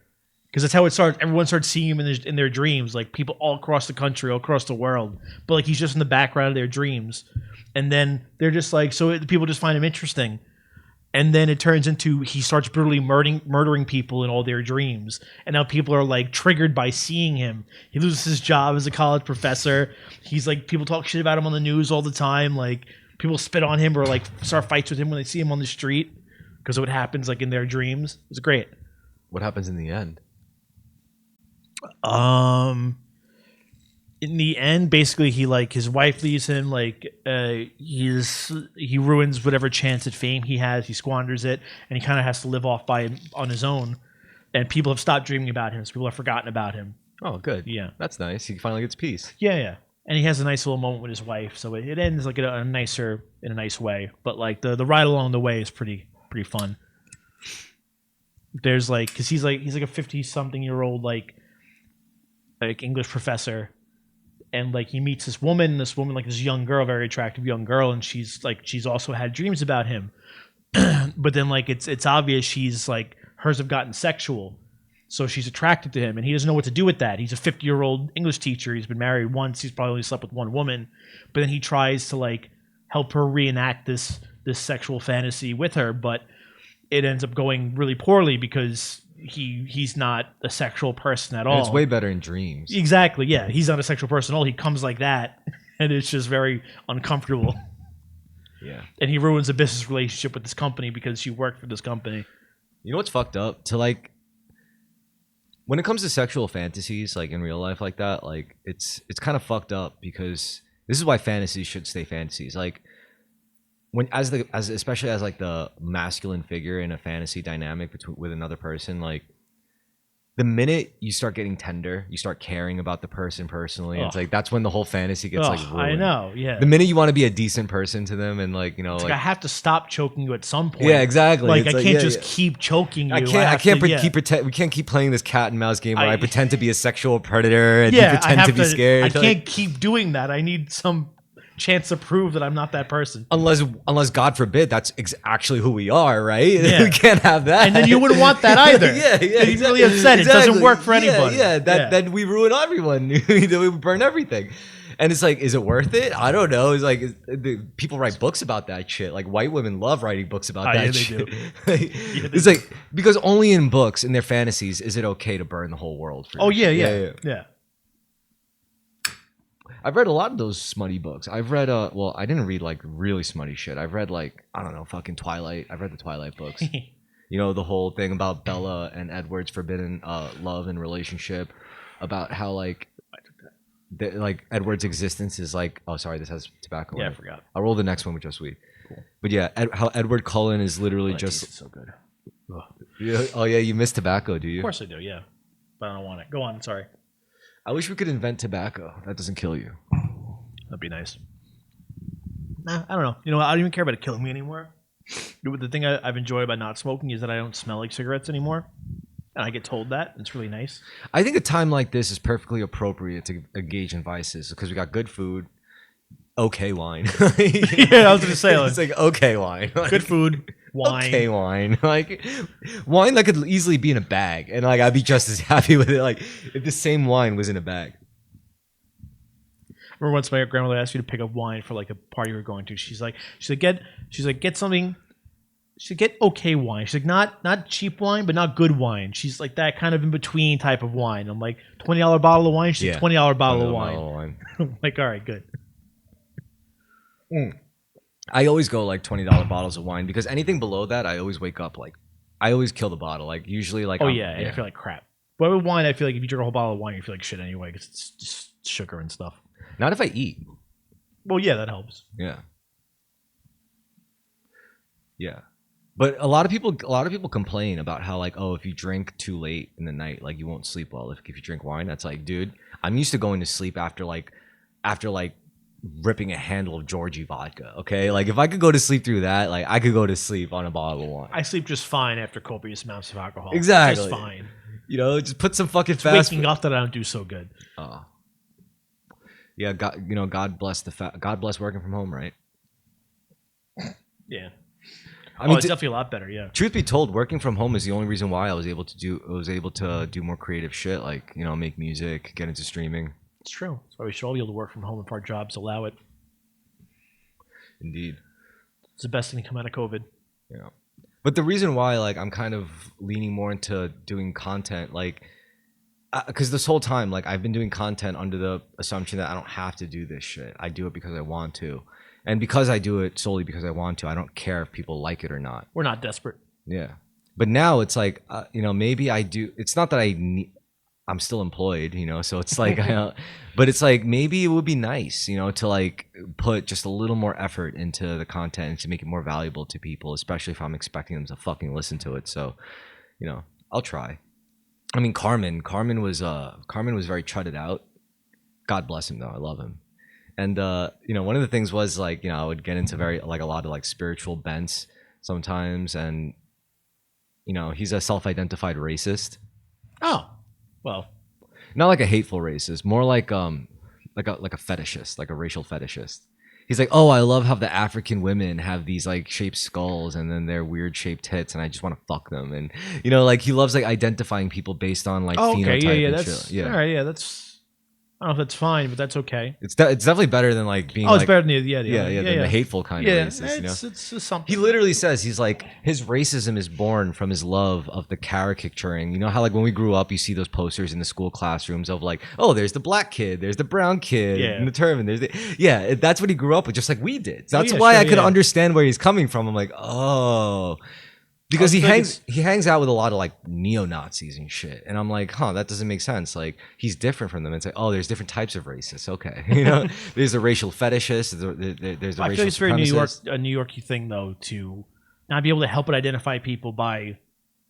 because that's how it starts. Everyone starts seeing him in their dreams, like people all across the country, all across the world. But like he's just in the background of their dreams, and then they're just like, people just find him interesting. And then it turns into he starts brutally murdering people in all their dreams. And now people are like triggered by seeing him. He loses his job as a college professor. He's like, people talk shit about him on the news all the time. Like people spit on him or like start fights with him when they see him on the street because of what happens like in their dreams. It's great. What happens in the end? In the end, basically, he like his wife leaves him. Like he ruins whatever chance at fame he has. He squanders it, and he kind of has to live off on his own. And people have stopped dreaming about him. So people have forgotten about him. Oh, good. Yeah, that's nice. He finally gets peace. Yeah. And he has a nice little moment with his wife. So it ends like in a nice way. But like the ride along the way is pretty fun. There's like because he's like a 50-something-year-old like English professor. And like he meets this woman, like this young girl, very attractive young girl, and she's also had dreams about him. But then like it's obvious she's like hers have gotten sexual. So she's attracted to him and he doesn't know what to do with that. He's a 50-year-old English teacher. He's been married once. He's probably only slept with one woman. But then he tries to like help her reenact this sexual fantasy with her, but it ends up going really poorly because he's not a sexual person at all. And it's way better in dreams. Exactly, yeah. He's not a sexual person at all. He comes like that, and it's just very uncomfortable. Yeah. And he ruins a business relationship with this company because she worked for this company. You know what's fucked up? To like, when it comes to sexual fantasies, like in real life like that, like it's kind of fucked up because this is why fantasies should stay fantasies. Like, especially as like the masculine figure in a fantasy dynamic with another person, like the minute you start getting tender, you start caring about the person personally. It's like that's when the whole fantasy gets like ruined. I know, yeah. The minute you want to be a decent person to them and like I have to stop choking you at some point. Yeah, exactly. Like I can't just keep choking you. We can't keep playing this cat and mouse game where I pretend to be a sexual predator and pretend to be scared. I can't keep doing that. I need some chance to prove that I'm not that person. Unless God forbid that's actually who we are, right? Yeah. We can't have that. And then you wouldn't want that either. Yeah. You're really upset. Exactly. It doesn't work for anybody. Then we ruin everyone. Then we burn everything. And it's like, is it worth it? I don't know. It's like people write books about that shit. Like white women love writing books about that yeah, shit. they do. It's like because only in books, in their fantasies, is it okay to burn the whole world. For Yeah. I've read a lot of those smutty books. I've read well, I didn't read like really smutty shit. I've read like, I don't know, fucking Twilight. I've read the Twilight books. You know, the whole thing about Bella and Edward's forbidden love and relationship, about how like Edward's existence is like, oh sorry, this has tobacco. Yeah, in I it. forgot. I'll roll the next one with just weed. Cool. But yeah, how Edward Cullen is literally just so good. yeah, oh yeah, you miss tobacco, do you? Of course I do, yeah. But I don't want it. Go on, sorry. I wish we could invent tobacco that doesn't kill you. That'd be nice. Nah, I don't know. You know what? I don't even care about it killing me anymore. The thing I've enjoyed about not smoking is that I don't smell like cigarettes anymore. And I get told that. It's really nice. I think a time like this is perfectly appropriate to engage in vices because we got good food, okay wine. Yeah, I was going to say. It's like okay wine. Like, good food, wine. Okay wine. Like wine that could easily be in a bag. And like I'd be just as happy with it. Like if the same wine was in a bag. Remember once my grandmother asked you to pick up wine for like a party we were going to. She's like, get something. She said, get okay wine. She's like, not cheap wine, but not good wine. She's like that kind of in between type of wine. I'm like, $20 bottle of wine. She's like, $20 bottle of wine. I'm like, all right, good. I always go like $20 bottles of wine because anything below that, I always wake up like, I always kill the bottle. Like usually, like and I feel like crap. But with wine, I feel like if you drink a whole bottle of wine, you feel like shit anyway because it's just sugar and stuff. Not if I eat. Well, yeah, that helps. Yeah. Yeah. But a lot of people complain about how like, oh, if you drink too late in the night, like you won't sleep well. If you drink wine, that's like, dude, I'm used to going to sleep after ripping a handle of Georgie vodka. Okay, like if I could go to sleep through that, like I could go to sleep on a bottle of wine. I sleep just fine after copious amounts of alcohol. Exactly, just fine. You know, just put some fucking it's fast. Waking up that I don't do so good. Oh, yeah. God, you know, God bless God bless working from home, right? Yeah. I mean, it's definitely a lot better. Yeah. Truth be told, working from home is the only reason why I was able to do more creative shit, like you know, make music, get into streaming. It's true. That's why we should all be able to work from home if our jobs allow it. Indeed. It's the best thing to come out of COVID. Yeah. But the reason why, like, I'm kind of leaning more into doing content, like, because this whole time, like, I've been doing content under the assumption that I don't have to do this shit. I do it because I want to. And because I do it solely because I want to, I don't care if people like it or not. We're not desperate. Yeah. But now it's like, you know, maybe I do. It's not that I'm still employed, you know, so it's like, but it's like, maybe it would be nice, you know, to like put just a little more effort into the content and to make it more valuable to people, especially if I'm expecting them to fucking listen to it. So, you know, I'll try. I mean, Carmen was very chudded out. God bless him though. I love him. And, you know, one of the things was like, you know, I would get into a lot of like spiritual bents sometimes. And, you know, he's a self-identified racist. Oh, well, not like a hateful racist, more like a fetishist, like a racial fetishist. He's like, oh, I love how the African women have these like shaped skulls and then they're weird shaped tits, and I just want to fuck them. And you know, like he loves like identifying people based on like phenotype. Yeah, that's shit. All right, yeah, that's. I don't know if that's fine, but that's okay. It's definitely better than like being. Oh, it's like, better than the hateful kind of racist. You know? It's something. He literally says he's like his racism is born from his love of the caricaturing. You know how like when we grew up, you see those posters in the school classrooms of like, oh, there's the black kid, there's the brown kid, and the turban. That's what he grew up with, just like we did. So that's why I could understand where he's coming from. I'm like, oh. Because he hangs out with a lot of like neo-Nazis and shit. And I'm like, huh, that doesn't make sense. Like he's different from them. It's like, oh, there's different types of racists. Okay. You know, there's a racial fetishist. There's a I racial feel like it's very supremacist. a New York-y thing though, to not be able to help but identify people by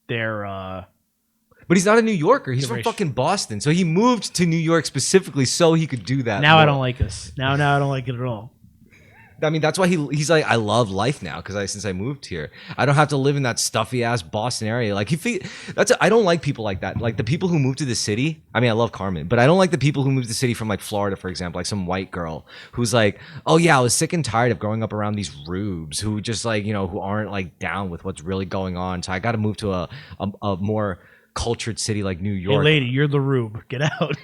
their But he's not a New Yorker. He's from fucking Boston. So he moved to New York specifically so he could do that. Now I don't like this. Now I don't like it at all. I mean, that's why he's like, I love life now because since I moved here, I don't have to live in that stuffy ass Boston area. Like I don't like people like that. Like the people who move to the city. I mean, I love Carmen, but I don't like the people who move to the city from like Florida, for example, like some white girl who's like, oh yeah, I was sick and tired of growing up around these rubes who just like, you know, who aren't like down with what's really going on. So I got to move to a more cultured city like New York. Hey lady, you're the rube. Get out.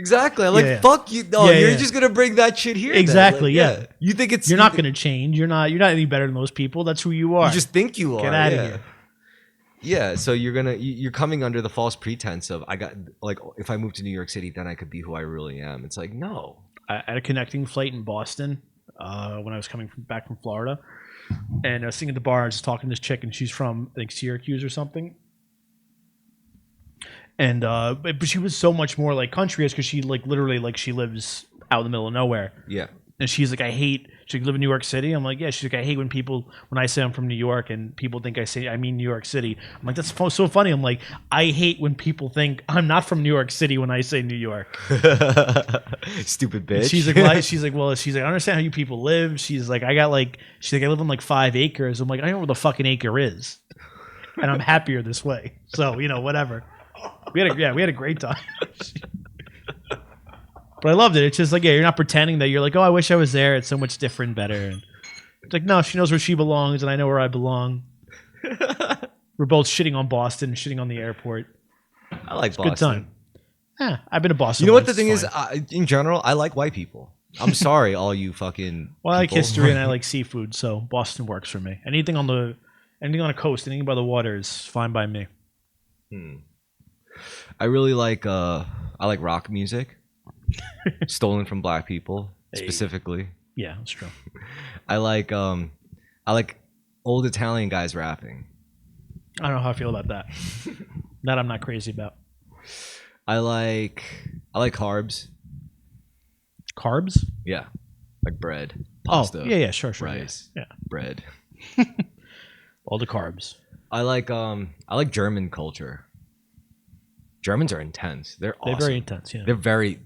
Exactly. I'm like, Yeah. fuck you. No, Yeah, you're yeah. just gonna bring that shit here. then. Exactly, Like, yeah. You think it's You're not going to change. You're not any better than those people. That's who you are. You just think you are. Get out of yeah. here. Yeah, so you're coming under the false pretense of I got like if I move to New York City, then I could be who I really am. It's like no. I had a connecting flight in Boston when I was coming back from Florida, and I was sitting at the bar. I was just talking to this chick, and she's from I think Syracuse or something. And but she was so much more like country, because she like literally like she lives out in the middle of nowhere. Yeah. And she's like, she's like, live in New York City. I'm like, yeah. She's like, I hate when I say I'm from New York and people think I mean New York City. I'm like, that's so funny. I'm like, I hate when people think I'm not from New York City when I say New York. Stupid bitch. She's like, well, I understand how you people live. She's like, I live on like 5 acres. I'm like, I know where the fucking acre is, and I'm happier this way. So whatever. We had a great time. But I loved it. It's just like, you're not pretending that you're like, oh, I wish I was there. It's so much different, better. And it's like, no, she knows where she belongs, and I know where I belong. We're both shitting on Boston, shitting on the airport. I like Boston. Good time. Yeah, I've been to Boston. You know what once, the thing it's is? fine. In general, I like white people. I'm sorry, all you fucking. Well, I like people. history and I like seafood, so Boston works for me. Anything on a coast, anything by the water is fine by me. I really like I like rock music, stolen from black people specifically. Yeah, that's true. I like old Italian guys rapping. I don't know how I feel about that. That I'm not crazy about. I like carbs. Carbs? Yeah, like bread, pasta. Oh, yeah, sure, rice, yeah. bread. All the carbs. I like German culture. Germans are intense. They're awesome. They're very intense. Yeah,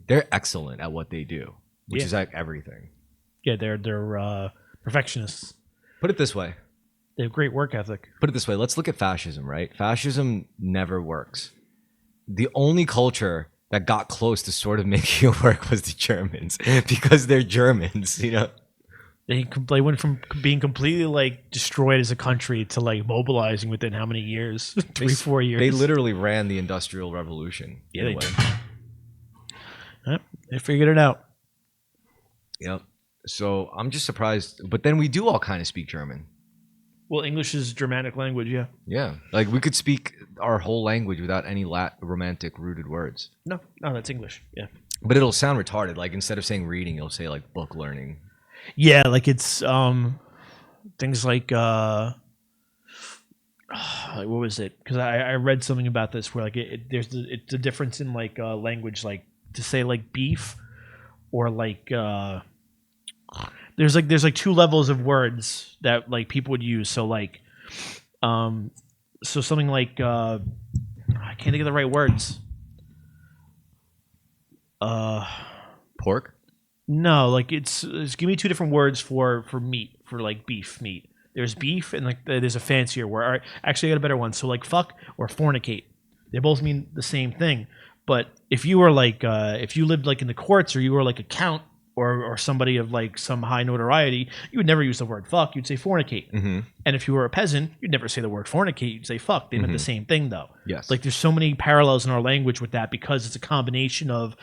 they're excellent at what they do, which is like everything. Yeah, they're perfectionists. Put it this way. They have great work ethic. Put it this way. Let's look at fascism, right? Fascism never works. The only culture that got close to sort of making it work was the Germans, because they're Germans, you know? They went from being completely like destroyed as a country to like mobilizing within how many years? 4 years. They literally ran the Industrial Revolution. Yeah, they did. Yep, they figured it out. Yep. So I'm just surprised. But then we do all kind of speak German. Well, English is Germanic language, yeah. Yeah. Like we could speak our whole language without any romantic rooted words. No, that's English, yeah. But it'll sound retarded. Like instead of saying reading, you'll say like book learning. Yeah, like it's things like what was it? Because I read something about this where like it's a difference in like language, like to say like beef or like there's like 2 levels of words that like people would use. So like so something like I can't think of the right words. Pork? No, like it's give me 2 different words for meat, for like beef meat. There's beef and like there's a fancier word. All right, actually I got a better one. So like fuck or fornicate. They both mean the same thing. But if you were like if you lived like in the courts, or you were like a count or somebody of like some high notoriety, you would never use the word fuck. You'd say fornicate. Mm-hmm. And if you were a peasant, you'd never say the word fornicate. You'd say fuck. They meant the same thing though. Yes. Like there's so many parallels in our language with that, because it's a combination of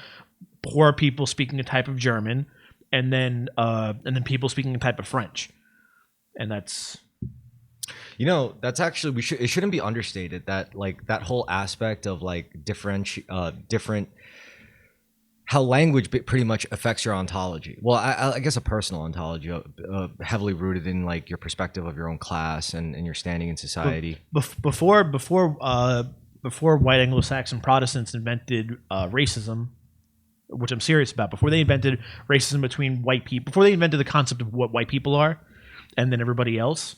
poor people speaking a type of German, and then people speaking a type of French, and that's, you know, that's actually it shouldn't be understated that like that whole aspect of like different how language pretty much affects your ontology. Well, I guess a personal ontology, heavily rooted in like your perspective of your own class and your standing in society. Before white Anglo-Saxon Protestants invented racism, which I'm serious about, before they invented racism between white people, before they invented the concept of what white people are and then everybody else,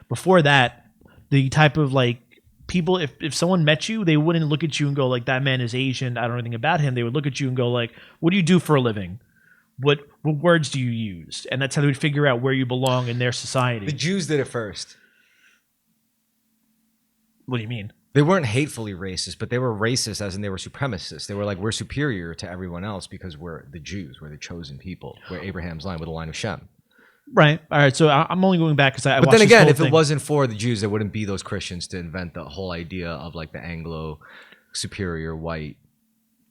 before that, the type of like people, if someone met you, they wouldn't look at you and go like, that man is Asian, I don't know anything about him. They would look at you and go like, what do you do for a living? What words do you use? And that's how they would figure out where you belong in their society. The Jews did it first. What do you mean? They weren't hatefully racist, but they were racist as in they were supremacists. They were like, we're superior to everyone else because we're the Jews. We're the chosen people. We're Abraham's line with the line of Shem. Right. All right. So I'm only going back because I But watched then this again, whole if thing. it wasn't for the Jews, there wouldn't be those Christians to invent the whole idea of like the Anglo superior white.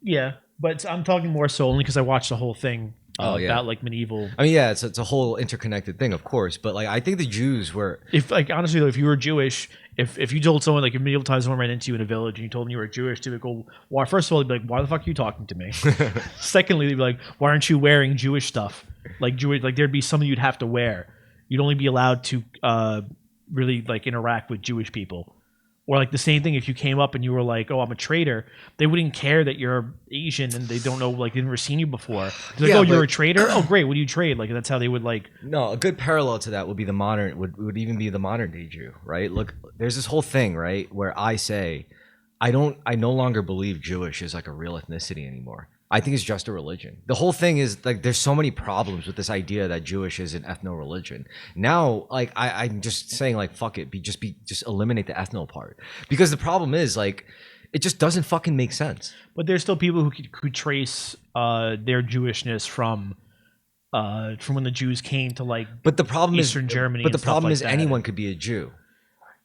Yeah. But I'm talking more so only because I watched the whole thing yeah. about like medieval. I mean, yeah, it's a whole interconnected thing, of course. But like, I think the Jews were. If like honestly though, if you were Jewish, if you told someone like in medieval times someone ran into you in a village and you told them you were Jewish, they would go, well, first of all, they'd be like, why the fuck are you talking to me? Secondly, they'd be like, why aren't you wearing Jewish stuff? Like Jewish, like there'd be something you'd have to wear. You'd only be allowed to really like interact with Jewish people. Or like the same thing if you came up and you were like, oh, I'm a traitor, they wouldn't care that you're Asian and they don't know, like they've never seen you before. They're like, oh, you're a traitor? Oh, great. What do you trade? Like that's how they would like. No, a good parallel to that would be the modern, would even be the modern day Jew, right? Look, there's this whole thing, right, where I say, I no longer believe Jewish is like a real ethnicity anymore. I think it's just a religion. The whole thing is like there's so many problems with this idea that Jewish is an ethno-religion. Now, like I'm just saying like fuck it, just eliminate the ethno part. Because the problem is like it just doesn't fucking make sense. But there's still people who could trace their Jewishness from when the Jews came to like but the problem Eastern is, Germany. But the and stuff problem like is that. anyone could be a Jew.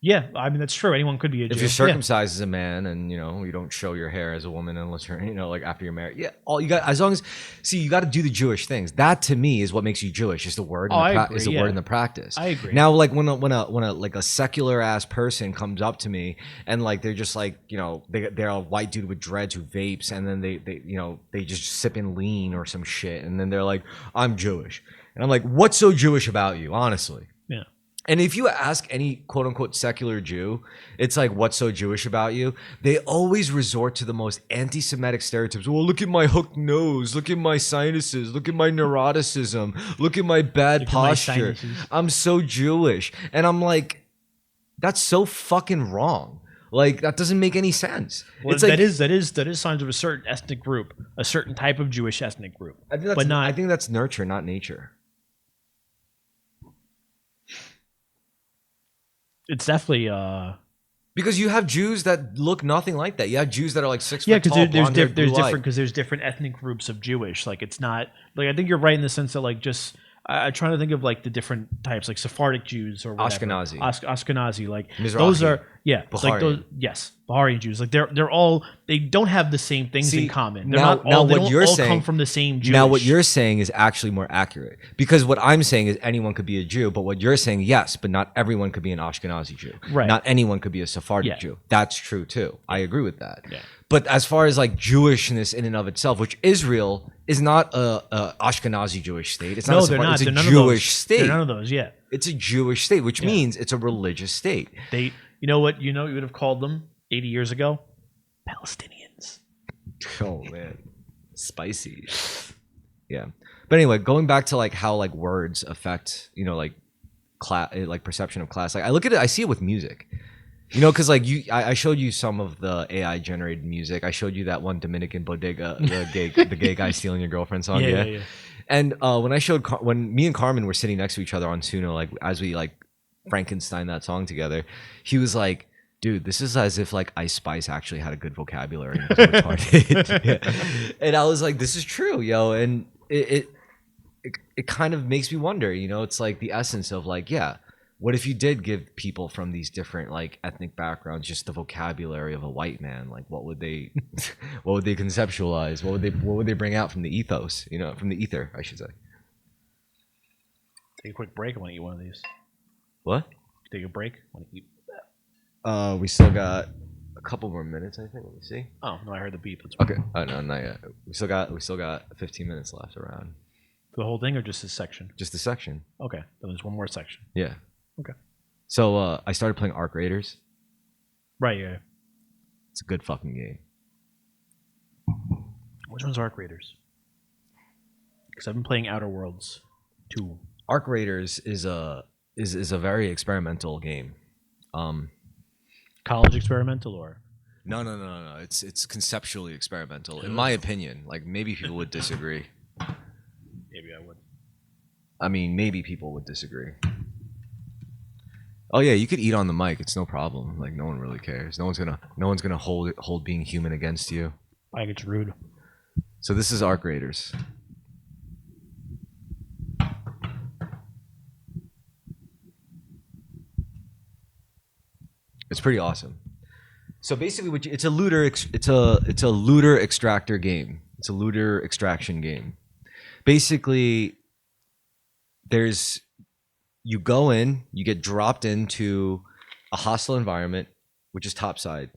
Yeah, I mean that's true. Anyone could be a Jew. If you're circumcised as a man and you don't show your hair as a woman unless you're like after you're married. Yeah, all you got as long as you got to do the Jewish things. That to me is what makes you Jewish. Is the word is the word and the practice. I agree. Now like when a like a secular ass person comes up to me and like they're just like they're a white dude with dreads who vapes and then they just sip in lean or some shit and then they're like I'm Jewish and I'm like what's so Jewish about you honestly? Yeah. And if you ask any quote unquote secular Jew, it's like, what's so Jewish about you? They always resort to the most anti-Semitic stereotypes. Well, look at my hooked nose. Look at my sinuses. Look at my neuroticism. Look at my bad posture. I'm so Jewish. And I'm like, that's so fucking wrong. Like, that doesn't make any sense. Well, it's that like, is signs of a certain ethnic group, a certain type of Jewish ethnic group. I think that's nurture, not nature. It's definitely because you have Jews that look nothing like that. You have Jews that are like 6 yeah, foot tall, because there's different light. because there's different ethnic groups of Jewish. Like it's not like I think you're right in the sense that like just I'm trying to think of like the different types like Sephardic Jews or whatever. Ashkenazi, Ashkenazi, like Mizrahi. Those are Baharian. like those Baharian Jews. Like they're all they don't have the same things in common. They're now, not all, now they what you're all saying come from the same Jewish. Now what you're saying is actually more accurate because what I'm saying is anyone could be a Jew, but what you're saying yes, but not everyone could be an Ashkenazi Jew. Right. Not anyone could be a Sephardic Jew. That's true too. I agree with that. Yeah. But as far as like Jewishness in and of itself, which Israel is not a Ashkenazi Jewish state. It's not. No, they're not. It's They're a none Jewish of those. state. They're none of those. Yeah. It's a Jewish state, which means it's a religious state. They, you know what? You would have called them 80 years ago, Palestinians. Oh man, spicy. Yeah, but anyway, going back to like how like words affect like class, like perception of class. Like I look at it, I see it with music. Because like I showed you some of the AI generated music. I showed you that one Dominican bodega, the gay guy stealing your girlfriend song. Yeah. And when me and Carmen were sitting next to each other on Suno, like as we like Frankenstein that song together, he was like, dude, this is as if like Ice Spice actually had a good vocabulary and was retarded. And I was like, this is true, yo. And it kind of makes me wonder, it's like the essence of like, yeah, what if you did give people from these different like ethnic backgrounds just the vocabulary of a white man? Like what would they conceptualize? What would they bring out from the ethos, from the ether, I should say. Take a quick break. I want to eat one of these. What? Take a break. I want to eat. We still got a couple more minutes, I think. Let me see. Oh no, I heard the beep. Okay. Oh no, not yet. We still got 15 minutes left around. For the whole thing or just this section? Just the section. Okay. Then there's one more section. Yeah. Okay. So I started playing Arc Raiders. Right. Yeah. It's a good fucking game. Which one's Arc Raiders? Because I've been playing Outer Worlds 2. Arc Raiders is a very experimental game. College experimental or? No. It's conceptually experimental, in my opinion. Like maybe people would disagree. Maybe I would. I mean, maybe people would disagree. Oh yeah, you could eat on the mic. It's no problem. Like no one really cares. No one's gonna hold being human against you. I think it's rude. So this is Arc Raiders. It's pretty awesome. So basically, it's a looter extractor game. It's a looter extraction game. Basically, you go in, you get dropped into a hostile environment, which is topside.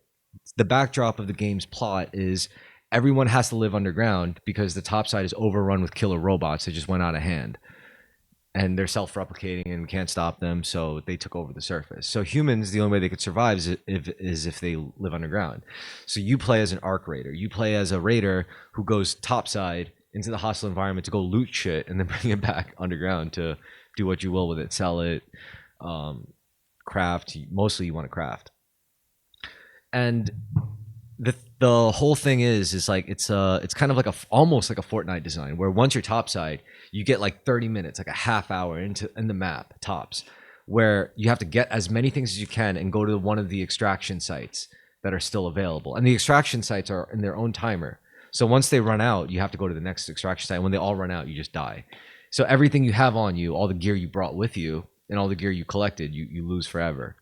The backdrop of the game's plot is everyone has to live underground because the topside is overrun with killer robots that just went out of hand. And they're self-replicating and can't stop them, so they took over the surface. So humans, the only way they could survive is if they live underground. So you play as an arc raider. You play as a raider who goes topside into the hostile environment to go loot shit and then bring it back underground to do what you will with it, sell it, craft. Mostly you want to craft. And the whole thing is like it's kind of like almost like a Fortnite design where once you're topside, you get like 30 minutes, like a half hour in the map tops, where you have to get as many things as you can and go to one of the extraction sites that are still available. And the extraction sites are in their own timer. So once they run out, you have to go to the next extraction site. When they all run out, you just die. So everything you have on you, all the gear you brought with you, and all the gear you collected, you lose forever.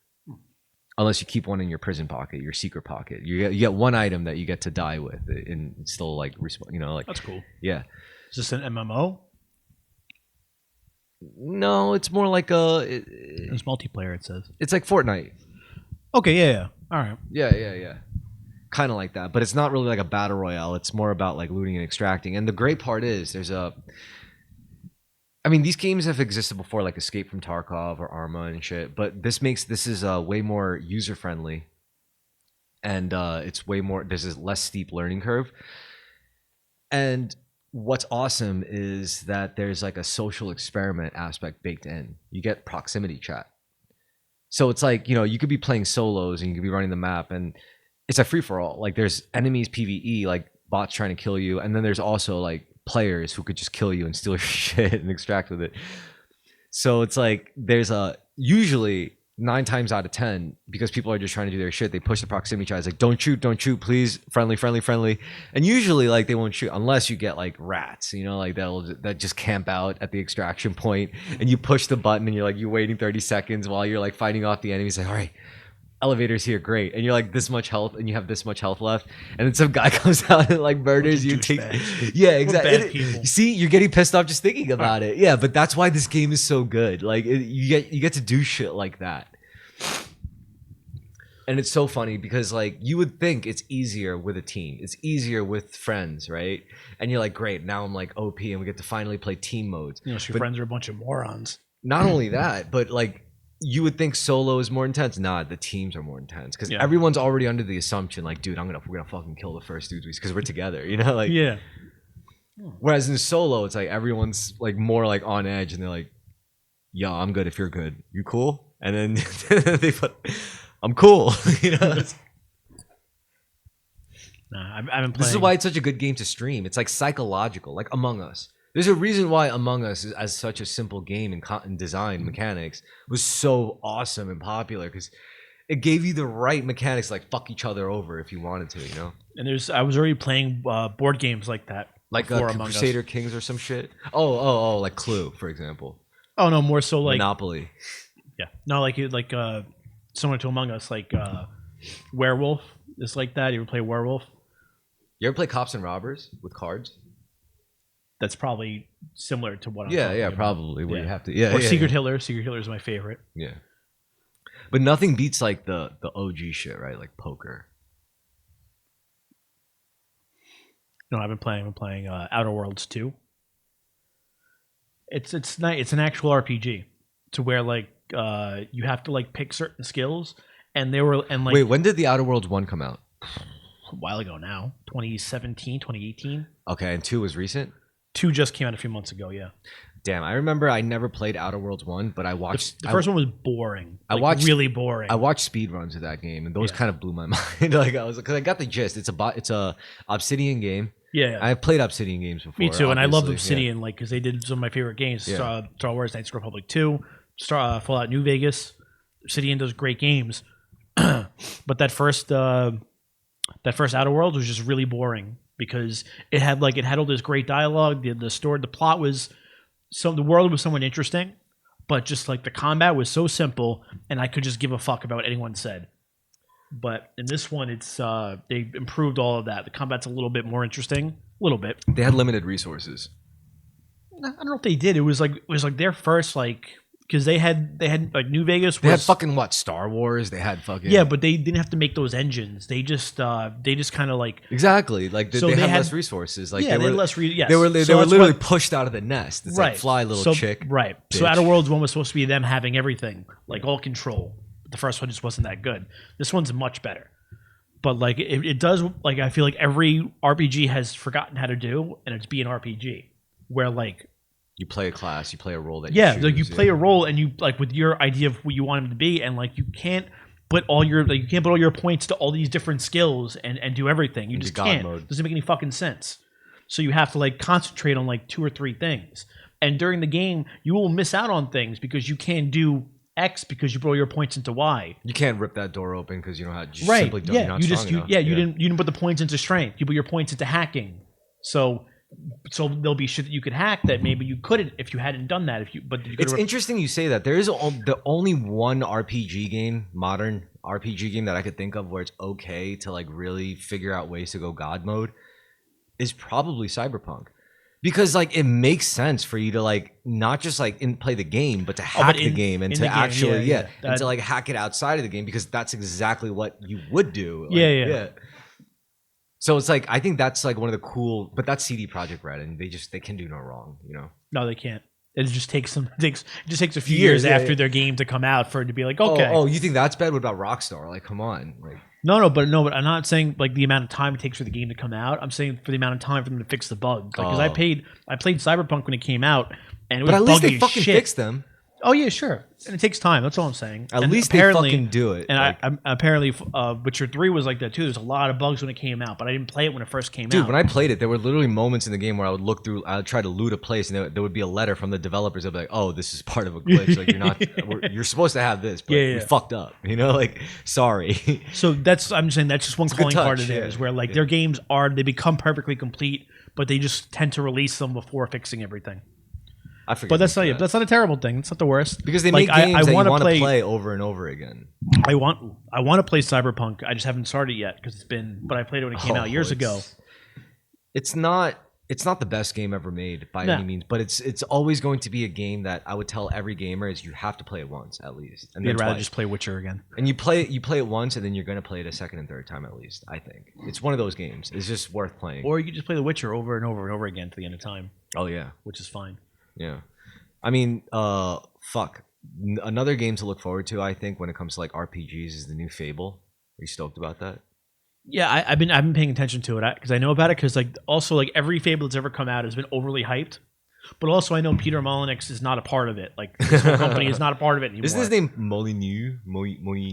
Unless you keep one in your prison pocket, your secret pocket. You get one item that you get to die with and still like, like. That's cool. Yeah. Is this an MMO? No, it's more like it's multiplayer, it says. It's like Fortnite. Okay, yeah. All right. Yeah. Kind of like that. But it's not really like a battle royale. It's more about like looting and extracting. And the great part is these games have existed before, like Escape from Tarkov or Arma and shit. But this is way more user friendly, and it's way more. There's a less steep learning curve. And what's awesome is that there's like a social experiment aspect baked in. You get proximity chat, so it's like you could be playing solos and you could be running the map, and it's a free for all. Like there's enemies PvE, like bots trying to kill you, and then there's also like players who could just kill you and steal your shit and extract with it. So it's like there's usually 9 times out of 10, because people are just trying to do their shit, they push the proximity chat. It's like, don't shoot, please, friendly. And usually like they won't shoot unless you get like rats, like that just camp out at the extraction point, and you push the button and you're waiting 30 seconds while you're like fighting off the enemies. Like, all right, elevator's here, great. And you're like this much health and you have this much health left, and then some guy comes out and like murders you. Yeah, exactly. See, you're getting pissed off just thinking about it. Yeah, but that's why this game is so good. Like you get to do shit like that. And it's so funny because like you would think it's easier with a team. It's easier with friends, right? And you're like, great, now I'm like OP and we get to finally play team modes. Your friends are a bunch of morons. Not only that, but like you would think solo is more intense. Nah, the teams are more intense because everyone's already under the assumption like, dude, we're gonna fucking kill the first dudes because we're together, like yeah. Whereas in solo, it's like everyone's like more like on edge and they're like, yo, I'm good if you're good. You cool? And then they put, I'm cool. Nah, I've been playing. This is why it's such a good game to stream. It's like psychological, like Among Us. There's a reason why Among Us, as such a simple game in design mechanics, was so awesome and popular because it gave you the right mechanics, like fuck each other over if you wanted to, And I was already playing board games like that, like Crusader Kings or some shit. Oh, like Clue, for example. Oh no, more so like Monopoly. Yeah, no, like similar to Among Us, like Werewolf. It's like that. You ever play Werewolf? You ever play Cops and Robbers with cards? That's probably similar to what I'm talking about. Probably where you have to or Secret Hitler. Secret Hitler is my favorite. Yeah, but nothing beats like the OG shit, right? Like poker. No, I've been playing Outer Worlds 2. It's nice. It's an actual RPG to where like you have to like pick certain skills, and wait, when did the Outer Worlds 1 come out? A while ago now, 2017, 2018. Okay, and 2 was recent? 2 just came out a few months ago, yeah. Damn, I remember I never played Outer Worlds 1, but I watched... The first one was boring. Really boring. I watched speedruns of that game, and those kind of blew my mind. Because I got the gist. It's a Obsidian game. Yeah. I've played Obsidian games before. Me too, and I love Obsidian, because they did some of my favorite games. Yeah. Star Wars Knights of the Republic 2, Fallout New Vegas. Obsidian does great games. But that first Outer Worlds was just really boring because it had all this great dialogue. The story, the plot was the world was somewhat interesting, but just like the combat was so simple, and I could just give a fuck about what anyone said. But in this one, it's they improved all of that. The combat's a little bit more interesting, a little bit. They had limited resources. I don't know if they did. It was like their first because they had like New Vegas. They had fucking what? Star Wars. They had fucking but they didn't have to make those engines. They just kind of like exactly like so they had less resources. Like they were had less. Yes. They were So literally pushed out of the nest. It's right. like fly little chick. Right. Bitch. So Outer Worlds 1 was supposed to be them having everything, like all control. But the first one just wasn't that good. This one's much better. But like it does like I feel like every RPG has forgotten how to do, and it's be an RPG where like you play a class, you play a role that like you play a role, and you like with your idea of what you want him to be, and like you can't put all your points to all these different skills and do everything. You just can't. Mode. Doesn't make any fucking sense. So you have to like concentrate on like 2 or 3 things, and during the game you will miss out on things because you can't do X because you put all your points into Y. You can't rip that door open because you don't have. You right. Simply don't, you're not strong enough. You didn't put the points into strength. You put your points into hacking. So there'll be shit that you could hack that maybe you couldn't if you hadn't done that. It's interesting you say that. There is the only one RPG game, modern RPG game that I could think of where it's okay to like really figure out ways to go God mode, is probably Cyberpunk. Because like it makes sense for you to like not just like play the game, but to hack the game and to actually and to like hack it outside of the game, because that's exactly what you would do. Like, yeah. So it's like I think that's like one of the cool, but that's CD Projekt Red, and they can do no wrong, you know. No, they can't. It just takes a few years after their game to come out for it to be like okay. Oh, you think that's bad? What about Rockstar? Like, come on, like. No, but I'm not saying like the amount of time it takes for the game to come out. I'm saying for the amount of time for them to fix the bugs. Like, because I played Cyberpunk when it came out, and it was but at least buggy they fucking shit. fixed them. Oh yeah, sure, and it takes time. That's all I'm saying. At least they fucking do it. And like, apparently, Witcher 3 was like that too. There's a lot of bugs when it came out, but I didn't play it when it first came out. Dude, when I played it, there were literally moments in the game where I would look through, I would try to loot a place, and there would be a letter from the developers that would be like, "Oh, this is part of a glitch. Like you're you're supposed to have this, but we fucked up. You know, like sorry." So I'm saying that's just one calling part of theirs, where like their games they become perfectly complete, but they just tend to release them before fixing everything. But that's not a terrible thing. It's not the worst because they make games that you want to play over and over again. I want to play Cyberpunk. I just haven't started yet because but I played it when it came out years ago. It's not the best game ever made by any means, but it's always going to be a game that I would tell every gamer is you have to play it once at least. And they'd rather just play Witcher again. And you play it once, and then you're going to play it a second and third time at least. I think it's one of those games. It's just worth playing. Or you could just play The Witcher over and over and over again to the end of time. Oh yeah, which is fine. Yeah, I mean, another game to look forward to, I think, when it comes to like RPGs is the new Fable. Are you stoked about that? Yeah, I've been paying attention to it because I know about it because like also like every Fable that's ever come out has been overly hyped, but also I know Peter Molyneux is not a part of it. Like this whole company is not a part of it anymore. Isn't his name Molyneux?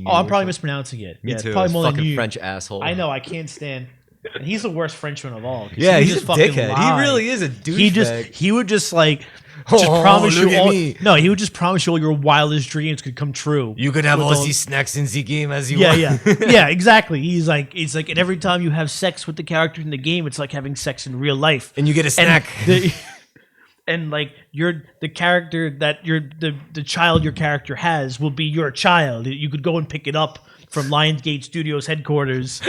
Oh, I'm probably mispronouncing it. Me too. Probably Molyneux. Fucking Molyneux. French asshole. I know. I can't stand. And he's the worst Frenchman of all. Yeah, he's a dickhead. He really is a douchebag. He would just like promise you all. No, he would just promise you all your wildest dreams could come true. You could have all these snacks in the game as you want. Yeah, exactly. He's like, and every time you have sex with the character in the game, it's like having sex in real life. And you get a snack. And like the character that the child your character has will be your child. You could go and pick it up from Lionsgate Studios headquarters.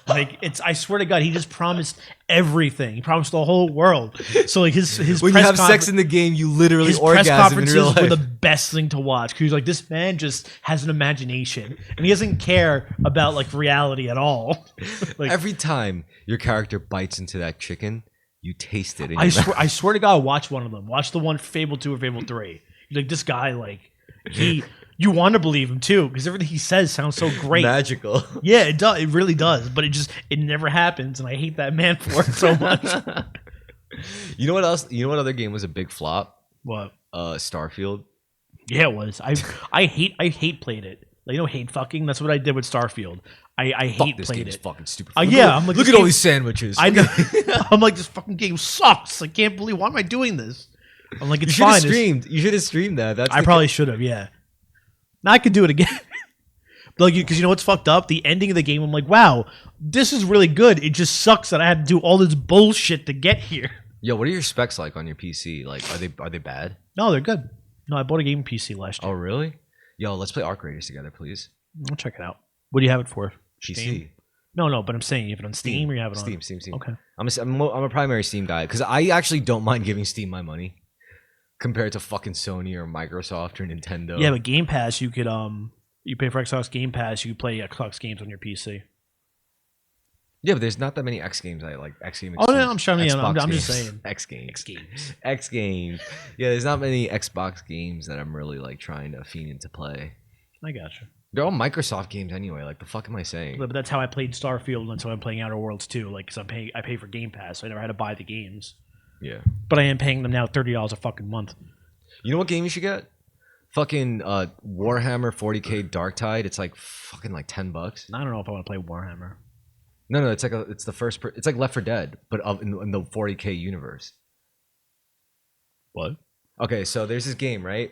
Like I swear to God, he just promised everything. He promised the whole world. So like his when you have sex in the game, you literally orgasm in real life. Were the best thing to watch because he's like, this man just has an imagination and he doesn't care about like reality at all. Like every time your character bites into that chicken, you taste it. I swear to God, watch one of them. Watch the one Fable 2 or Fable 3. You're like, this guy, like you want to believe him too because everything he says sounds so great, magical. Yeah, it does. It really does. But it never happens, and I hate that man for it so much. You know what else? You know what other game was a big flop? What? Starfield. Yeah, it was. I hate played it. Like, hate fucking. That's what I did with Starfield. I hate this played game it. Is fucking stupid. Yeah, I'm like, look at all these sandwiches. I know. I'm like, this fucking game sucks. I can't believe. Why am I doing this? I'm like, it's fine. You should have streamed that. I probably should have. Yeah. Now I could do it again. Like, because you know what's fucked up? The ending of the game, I'm like, wow, this is really good. It just sucks that I had to do all this bullshit to get here. Yo, what are your specs like on your PC? Like, are they bad? No, they're good. No, I bought a game PC last year. Oh, really? Yo, let's play Arc Raiders together, please. I'll check it out. What do you have it for? PC. Steam? No, but I'm saying you have it on Steam or you have it on Steam. Okay. I'm a primary Steam guy because I actually don't mind giving Steam my money compared to fucking Sony or Microsoft or Nintendo. Yeah, but Game Pass, you could you pay for Xbox Game Pass, you could play Xbox games on your PC. Yeah, but there's not that many X games I like. X games. Oh no, I'm sure. I'm just games. saying. X games. X games. X games. Yeah, there's not many Xbox games that I'm really like trying to fiend into play. I gotcha. They're all Microsoft games anyway. Like the fuck am I saying? But that's how I played Starfield, and that's how I'm playing Outer Worlds too. Like, cause I pay for Game Pass, so I never had to buy the games. Yeah. But I am paying them now $30 a fucking month. You know what game you should get? Fucking Warhammer 40K Dark Tide. It's like fucking like $10. I don't know if I want to play Warhammer. No, it's like it's the first. It's like Left 4 Dead, but in the 40K universe. What? Okay, so there's this game, right?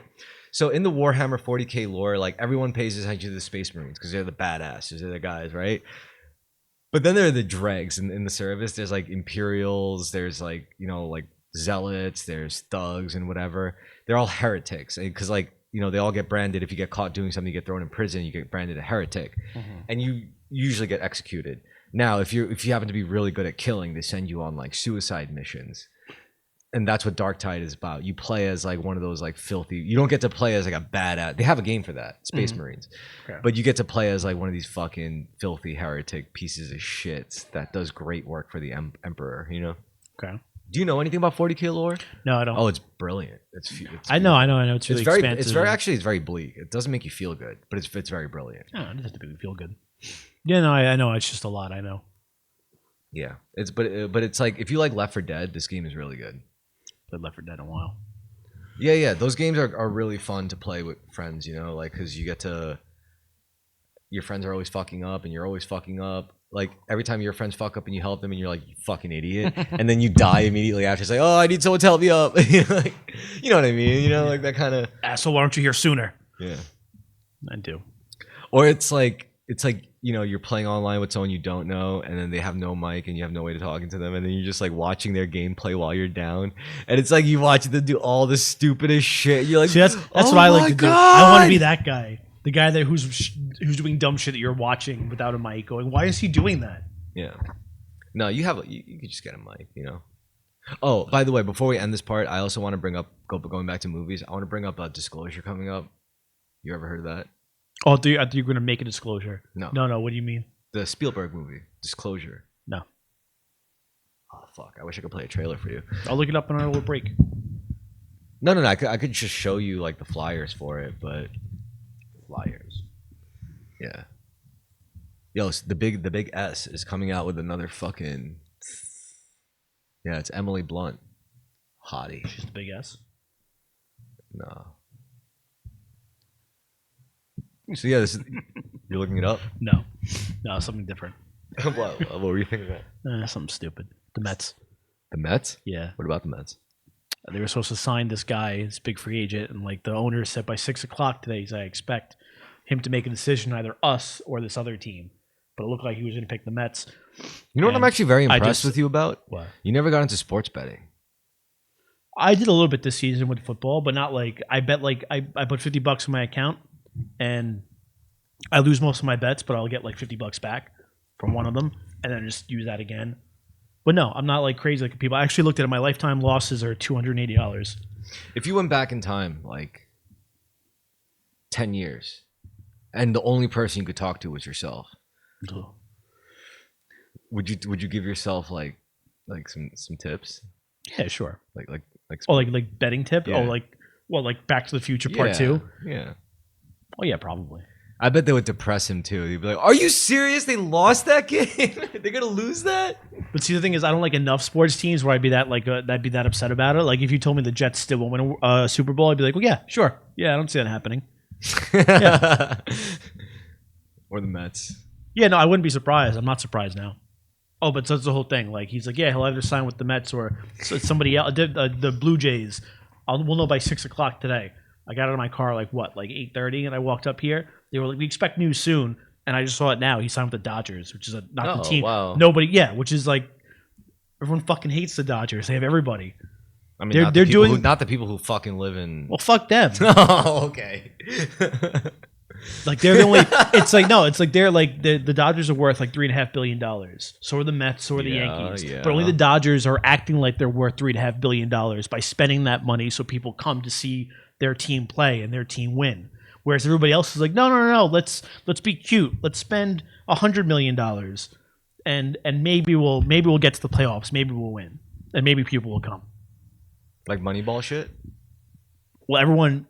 So in the Warhammer 40K lore, like everyone pays attention to the Space Marines because they're the badasses, they're the guys, right? But then there are the dregs in the service. There's like Imperials, there's like, you know, like Zealots, there's thugs and whatever. They're all heretics because like, you know, they all get branded. If you get caught doing something, you get thrown in prison, you get branded a heretic, and you usually get executed. Now, if you happen to be really good at killing, they send you on like suicide missions. And that's what Dark Tide is about. You play as like one of those like filthy. You don't get to play as like a badass. They have a game for that, Space Marines. Okay. But you get to play as like one of these fucking filthy heretic pieces of shit that does great work for the Emperor. You know. Okay. Do you know anything about 40K lore? No, I don't. Oh, it's brilliant. It's I know. It's really very. expansive. It's very actually. It's very bleak. It doesn't make you feel good, but it's very brilliant. Oh, it doesn't make me feel good. Yeah, no, I know. It's just a lot. I know. Yeah, but it's like if you like Left 4 Dead, this game is really good. Played Left 4 Dead in a while. Yeah, those games are really fun to play with friends, you know, like because you get to, your friends are always fucking up and you're always fucking up. Like every time your friends fuck up and you help them and you're like, you fucking idiot, and then you die immediately after. It's like, oh, I need someone to help me up. Like, you know what I mean? You know, like that kind of asshole. Why aren't you here sooner? Yeah, I do. Or it's like you know, you're playing online with someone you don't know, and then they have no mic, and you have no way to talking to them, and then you're just like watching their gameplay while you're down, and it's like you watch them do all the stupidest shit. You're like, see, that's what I like to do. I want to be that guy, the guy that who's doing dumb shit that you're watching without a mic, going, why is he doing that? Yeah, no, you could just get a mic, you know. Oh, by the way, before we end this part, I also want to bring up going back to movies. I want to bring up a Disclosure coming up. You ever heard of that? Oh, I thought you were going to make a Disclosure. No. What do you mean? The Spielberg movie, Disclosure. No. Oh, fuck. I wish I could play a trailer for you. I'll look it up on our little break. No. I could just show you, like, the flyers for it, but... Flyers. Yeah. Yo, the big S is coming out with another fucking... Yeah, it's Emily Blunt. Hottie. She's the big S? No. So yeah, you're looking it up? No, something different. What were you thinking about? Something stupid. The Mets. The Mets? Yeah. What about the Mets? They were supposed to sign this guy, this big free agent, and like the owner said by 6 o'clock today, I expect him to make a decision, either us or this other team. But it looked like he was going to pick the Mets. You know what I'm actually very impressed with you about? What? You never got into sports betting. I did a little bit this season with football, but not like I bet. Like I put $50 in my account, and I lose most of my bets, but I'll get like $50 back from one of them, and then just use that again. But no, I'm not like crazy like people. I actually looked at it. My lifetime losses are $280. If you went back in time, like 10 years, and the only person you could talk to was yourself, would you give yourself like some tips? Yeah, sure. Like betting tip? Yeah. Like Back to the Future Part 2? Yeah. Oh yeah, probably. I bet they would depress him too. He'd be like, "Are you serious? They lost that game? They're gonna lose that?" But see, the thing is, I don't like enough sports teams where I'd be that upset about it. Like if you told me the Jets still won't win a Super Bowl, I'd be like, "Well, yeah, sure, yeah, I don't see that happening." Yeah. Or the Mets. Yeah, no, I wouldn't be surprised. I'm not surprised now. Oh, but that's the whole thing. Like he's like, yeah, he'll either sign with the Mets or somebody else. The Blue Jays. We'll know by 6 o'clock today. I got out of my car like 8:30, and I walked up here. They were like, "We expect news soon," and I just saw it now. He signed with the Dodgers, which is not the team. Wow. Nobody, yeah, which is like everyone fucking hates the Dodgers. They have everybody. I mean, not the people who fucking live in. Well, fuck them. Oh, okay. Like they're the only. It's like no. It's like they're like the Dodgers are worth like $3.5 billion. So are the Mets. So are the Yankees. Yeah. But only the Dodgers are acting like they're worth $3.5 billion by spending that money so people come to see their team play and their team win. Whereas everybody else is like, no. Let's be cute. Let's spend $100 million, and maybe we'll get to the playoffs. Maybe we'll win, and maybe people will come. Like Moneyball shit. Well, everyone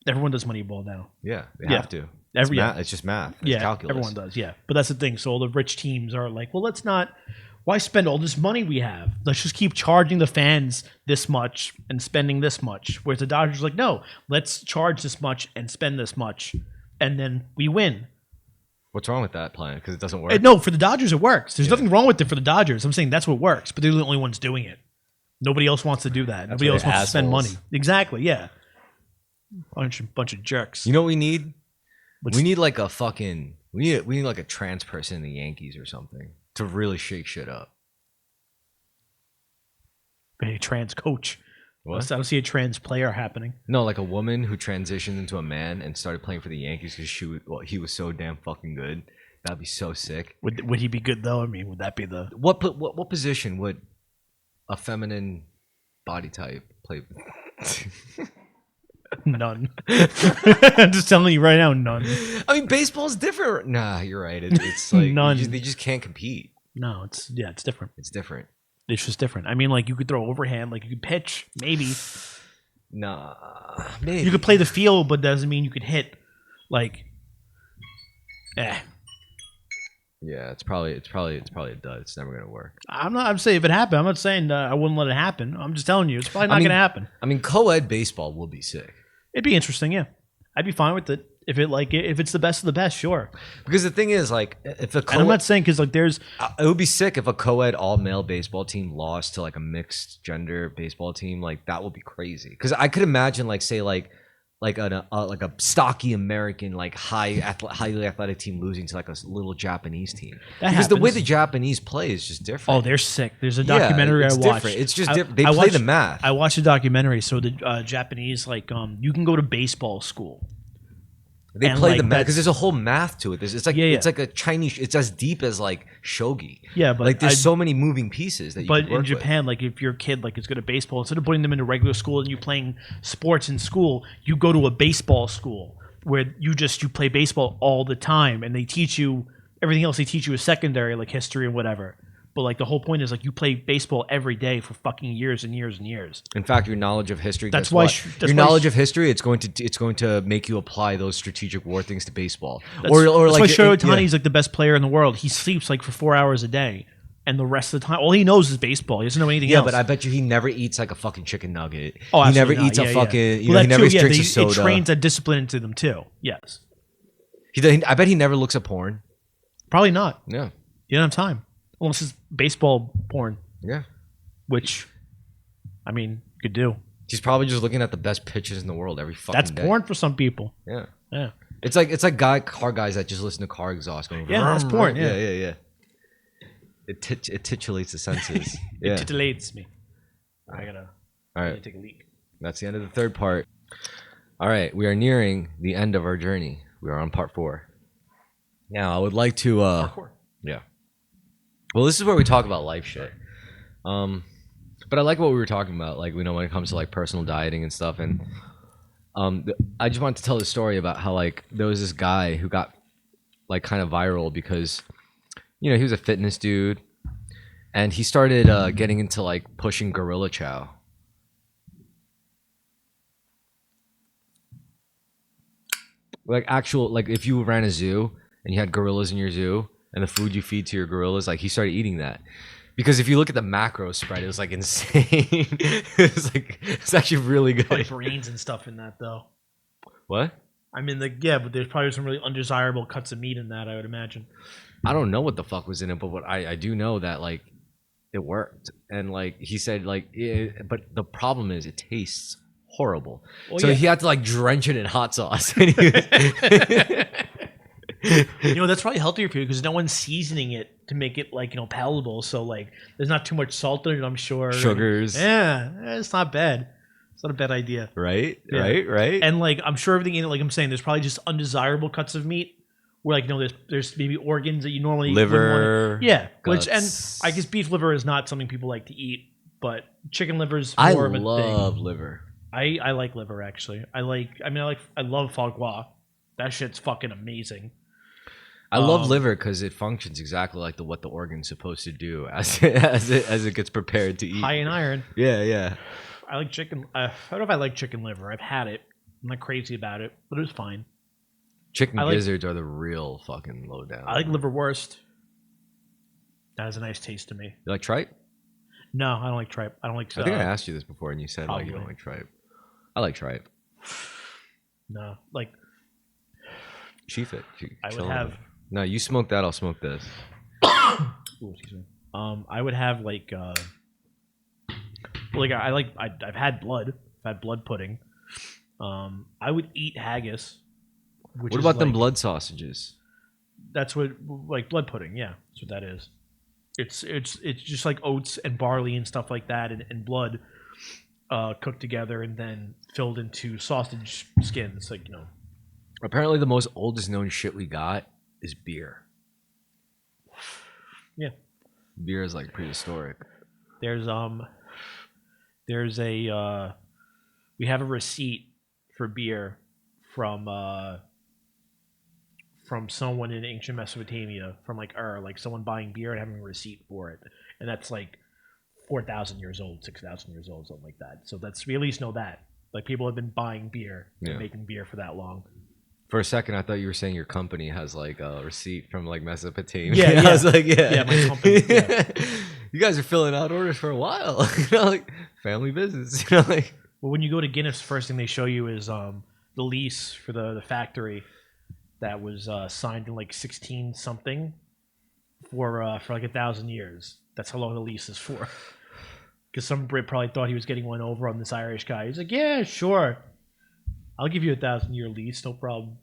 does Moneyball now. Yeah, they have to. It's just math. It's calculus. Everyone does. Yeah, but that's the thing. So all the rich teams are like, well, let's not. Why spend all this money we have? Let's just keep charging the fans this much and spending this much. Whereas the Dodgers are like, no, let's charge this much and spend this much, and then we win. What's wrong with that plan? Because it doesn't work. No, for the Dodgers it works. There's nothing wrong with it for the Dodgers. I'm saying that's what works, but they're the only ones doing it. Nobody else wants to do that. Nobody else wants to spend money. Exactly. Yeah. Bunch of jerks. You know what we need? We need like a fucking. We need like a trans person in the Yankees or something to really shake shit up. A trans coach. What? I don't see a trans player happening. No, like a woman who transitioned into a man and started playing for the Yankees because he was so damn fucking good. That'd be so sick. Would he be good though? I mean, would that be the what position would a feminine body type play? None. I'm just telling you right now, none. I mean, baseball's different. Nah, you're right. It's like none. They just can't compete. No, it's different. It's different. It's just different. I mean, like you could throw overhand, like you could pitch, maybe. Nah, maybe you could play the field, but doesn't mean you could hit. Like, Yeah, it's probably a dud. It's never gonna work. I'm saying if it happened, I'm not saying I wouldn't let it happen. I'm just telling you, it's probably not gonna happen. I mean, co-ed baseball will be sick. It'd be interesting, yeah. I'd be fine with it if it's the best of the best, sure. Because the thing is, like, if a I'm not saying because like there's, it would be sick if a co-ed all male baseball team lost to like a mixed gender baseball team. Like that would be crazy. Because I could imagine, like, say, like a stocky American, like highly athletic team losing to like a little Japanese team. Because the way the Japanese play is just different. Oh, they're sick. There's a documentary I watched. Different. It's just different. They play the math. I watched a documentary. So the Japanese, like, you can go to baseball school. They play the math because there's a whole math to it. It's like it's like a Chinese. It's as deep as like shogi. Yeah, but like there's so many moving pieces that you. But can work in Japan, like if your kid like is good at baseball, instead of putting them into regular school and you playing sports in school, you go to a baseball school where you play baseball all the time, and they teach you everything else. They teach you is secondary, like history and whatever. But like the whole point is like you play baseball every day for fucking years and years and years. In fact, your knowledge of history. That's why your knowledge of history. It's going to make you apply those strategic war things to baseball. That's why Shohei Ohtani's like the best player in the world. He sleeps like for 4 hours a day, and the rest of the time, all he knows is baseball. He doesn't know anything else. Yeah, but I bet you he never eats like a fucking chicken nugget. Oh, he never eats a fucking. You know, he never drinks a soda. It trains that discipline into them too. Yes. I bet he never looks at porn. Probably not. Yeah. You don't have time. Unless it's baseball porn. Yeah. Which, I mean, you could do. He's probably just looking at the best pitches in the world every fucking day. That's porn for some people. Yeah. Yeah. It's like car guys that just listen to car exhaust going. Yeah, that's porn. Yeah. It titillates the senses. It titillates me. I gotta take a leak. That's the end of the third part. All right, we are nearing the end of our journey. We are on part 4. Now, I would like to. Part 4. Yeah. Well, this is where we talk about life shit. But I like what we were talking about, like, you know, when it comes to like personal dieting and stuff. And I just wanted to tell the story about how like there was this guy who got like kind of viral because, you know, he was a fitness dude, and he started getting into like pushing gorilla chow. Like actual, like if you ran a zoo and you had gorillas in your zoo, and the food you feed to your gorillas, like he started eating that. Because if you look at the macro spread, it was like insane. It's actually really good. Probably brains and stuff in that though. What? I mean, like, yeah, but there's probably some really undesirable cuts of meat in that, I would imagine. I don't know what the fuck was in it, but what I do know that like it worked. And like he said, like, but the problem is it tastes horrible. Well, so he had to like drench it in hot sauce. You know, that's probably healthier for you because no one's seasoning it to make it like, you know, palatable. So like there's not too much salt in it, I'm sure. Sugars. Yeah, it's not bad. not a bad idea. Right? Yeah. Right? And like, I'm sure everything in it, like I'm saying, there's probably just undesirable cuts of meat where like, there's maybe organs that you normally liver. Yeah. Guts. Which, and I guess beef liver is not something people like to eat, but chicken liver's I more of a thing. love liver. I like liver actually. I love foie gras. That shit's fucking amazing. I love liver because it functions exactly like what the organ's supposed to do as it gets prepared to eat. High in iron. Yeah. I like chicken. I don't know if I like chicken liver. I've had it. I'm not crazy about it, but it was fine. Chicken gizzards are the real fucking lowdown. I like liverwurst. That has a nice taste to me. You like tripe? No, I don't like tripe. I don't like. I think I asked you this before, and you said like you don't like tripe. I like tripe. No, like. Chief it. I would have. No, you smoke that. I'll smoke this. Ooh, excuse me. I would have like. I've had blood. I've had blood pudding. I would eat haggis. What about them blood sausages? That's what like blood pudding. Yeah, that's what that is. It's just like oats and barley and stuff like that, and blood cooked together and then filled into sausage skins. Like Apparently, the most oldest known shit we got is beer. Yeah, beer is like prehistoric. There's a we have a receipt for beer from someone in ancient Mesopotamia, from like someone buying beer and having a receipt for it, and that's like 4,000 years old, 6,000 years old, something like that. So we at least know that like people have been buying beer and making beer for that long. For a second, I thought you were saying your company has like a receipt from like Mesopotamia. Yeah. I was like, yeah, my company. Yeah. You guys are filling out orders for a while. Like family business. Like. Well, when you go to Guinness, the first thing they show you is the lease for the factory that was signed in like 16 something for like 1,000 years. That's how long the lease is for. Because some Brit probably thought he was getting one over on this Irish guy. He's like, yeah, sure. I'll give you a 1,000-year lease, no problem.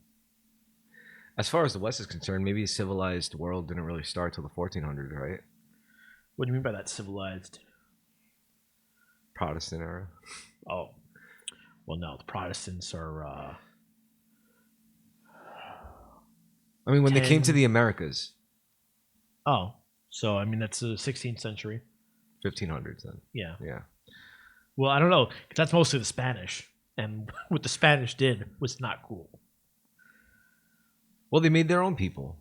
As far as the West is concerned, maybe a civilized world didn't really start till the 1400s, right? What do you mean by that, civilized? Protestant era. Oh. Well, no, the Protestants are... I mean, when they came to the Americas. Oh. So, I mean, that's the 16th century. 1500s then. Yeah. Yeah. Well, I don't know. 'Cause that's mostly the Spanish. And what the Spanish did was not cool. Well, they made their own people.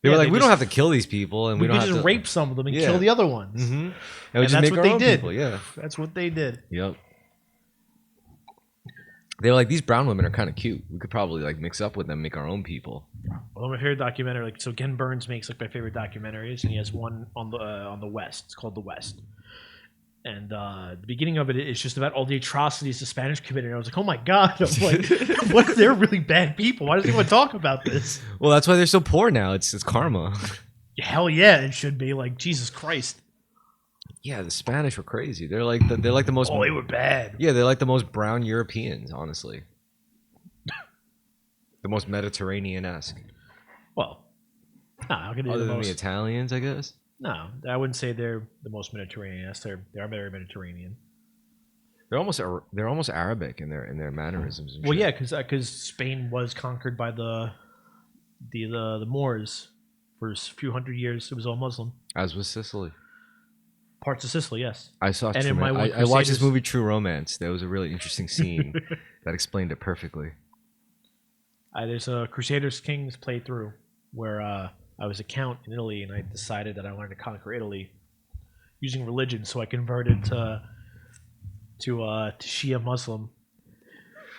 They were like, we don't have to kill these people, and we don't have just to rape some of them and kill the other ones. Mm-hmm. And that's what they did. People, yeah, that's what they did. Yep. They were like, these brown women are kind of cute. We could probably like mix up with them, make our own people. Well, my favorite documentary, like so, Ken Burns makes like my favorite documentaries, and he has one on the West. It's called The West. And the beginning of it is just about all the atrocities the Spanish committed. And I was like, oh my God. I'm like, what? They're really bad people. Why does anyone talk about this? Well, that's why they're so poor now. It's karma. Hell yeah, it should be. Like, Jesus Christ. Yeah, the Spanish were crazy. They're like the most... Oh, they were bad. Yeah, they're like the most brown Europeans, honestly. The most Mediterranean-esque. Well, how can they other be the than most... the Italians, I guess? No, I wouldn't say they're the most Mediterranean. Yes, they are very Mediterranean. They're almost Arabic in their mannerisms. And well, shit. yeah, because Spain was conquered by the Moors for a few hundred years. It was all Muslim. As was Sicily. Parts of Sicily, yes. I saw. And I watched this movie, True Romance. There was a really interesting scene that explained it perfectly. There's a Crusaders Kings playthrough where I was a count in Italy, and I decided that I wanted to conquer Italy using religion. So I converted to Shia Muslim.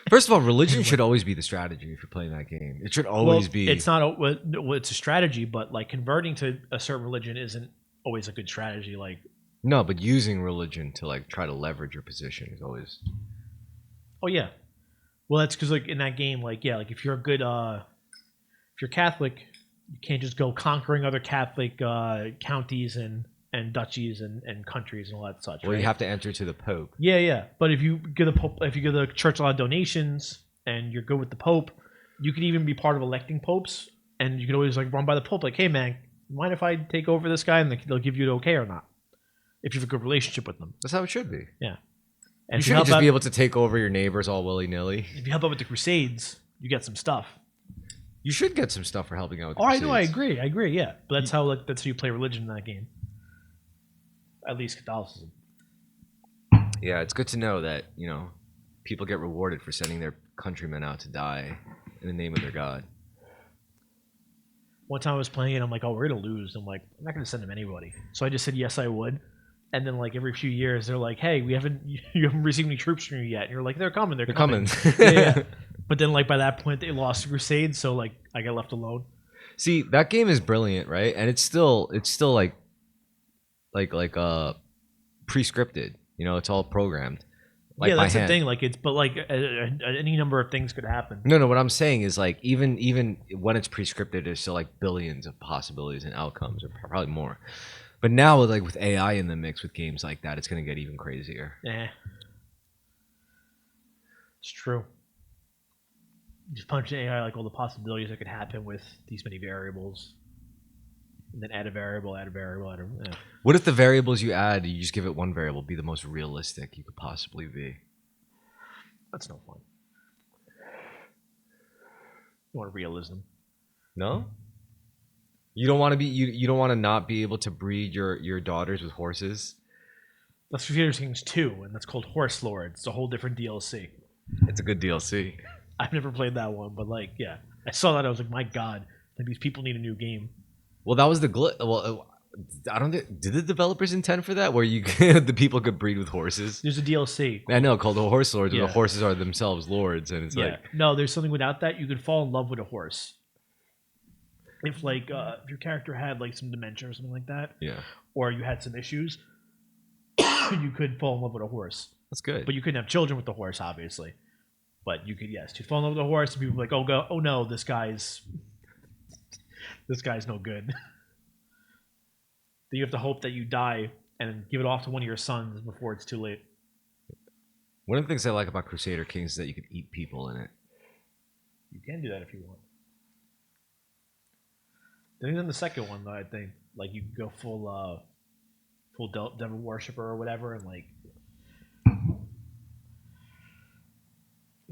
First of all, religion should always be the strategy if you're playing that game. It should always be. It's not. It's a strategy, but like converting to a certain religion isn't always a good strategy. Like no, but using religion to like try to leverage your position is always. Oh yeah, well that's because like in that game, like yeah, like if you're a good, if you're Catholic, you can't just go conquering other Catholic counties and duchies and countries and all that such. Well, right? You have to enter to the Pope. Yeah. But if you give the Pope, if you give the church a lot of donations and you're good with the Pope, you can even be part of electing popes, and you can always like run by the Pope, like, hey man, mind if I take over this guy, and they'll give you the okay or not, if you have a good relationship with them. That's how it should be. Yeah. And You if shouldn't just be out, able to take over your neighbors all willy-nilly. if you help out with the Crusades, you get some stuff. You should get some stuff for helping out with the Oh, I Crusades. know, I agree, yeah. But that's how you play religion in that game. At least Catholicism. Yeah, it's good to know that, people get rewarded for sending their countrymen out to die in the name of their god. One time I was playing it, I'm like, oh, we're going to lose. I'm like, I'm not going to send them anybody. So I just said, yes, I would. And then, like, every few years, they're like, hey, you haven't received any troops from you yet. And you're like, they're coming. Yeah. But then, like, by that point, they lost the Crusades, so, like, I got left alone. See, that game is brilliant, right? And it's still like pre-scripted. It's all programmed. Like, yeah, that's by the hand. thing. Like, it's but like any number of things could happen. No. What I'm saying is, like, even when it's pre-scripted, there's still like billions of possibilities and outcomes, or probably more. But now, with AI in the mix with games like that, it's gonna get even crazier. Yeah, it's true. Just punch in AI like all the possibilities that could happen with these many variables, and then add a variable. Yeah. What if the variables you add, you just give it one variable, be the most realistic you could possibly be? That's no fun. You want realism? No. You don't want to be. You don't want to not be able to breed your daughters with horses. That's Crusader Kings 2, and that's called Horse Lord. It's a whole different DLC. It's a good DLC. I've never played that one, but like, yeah, I saw that. I was like, my God, like these people need a new game. Well, that was the glitch. Well, I don't think, did the developers intend for that, where the people could breed with horses? There's a DLC. I know, called the Horse Lords, where Yeah. the horses are themselves lords, and it's like, no, there's something without that. You could fall in love with a horse. If like if your character had like some dementia or something like that, yeah, or you had some issues, you could fall in love with a horse. that's good. But you couldn't have children with the horse, obviously. But you could, yes, to fall in love with a horse, and people would be like, oh no, this guy's no good. Then you have to hope that you die and give it off to one of your sons before it's too late. One of the things I like about Crusader Kings is that you can eat people in it. You can do that if you want. Then in the second one, though, I think like you can go full devil worshiper or whatever, and like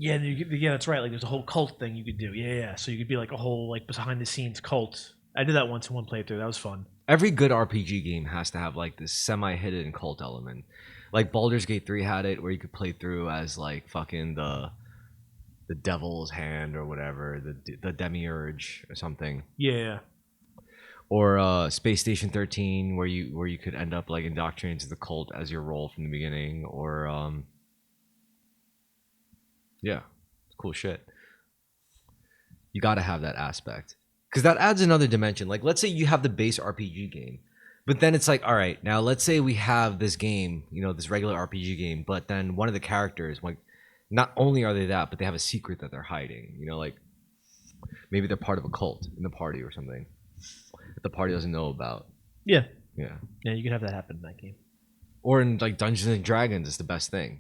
yeah, that's right. Like there's a whole cult thing you could do. Yeah. So you could be like a whole like behind the scenes cult. I did that once in one playthrough. That was fun. Every good RPG game has to have like this semi-hidden cult element. Like Baldur's Gate 3 had it, where you could play through as like fucking the devil's hand or whatever, the demiurge or something. Yeah. Or Space Station 13, where you could end up like indoctrinated to the cult as your role from the beginning. Or yeah, cool shit. You got to have that aspect, because that adds another dimension. Like, let's say you have the base RPG game, but then it's like, all right, now let's say we have this game, this regular RPG game, but then one of the characters, like, not only are they that, but they have a secret that they're hiding. Like maybe they're part of a cult in the party or something that the party doesn't know about. Yeah. Yeah. Yeah, you could have that happen in that game. Or in like Dungeons and Dragons is the best thing.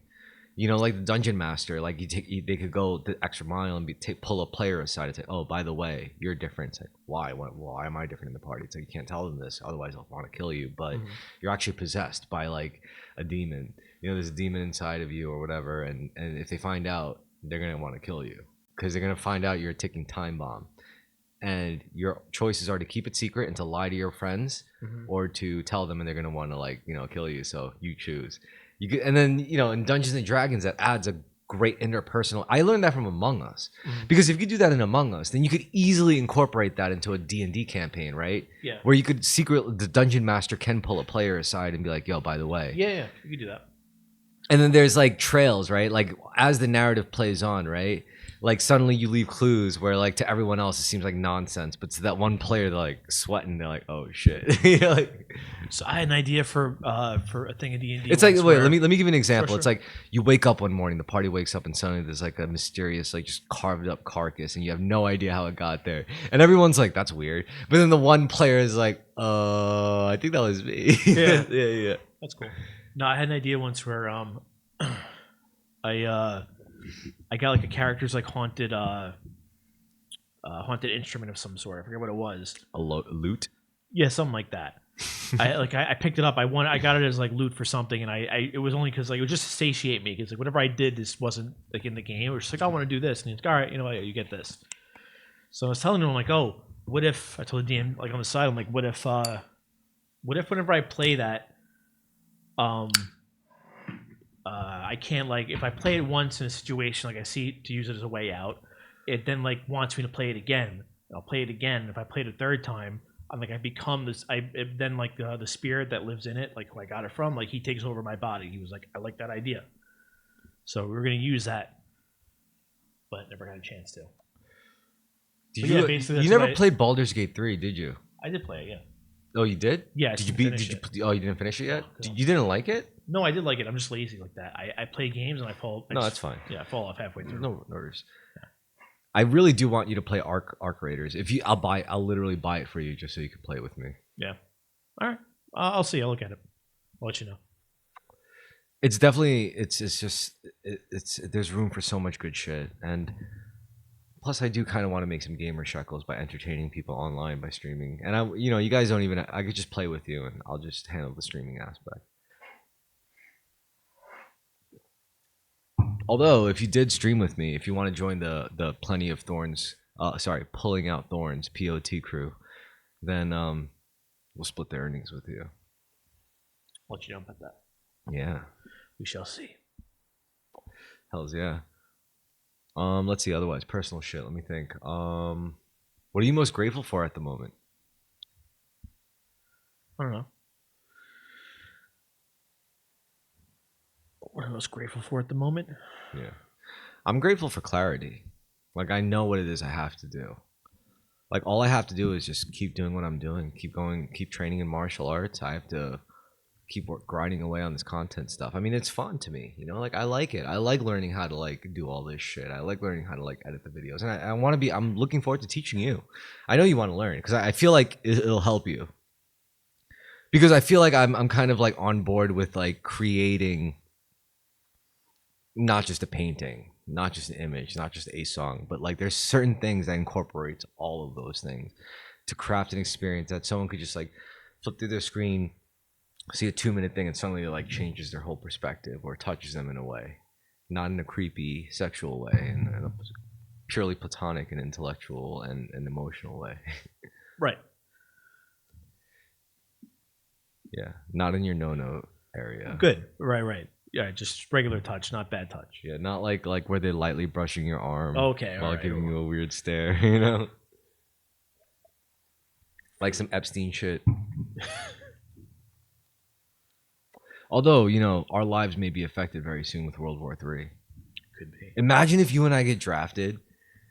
Like the Dungeon Master, like they could go the extra mile and pull a player aside and say, "Oh, by the way, you're different." It's like, why? Why am I different in the party? It's like, you can't tell them this, otherwise they'll want to kill you. But you're actually possessed by like a demon. There's a demon inside of you or whatever, and if they find out, they're gonna want to kill you, because they're gonna find out you're a ticking time bomb. And your choices are to keep it secret and to lie to your friends, or to tell them, and they're gonna want to like kill you. So you choose. And then in Dungeons and Dragons, that adds a great interpersonal. I learned that from Among Us, because if you do that in Among Us, then you could easily incorporate that into a D&D campaign, right? Yeah. Where you could the Dungeon Master can pull a player aside and be like, "Yo, by the way." Yeah, you could do that. And then there's like trails, right? Like as the narrative plays on, right? Like suddenly you leave clues where like to everyone else it seems like nonsense, but to that one player they're like sweating, they're like, "Oh shit!" So I had an idea for a thing in D&D. It's like, wait, let me give you an example. Sure. It's like you wake up one morning, the party wakes up, and suddenly there's like a mysterious, like just carved up carcass, and you have no idea how it got there, and everyone's like, "That's weird," but then the one player is like, I think that was me." Yeah. That's cool. No, I had an idea once where I got like a character's like haunted instrument of some sort. I forget what it was. A loot. Yeah, something like that. I picked it up. I got it as like loot for something, and it was only because like it would just satiate me because like whatever I did, this wasn't like in the game. It was just like I want to do this, and he's like, all right, you know what, you get this. So I was telling him, I'm like, oh, what if I told the DM like on the side, I'm like, what if whenever I play that, I can't like if I play it once in a situation like I see to use it as a way out, it then like wants me to play it again. And I'll play it again. If I play it a third time, I'm like I become this. Then like the spirit that lives in it, like who I got it from, like he takes over my body. He was like, I like that idea, so we were gonna use that, but never got a chance to. You never played Baldur's Gate 3, did you? I did play it, yeah. Oh, you did? Yeah. Did you beat? Did you? Oh, you didn't finish it yet. You didn't like it? No, I did like it. I'm just lazy like that. I play games and I fall. No, that's fine. Yeah, I fall off halfway through. No worries. I really do want you to play Arc Raiders. If you, I'll literally buy it for you just so you can play it with me. Yeah. All right. I'll see. I'll look at it. I'll let you know. It's definitely it's there's room for so much good shit, and plus I do kind of want to make some gamer shekels by entertaining people online by streaming. And you guys don't even. I could just play with you, and I'll just handle the streaming aspect. Although, if you did stream with me, if you want to join the Plenty of Thorns, Pulling Out Thorns POT crew, then we'll split the earnings with you. I'll let you know about that. Yeah. We shall see. Hells yeah. Let's see. Otherwise, personal shit. Let me think. What are you most grateful for at the moment? I don't know. What am I most grateful for at the moment? Yeah. I'm grateful for clarity. Like, I know what it is I have to do. Like, all I have to do is just keep doing what I'm doing. Keep going, keep training in martial arts. I have to keep grinding away on this content stuff. I mean, it's fun to me, like I like it. I like learning how to like do all this shit. I like learning how to like edit the videos, and I want to be, I'm looking forward to teaching you. I know you want to learn because I feel like it'll help you, because I feel like I'm kind of like on board with like creating not just a painting, not just an image, not just a song, but like there's certain things that incorporates all of those things to craft an experience that someone could just like flip through their screen, see a 2-minute thing, and suddenly it like changes their whole perspective or touches them in a way, not in a creepy sexual way, in a purely platonic and intellectual and emotional way. Right. Yeah, not in your no area. Good. Right. Yeah, just regular touch, not bad touch. Yeah, not like where they're lightly brushing your arm. Okay, while right. giving you a weird stare, like some Epstein shit. Although, our lives may be affected very soon with World War III. Could be. Imagine if you and I get drafted.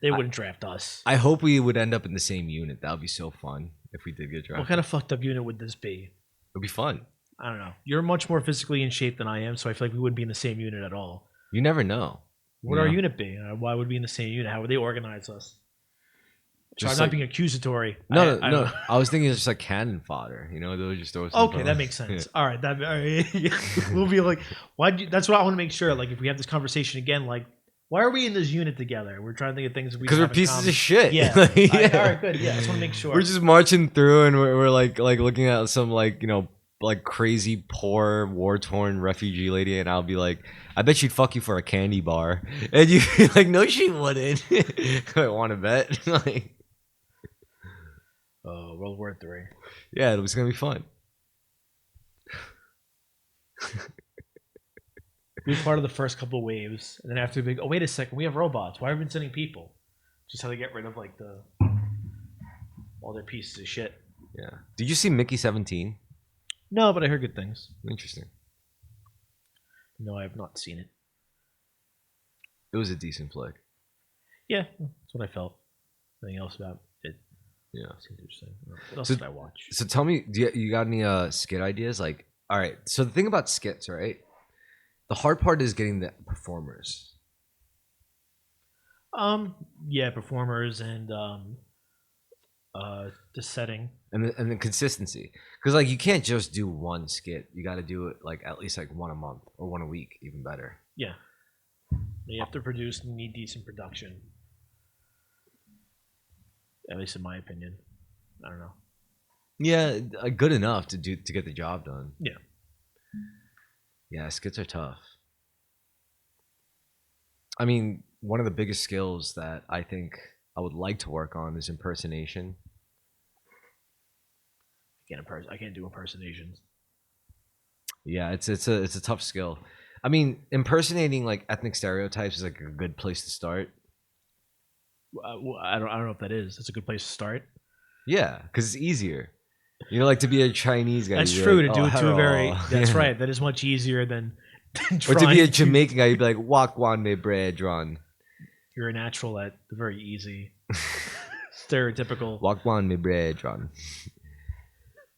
They wouldn't draft us. I hope we would end up in the same unit. That would be so fun if we did get drafted. What kind of fucked up unit would this be? It would be fun. I don't know. You're much more physically in shape than I am, so I feel like we wouldn't be in the same unit at all. You never know. What would our unit be? Why would we be in the same unit? How would they organize us? So I'm not being accusatory. No. I was thinking it's just like cannon fodder. They would just throw some. Okay, that makes sense. Yeah. All right. We'll be like, that's what I want to make sure. Like, if we have this conversation again, like, why are we in this unit together? We're trying to think of things because we're pieces of shit. Yeah. All right, good. Yeah, I just want to make sure. We're just marching through, and we're like looking at some like crazy poor war-torn refugee lady, and I'll be like, I bet she'd fuck you for a candy bar, and you be like, no, she wouldn't. I want to bet. Like, World War III. Yeah, it was gonna be fun. Be part of the first couple of waves, and then after we go, oh wait a second, we have robots. Why have we been sending people? Just how they get rid of like all their pieces of shit. Yeah. Did you see Mickey 17? No, but I heard good things. Interesting. No, I have not seen it. It was a decent flick. Yeah, that's what I felt. Anything else about it? Yeah. Seems interesting. What else did I watch? So tell me, you got any skit ideas? Like, all right. So the thing about skits, right? The hard part is getting the performers. Yeah, performers and the setting and the consistency, because like you can't just do one skit. You got to do it like at least like one a month or one a week, even better. Yeah, you have to produce and need decent production. At least in my opinion. I don't know. Yeah, good enough to get the job done. Yeah. Yeah, skits are tough. I mean, one of the biggest skills that I think I would like to work on is impersonation. I can't do impersonations. Yeah, it's a tough skill. I mean, impersonating like ethnic stereotypes is like a good place to start. I don't know if that is. That's a good place to start. Yeah, because it's easier. You know, like to be a Chinese guy. That's you'd be true. like, To do "Oh, it to a hello." very. That's Yeah. right. That is much easier than Or trying to be a to- Jamaican guy, you'd be like, "Wakwan me brethren." You're a natural at the very easy, stereotypical. Wakwan me brethren.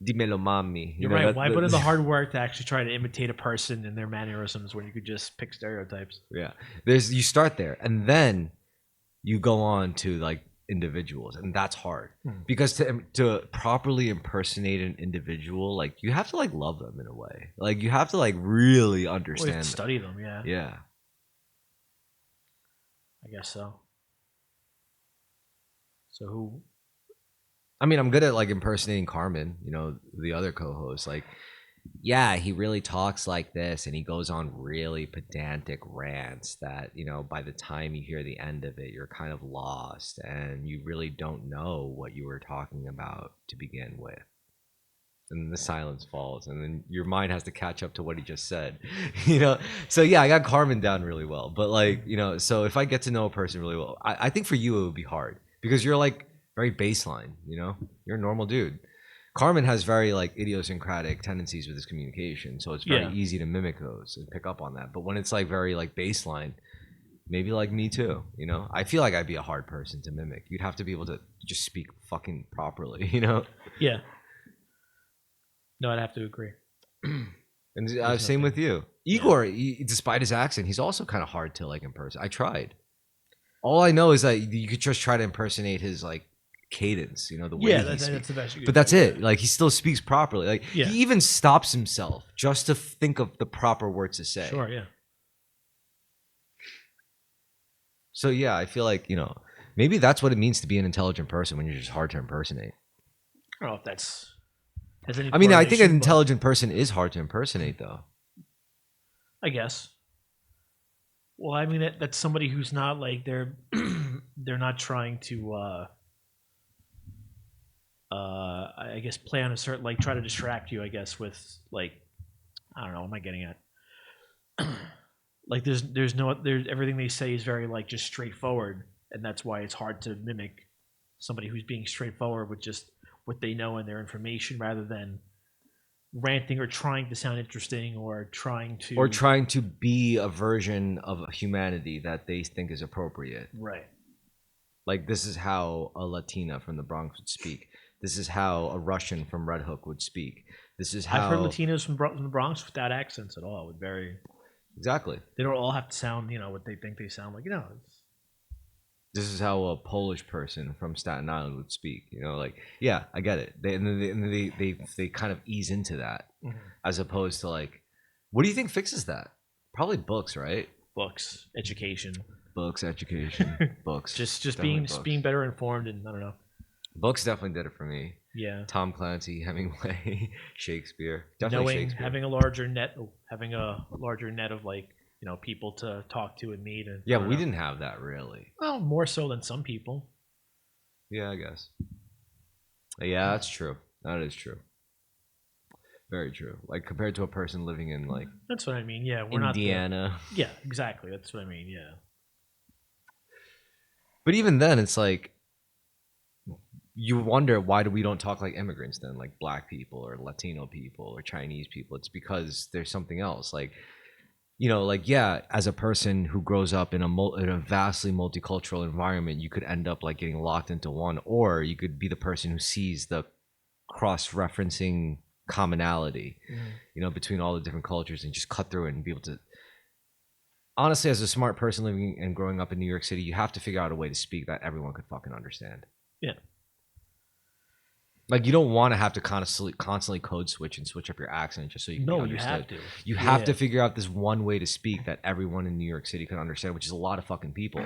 Dimelo mami. You're right. Why put in the hard work to actually try to imitate a person and their mannerisms when you could just pick stereotypes? Yeah, you start there, and then you go on to like individuals, and that's hard because to properly impersonate an individual, like you have to like love them in a way. Like you have to like really Well, you understand have to them. study them. Yeah. Yeah. I guess so. So who? I mean, I'm good at like impersonating Carmen, you know, the other co-host. Like, yeah, he really talks like this, and he goes on really pedantic rants that, you know, by the time you hear the end of it, you're kind of lost, and you really don't know what you were talking about to begin with. And the silence falls, and then your mind has to catch up to what he just said, you know. So yeah, I got Carmen down really well, but like, you know, so if I get to know a person really well, I think for you it would be hard because you're like very baseline, you know, you're a normal dude. Carmen has very like idiosyncratic tendencies with his communication, so it's very easy to mimic those and pick up on that. But when it's like very like baseline, maybe like me too, you know, I feel like I'd be a hard person to mimic. You'd have to be able to just speak fucking properly, you know. Yeah. No, I'd have to agree. And same with you. Igor, despite his accent, he's also kind of hard to like impersonate. I tried. All I know is that you could just try to impersonate his like cadence, you know, the way he speaks. That's the best you could But that's do, it. Like he still speaks properly. Like Yeah. he even stops himself just to think of the proper words to say. Sure, yeah. So yeah, I feel like, you know, maybe that's what it means to be an intelligent person when you're just hard to impersonate. I don't know if that's has any I mean, I think an correlation, but intelligent person is hard to impersonate though. I guess. Well, I mean that's somebody who's not like they're they're not trying to I guess play on a certain like try to distract you, I guess, with like I don't know, what am I getting at? Like there's everything they say is very like just straightforward, and that's why it's hard to mimic somebody who's being straightforward with just what they know and their information rather than ranting or trying to sound interesting or trying to be a version of humanity that they think is appropriate. right. Like this is how a Latina from the Bronx would speak. This is how a Russian from Red Hook would speak. This is how I've heard Latinos from the Bronx without accents at all. With very exactly. they don't all have to sound what they think they sound like. This is how a Polish person from Staten Island would speak. You know, like yeah, I get it. They kind of ease into that as opposed to like, what do you think fixes that? Probably books, right? Books, education, Books, education, books. just Definitely books. being better informed, and I don't know. Books definitely did it for me. Yeah, Tom Clancy, Hemingway, Shakespeare. Definitely knowing Shakespeare. having a larger net of like people to talk to and meet, and Yeah, I don't we know. didn't have that really. Well, more so than some people. Yeah, I guess. Yeah, that's true. That is true. Very true. Like compared to a person living in like That's what I mean. Yeah, we're Indiana. not. Yeah, exactly. That's what I mean. Yeah. But even then, it's like you wonder why we don't talk like immigrants then, like black people or Latino people or Chinese people. It's because there's something else. Like, like yeah, as a person who grows up in a vastly multicultural environment, you could end up like getting locked into one, or you could be the person who sees the cross-referencing commonality, between all the different cultures and just cut through it and be able to. Honestly, as a smart person living and growing up in New York City, you have to figure out a way to speak that everyone could fucking understand. Yeah. Like you don't want to have to constantly code switch and switch up your accent just so you can be understood. You have to. You have to figure out this one way to speak that everyone in New York City can understand, which is a lot of fucking people.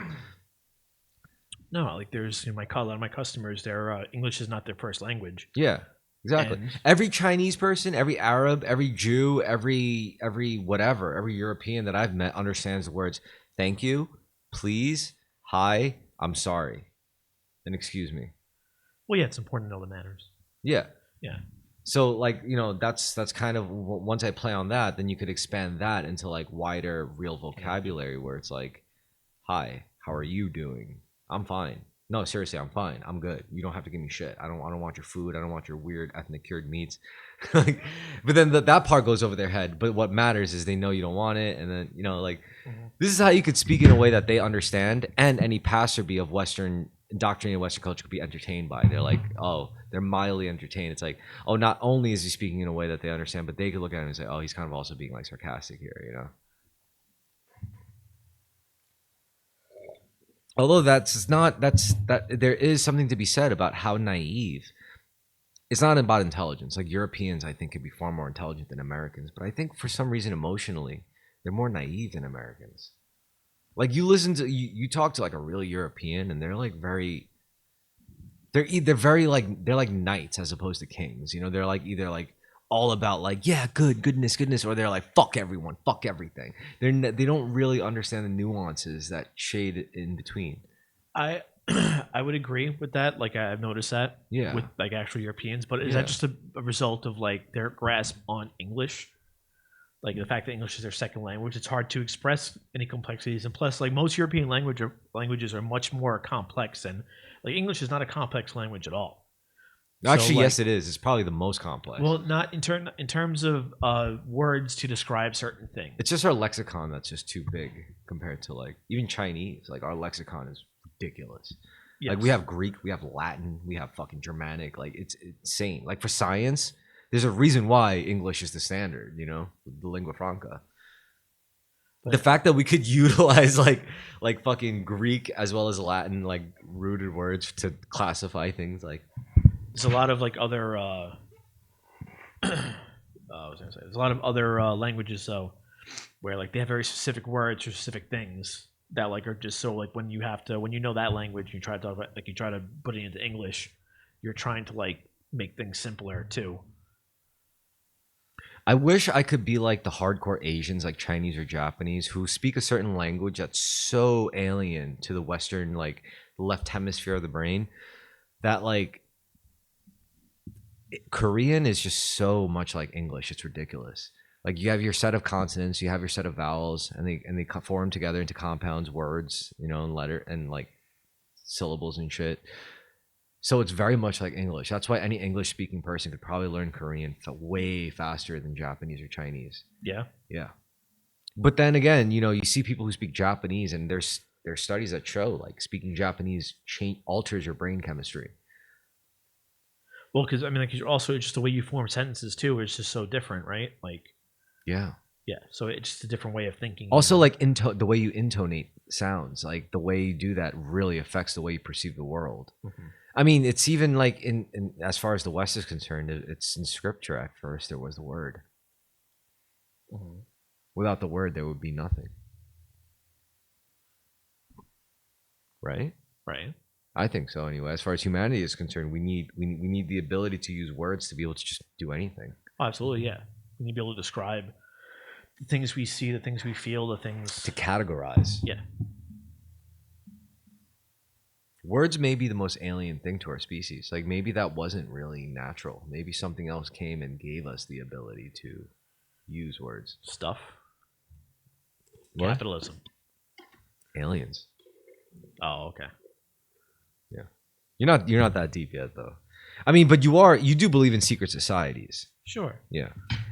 No, like there's a lot of my customers, their English is not their first language. Yeah. Exactly. And Every Chinese person, every Arab, every Jew, every whatever, every European that I've met understands the words thank you, please, hi, I'm sorry, and excuse me. well, yeah, it's important to know the manners. Yeah. Yeah. So like, that's kind of once I play on that, then you could expand that into like wider real vocabulary where it's like, hi, how are you doing? I'm fine. No, seriously, I'm fine. I'm good. You don't have to give me shit. I don't want your food. I don't want your weird ethnic cured meats. Like, but then that part goes over their head. But what matters is they know you don't want it, and then this is how you could speak in a way that they understand, and any passerby of Western indoctrinated Western culture could be entertained by. They're like, oh, they're mildly entertained. It's like, oh, not only is he speaking in a way that they understand, but they could look at him and say, oh, he's kind of also being like sarcastic here. Although there is something to be said about how naive. It's not about intelligence. Like Europeans, I think, could be far more intelligent than Americans, but I think for some reason emotionally, they're more naive than Americans. Like you talk to like a real European, and they're like they're like knights as opposed to kings. They're like either like all about like, yeah, goodness, or they're like, fuck everyone, fuck everything. They don't really understand the nuances that shade in between. I would agree with that. Like I've noticed that with like actual Europeans, but is that just a result of like their grasp on English? Like the fact that English is their second language, it's hard to express any complexities. And plus, like most European languages are much more complex, and like English is not a complex language at all. Actually, yes, it is. It's probably the most complex. Well, not in terms of words to describe certain things. It's just our lexicon that's just too big compared to like even Chinese. Like our lexicon is ridiculous. Yes. Like we have Greek, we have Latin, we have fucking Germanic. Like it's insane. Like for science, there's a reason why English is the standard. The lingua franca. But the fact that we could utilize like fucking Greek as well as Latin, like rooted words to classify things like. There's a lot of like other there's a lot of other languages though where like they have very specific words for specific things that like are just so like when you know that language, you try to talk about, like you try to put it into English, you're trying to like make things simpler too. I wish I could be like the hardcore Asians, like Chinese or Japanese, who speak a certain language that's so alien to the Western, like the left hemisphere of the brain, that like Korean is just so much like English. It's ridiculous. Like you have your set of consonants, you have your set of vowels, and they form together into compounds, words, and letter and like syllables and shit. So it's very much like English. That's why any English speaking person could probably learn Korean way faster than Japanese or Chinese. Yeah. Yeah. But then again, you see people who speak Japanese, and there's studies that show like speaking Japanese alters your brain chemistry. Well, because I mean, like also just the way you form sentences too is just so different, right? Like, yeah. So it's just a different way of thinking. Also, like the way you intonate sounds, like the way you do that really affects the way you perceive the world. Mm-hmm. I mean, it's even like in as far as the West is concerned, it's in scripture. At first, there was the word. Mm-hmm. Without the word, there would be nothing. Right. I think so anyway. As far as humanity is concerned, we need the ability to use words to be able to just do anything. Oh, absolutely, yeah. We need to be able to describe the things we see, the things we feel, the things to categorize. Yeah. Words may be the most alien thing to our species. Like maybe that wasn't really natural. Maybe something else came and gave us the ability to use words. Stuff. What? Capitalism. Aliens. Oh, okay. Yeah. You're not that deep yet though. I mean, but you do believe in secret societies. Sure. Yeah.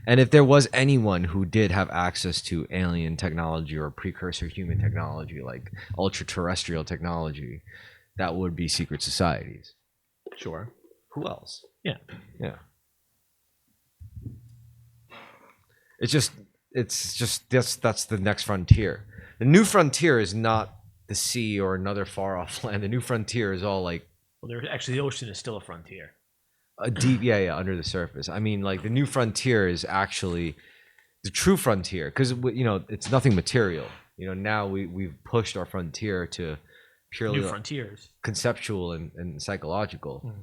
And if there was anyone who did have access to alien technology or precursor human technology, like ultra-terrestrial technology, that would be secret societies. Sure. Who else? Yeah. It's just that's the next frontier. The new frontier is not the sea or another far off land. The new frontier is all like, well, the ocean is still a frontier. A deep, under the surface. I mean, like the new frontier is actually the true frontier because it's nothing material. Now we've pushed our frontier to purely new frontiers, conceptual and psychological.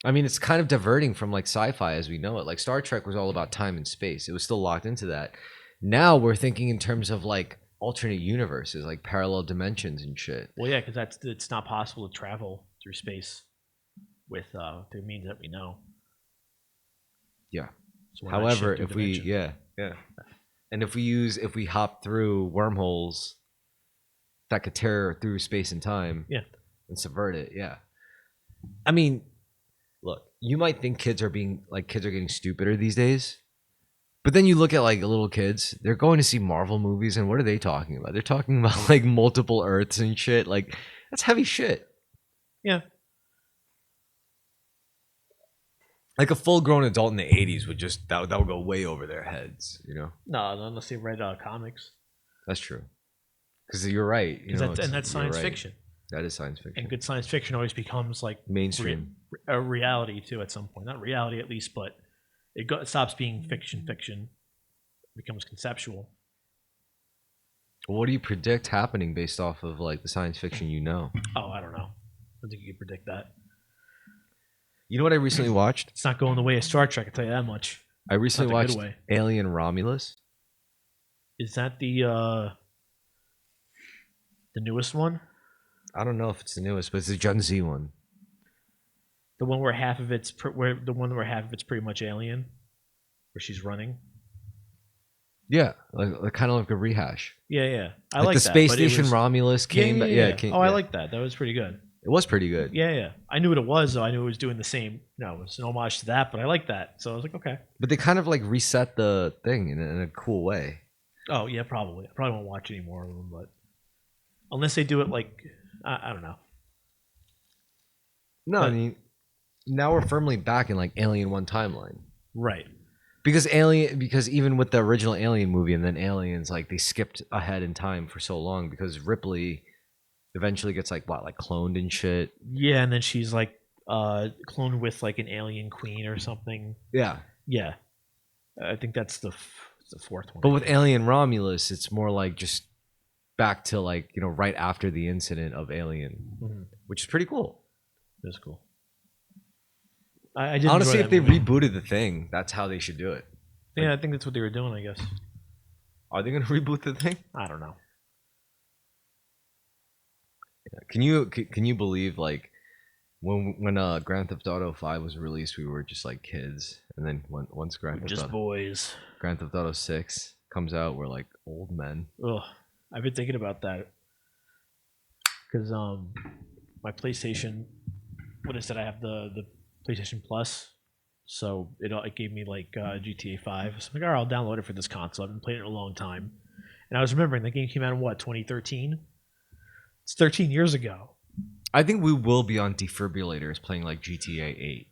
I mean, it's kind of diverting from like sci-fi as we know it. Like Star Trek was all about time and space. It was still locked into that. Now we're thinking in terms of like alternate universes, like parallel dimensions and shit. Well, yeah, because it's not possible to travel through space with through means that we know. Yeah. So we're not However, shifting if we dimensions. and if we hop through wormholes that could tear through space and time, and subvert it, I mean, look, you might think kids are getting stupider these days, but then you look at like little kids, they're going to see Marvel movies, and what are they talking about? They're talking about like multiple Earths and shit. Like that's heavy shit. Yeah. Like a full-grown adult in the '80s would just that would go way over their heads, you know. No, unless they read comics. That's true. Because you're right, that's science fiction. That is science fiction. And good science fiction always becomes like mainstream, a reality too at some point. Not reality at least, but it stops being fiction. It becomes conceptual. Well, what do you predict happening based off of like the science fiction you know? Oh, I don't know. I don't think you can predict that. You know what I recently watched? It's not going the way of Star Trek, I tell you that much. I recently watched Alien Romulus. Is that the newest one? I don't know if it's the newest, but it's the Gen Z one. The one where half of it's pretty much alien, where she's running. Yeah, like kind of like a rehash. Yeah. I like like the that, Space Station Romulus came. I like that. That was pretty good. It was pretty good. Yeah. I knew what it was, though. I knew it was doing the same. No, it was an homage to that, but I like that. So I was like, okay. But they kind of like reset the thing in a cool way. Oh yeah, probably. I probably won't watch any more of them, but unless they do it like I don't know. No, I mean, now we're firmly back in like Alien 1 timeline, right? Because even with the original Alien movie and then Aliens, like they skipped ahead in time for so long because Ripley eventually gets like cloned and shit. Yeah, and then she's like cloned with like an alien queen or something. Yeah. I think that's the fourth one. But with Alien Romulus, it's more like just back to like right after the incident of Alien, which is pretty cool. That's cool. I did honestly, if they rebooted the thing, that's how they should do it. Yeah, I think that's what they were doing. I guess. Are they going to reboot the thing? I don't know. Can you believe like when Grand Theft Auto 5 was released, we were just like kids, and then once Grand Theft Auto 6 comes out, we're like old men. Ugh, I've been thinking about that because my PlayStation, what is it? I have the PlayStation Plus, so it gave me like GTA 5. So I'm like, all right, I'll download it for this console. I've been playing it a long time, and I was remembering the game came out in what 2013. It's 13 years ago. I think we will be on defibrillators playing like GTA 8.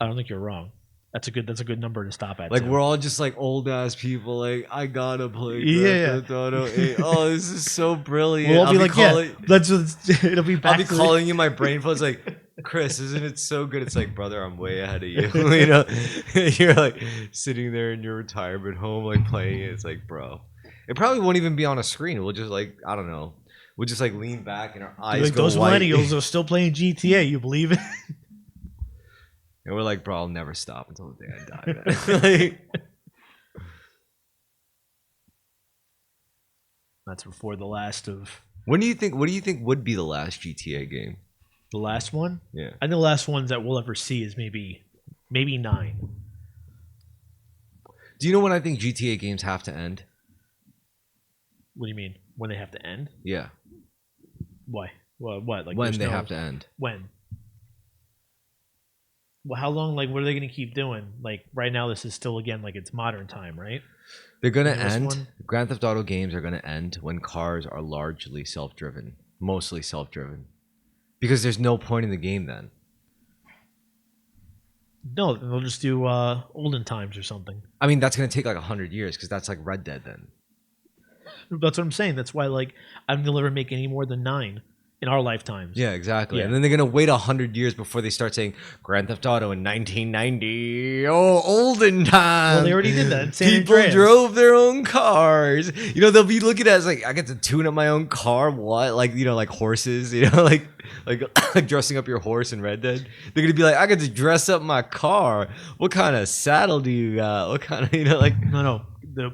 I don't think you're wrong. That's a good number to stop at. Like too. We're all just like old ass people. Like I gotta play Grand Theft Auto 8. Oh, this is so brilliant. We'll all be like, it'll be back. I'll be calling you my brain phone's like, Chris, isn't it so good? It's like, brother, I'm way ahead of you. You're like sitting there in your retirement home, like playing it. It's like, bro, it probably won't even be on a screen. We'll just like, I don't know. We'll just like lean back and our eyes like, go those white. millennials are still playing GTA. You believe it? And we're like, bro, I'll never stop until the day I die. Man. That's before the last of. What do you think would be the last GTA game? The last one? Yeah. I think the last ones that we'll ever see is maybe 9. Do you know when I think GTA games have to end? What do you mean? When they have to end? Yeah. Why? Well, what? Like when they have to end? When? Well, how long? Like, what are they going to keep doing? Like, right now, this is still again like it's modern time, right? They're going to end. Grand Theft Auto games are going to end when cars are largely self-driven, mostly self-driven, because there's no point in the game then. No, they'll just do olden times or something. I mean, that's going to take like 100 years because that's like Red Dead then. That's what I'm saying. That's why, like, I don't think they'll ever make any more than 9. in our lifetimes. Yeah, exactly. Yeah. And then they're gonna wait 100 years before they start saying Grand Theft Auto in 1990. Oh, olden times. Well, they already did that in San People Andreas. drove their own cars. You know, they'll be looking at it as like, I get to tune up my own car. What? Like, you know, like horses. You know, like dressing up your horse in Red Dead. They're gonna be like, I get to dress up my car. What kind of saddle do you got? What kind of, you know, like. No.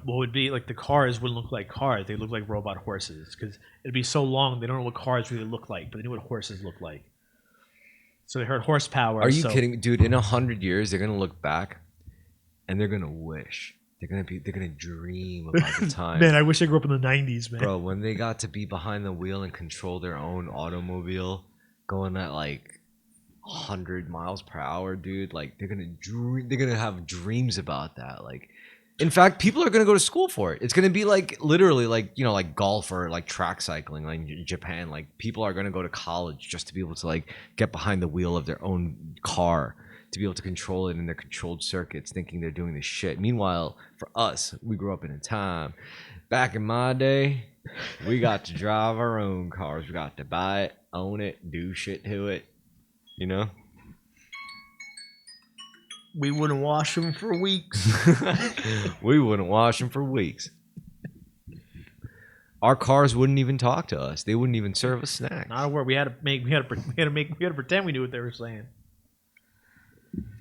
What would be like the cars wouldn't look like cars. They look like robot horses because it'd be so long they don't know what cars really look like, but they knew what horses look like. So they heard horsepower. Are you kidding, dude? In 100 years, they're gonna look back, and they're gonna wish. They're gonna dream about the time. Man, I wish I grew up in the '90s, man. Bro, when they got to be behind the wheel and control their own automobile, going at like 100 miles per hour, dude. Like they're gonna have dreams about that. Like, in fact, people are gonna go to school for it. It's gonna be like literally like, you know, like golf or like track cycling, like in Japan. Like people are gonna go to college just to be able to like get behind the wheel of their own car, to be able to control it in their controlled circuits, thinking they're doing this shit. Meanwhile, for us, we grew up in a time. Back in my day, we got to drive our own cars. We got to buy it, own it, do shit to it. You know? We wouldn't wash them for weeks. We wouldn't wash them for weeks. Our cars wouldn't even talk to us. They wouldn't even serve us snacks. Not a word. We had to pretend we knew what they were saying.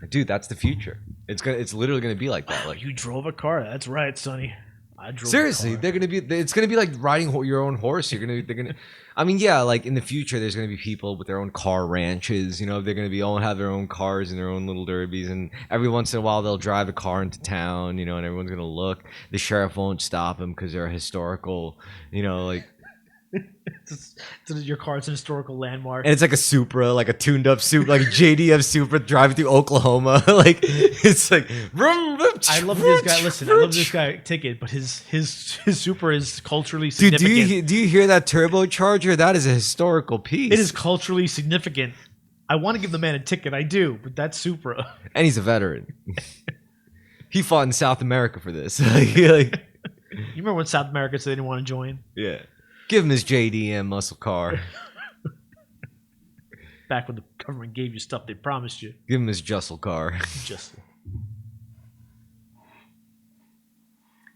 Dude, that's the future. It's literally gonna be like that. Like, you drove a car. That's right, Sonny. I drove. seriously, a car. they're gonna be. It's gonna be like riding your own horse. They're gonna. I mean, yeah, like in the future, there's gonna be people with their own car ranches. You know, they're gonna be all have their own cars and their own little derbies, and every once in a while they'll drive a car into town. You know, and everyone's gonna look. The sheriff won't stop them because they're historical. You know, like. Your car's an historical landmark. And it's like a Supra, like a tuned up Supra, like a JDM Supra driving through Oklahoma. Like it's like. I love this guy. Listen, I love this guy ticket, but his Supra is culturally significant. Dude, do you hear that turbocharger? That is a historical piece. It is culturally significant. I want to give the man a ticket. I do, but that's Supra. And he's a veteran. He fought in South America for this. You remember when South America said they didn't want to join? Yeah. Give him his JDM muscle car. Back when the government gave you stuff they promised you. Give him his Justle car.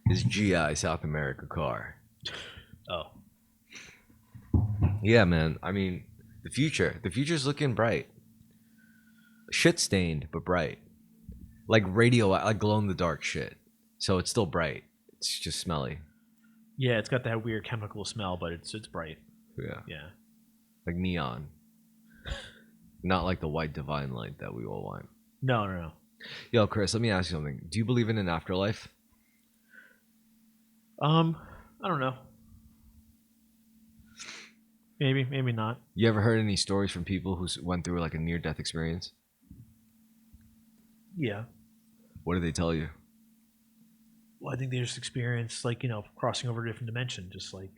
His GI South America car. Oh. Yeah, man. I mean, the future's looking bright. Shit stained, but bright. Like radio, like glow in the dark shit. So it's still bright. It's just smelly. Yeah, it's got that weird chemical smell, but it's bright. Yeah. Like neon. Not like the white divine light that we all want. No. Yo, Chris, let me ask you something. Do you believe in an afterlife? I don't know. Maybe not. You ever heard any stories from people who went through like a near-death experience? Yeah. What did they tell you? Well, I think they just experience like, you know, crossing over a different dimension, just like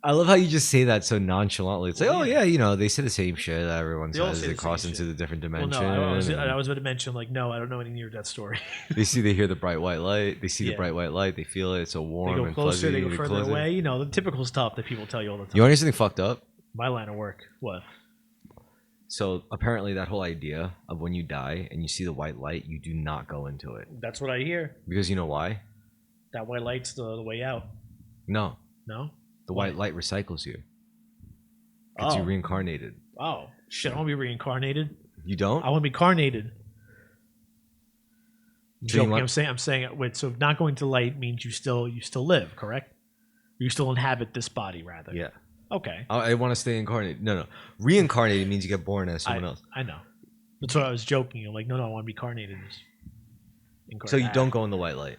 I love how you just say that so nonchalantly. It's like, oh yeah, you know, they say the same shit that everyone says. They cross into the different dimension. Well, no, I was about to mention like, no, I don't know any near-death story. They hear the bright white light. They see the bright white light. They feel it. It's so warm. They go closer. And fuzzy. They go further away. You know, the typical stuff that people tell you all the time. You want to hear something fucked up? My line of work. What? So apparently that whole idea of when you die and you see the white light, you do not go into it. That's what I hear. Because you know why? That white light's the way out. No. The white light recycles you. Gets you reincarnated. Oh shit! I want to be reincarnated. You don't? I want to be carnated. So Joking. I'm saying. Wait. So not going to light means you still live, correct? You still inhabit this body, rather. Yeah. Okay. I want to stay incarnated. No. Reincarnated means you get born as someone else. I know. That's what I was joking. You're like, no, I want to be carnated. So you don't go in the white light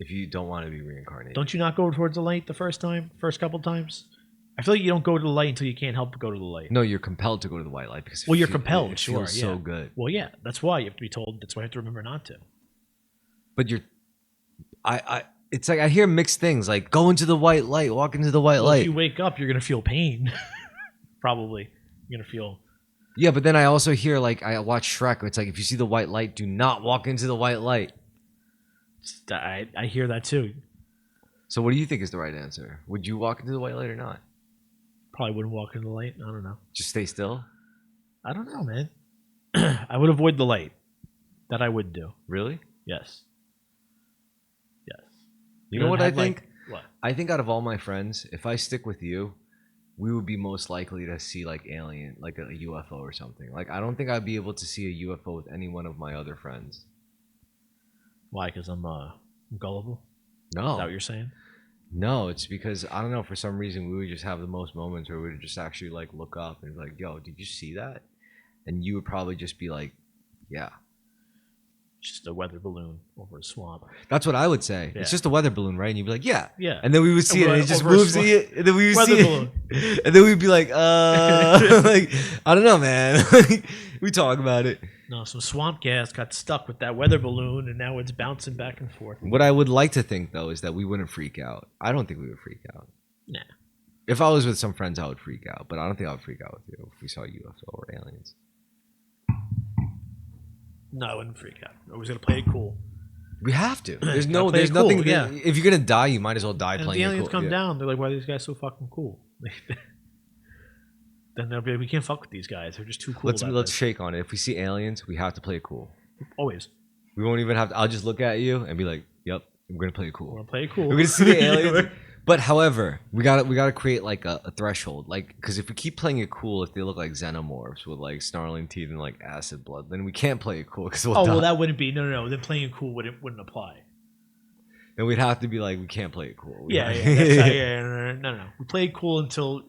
if you don't want to be reincarnated. Don't you not go towards the light the first couple times? I feel like you don't go to the light until you can't help but go to the light. No, you're compelled to go to the white light because you're compelled. It sure, feels so good. Well, yeah, that's why you have to be told. That's why you have to remember not to. But it's like I hear mixed things. Like go into the white light, walk into the white light. If you wake up, you're gonna feel pain. Probably, you're gonna feel. Yeah, but then I also hear like I watch Shrek. It's like if you see the white light, do not walk into the white light. I hear that too. So what do you think is the right answer? Would you walk into the white light or not? Probably wouldn't walk in the light. I don't know. Just stay still. I don't know, man. I would avoid the light. That I would do. Really? Yes. Yes. You know what I think? What? I think out of all my friends, if I stick with you, we would be most likely to see like alien, like a UFO or something. Like I don't think I'd be able to see a UFO with any one of my other friends. Why? Because I'm gullible? No. Is that what you're saying? No, it's because I don't know. For some reason, we would just have the most moments where we would just actually like look up and be like, "Yo, did you see that?" And you would probably just be like, "Yeah." Just a weather balloon over a swamp. That's what I would say. Yeah. It's just a weather balloon, right? And you'd be like, "Yeah." Yeah. And then we would see it, and it just Over a moves swamp. it, and then we would Weather see balloon. it, and then we'd be like, like I don't know, man. We talk about it. No, some swamp gas got stuck with that weather balloon, and now it's bouncing back and forth. What I would like to think though is that we wouldn't freak out. I don't think we would freak out. Nah. If I was with some friends, I would freak out, but I don't think I would freak out with you if we saw UFO or aliens. No, I wouldn't freak out. I was gonna play it cool. We have to. There's Gotta play there's it cool, nothing. yeah. If you're gonna die, you might as well die And if playing the it aliens cool. come Yeah. down, they're like, "Why are these guys so fucking cool?" Then they'll be like, "We can't fuck with these guys. They're just too cool." Let's shake on it. If we see aliens, we have to play it cool. Always. We won't even have to. I'll just look at you and be like, "Yep, we're gonna play it We're cool. gonna play it cool. We're gonna see the aliens." But however, we gotta create like a threshold, like because if we keep playing it cool, if they look like xenomorphs with like snarling teeth and like acid blood, then we can't play it cool because we'll Oh die. well, that wouldn't be. No. Then playing it cool wouldn't apply. And we'd have to be like, we can't play it cool. Yeah. That's not, no. We play it cool until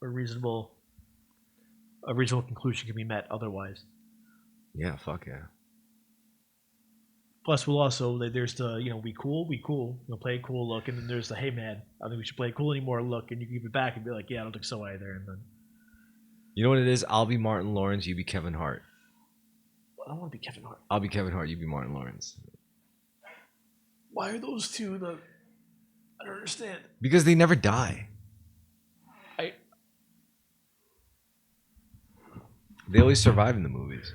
a reasonable conclusion can be met. Otherwise, Yeah, fuck yeah. plus we'll also there's the we cool. We'll play it cool look, and then there's the hey man, I think we should play it cool anymore look, and you give it back and be like, yeah, I don't think so either, and then You know what it is? I'll be Martin Lawrence. You be Kevin Hart. I don't want to be Kevin Hart. I'll be Kevin Hart. You be Martin Lawrence. Why are those two the? I don't understand. Because they never die. They always survive in the movies.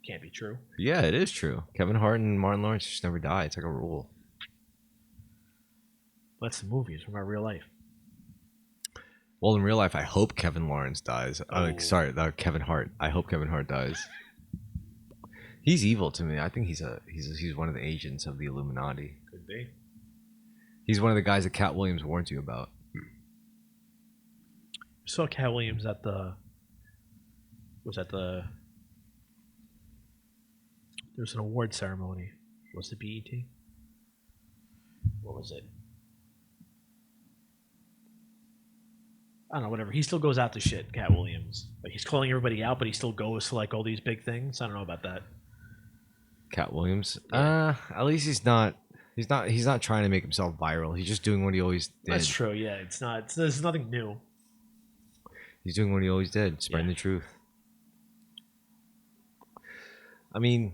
Can't be true. Yeah, it is true. Kevin Hart and Martin Lawrence just never die. It's like a rule. That's the movies. From our real life. Well, in real life, I hope Kevin Lawrence dies. Oh. Sorry, Kevin Hart. I hope Kevin Hart dies. He's evil to me. I think he's one of the agents of the Illuminati. Could be. He's one of the guys that Cat Williams warned you about. I saw Cat Williams at the. There was an award ceremony. Was it BET? What was it? I don't know, whatever. He still goes out to shit, Cat Williams. Like he's calling everybody out, but he still goes to like all these big things. I don't know about that. Cat Williams. At least he's not trying to make himself viral. He's just doing what he always did. That's true. Yeah, there's nothing new. He's doing what he always did, spreading the truth. I mean,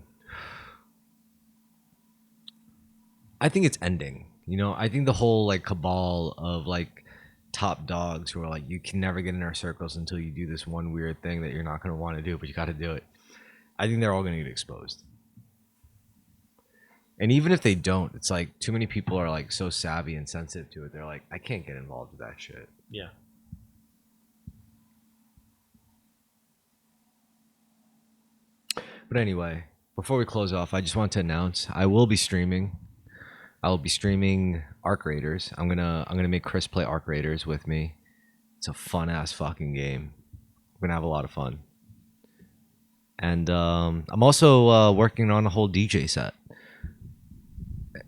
I think it's ending. I think the whole like cabal of like top dogs who are like, you can never get in our circles until you do this one weird thing that you're not going to want to do, but you got to do it. I think they're all going to get exposed. And even if they don't, it's like too many people are like so savvy and sensitive to it. They're like, I can't get involved with that shit. Yeah. But anyway, before we close off, I just want to announce I will be streaming. I will be streaming Arc Raiders. I'm gonna make Chris play Arc Raiders with me. It's a fun ass fucking game. We're gonna have a lot of fun. And I'm also working on a whole DJ set.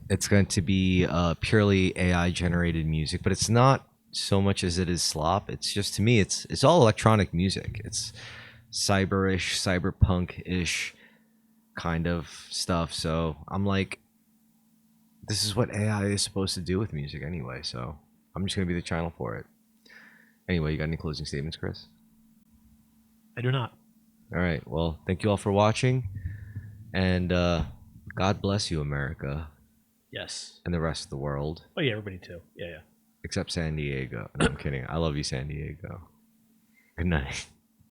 It's going to be purely AI generated music, but it's not so much as it is slop. It's just, to me, it's all electronic music. It's cyberish, cyberpunk-ish kind of stuff. So I'm like, this is what AI is supposed to do with music anyway. So I'm just gonna be the channel for it. Anyway, you got any closing statements, Chris? I do not. All right. Well, thank you all for watching, and God bless you, America. Yes. And the rest of the world. Oh yeah, everybody too. Yeah. Except San Diego. No, I'm kidding. I love you, San Diego. Good night.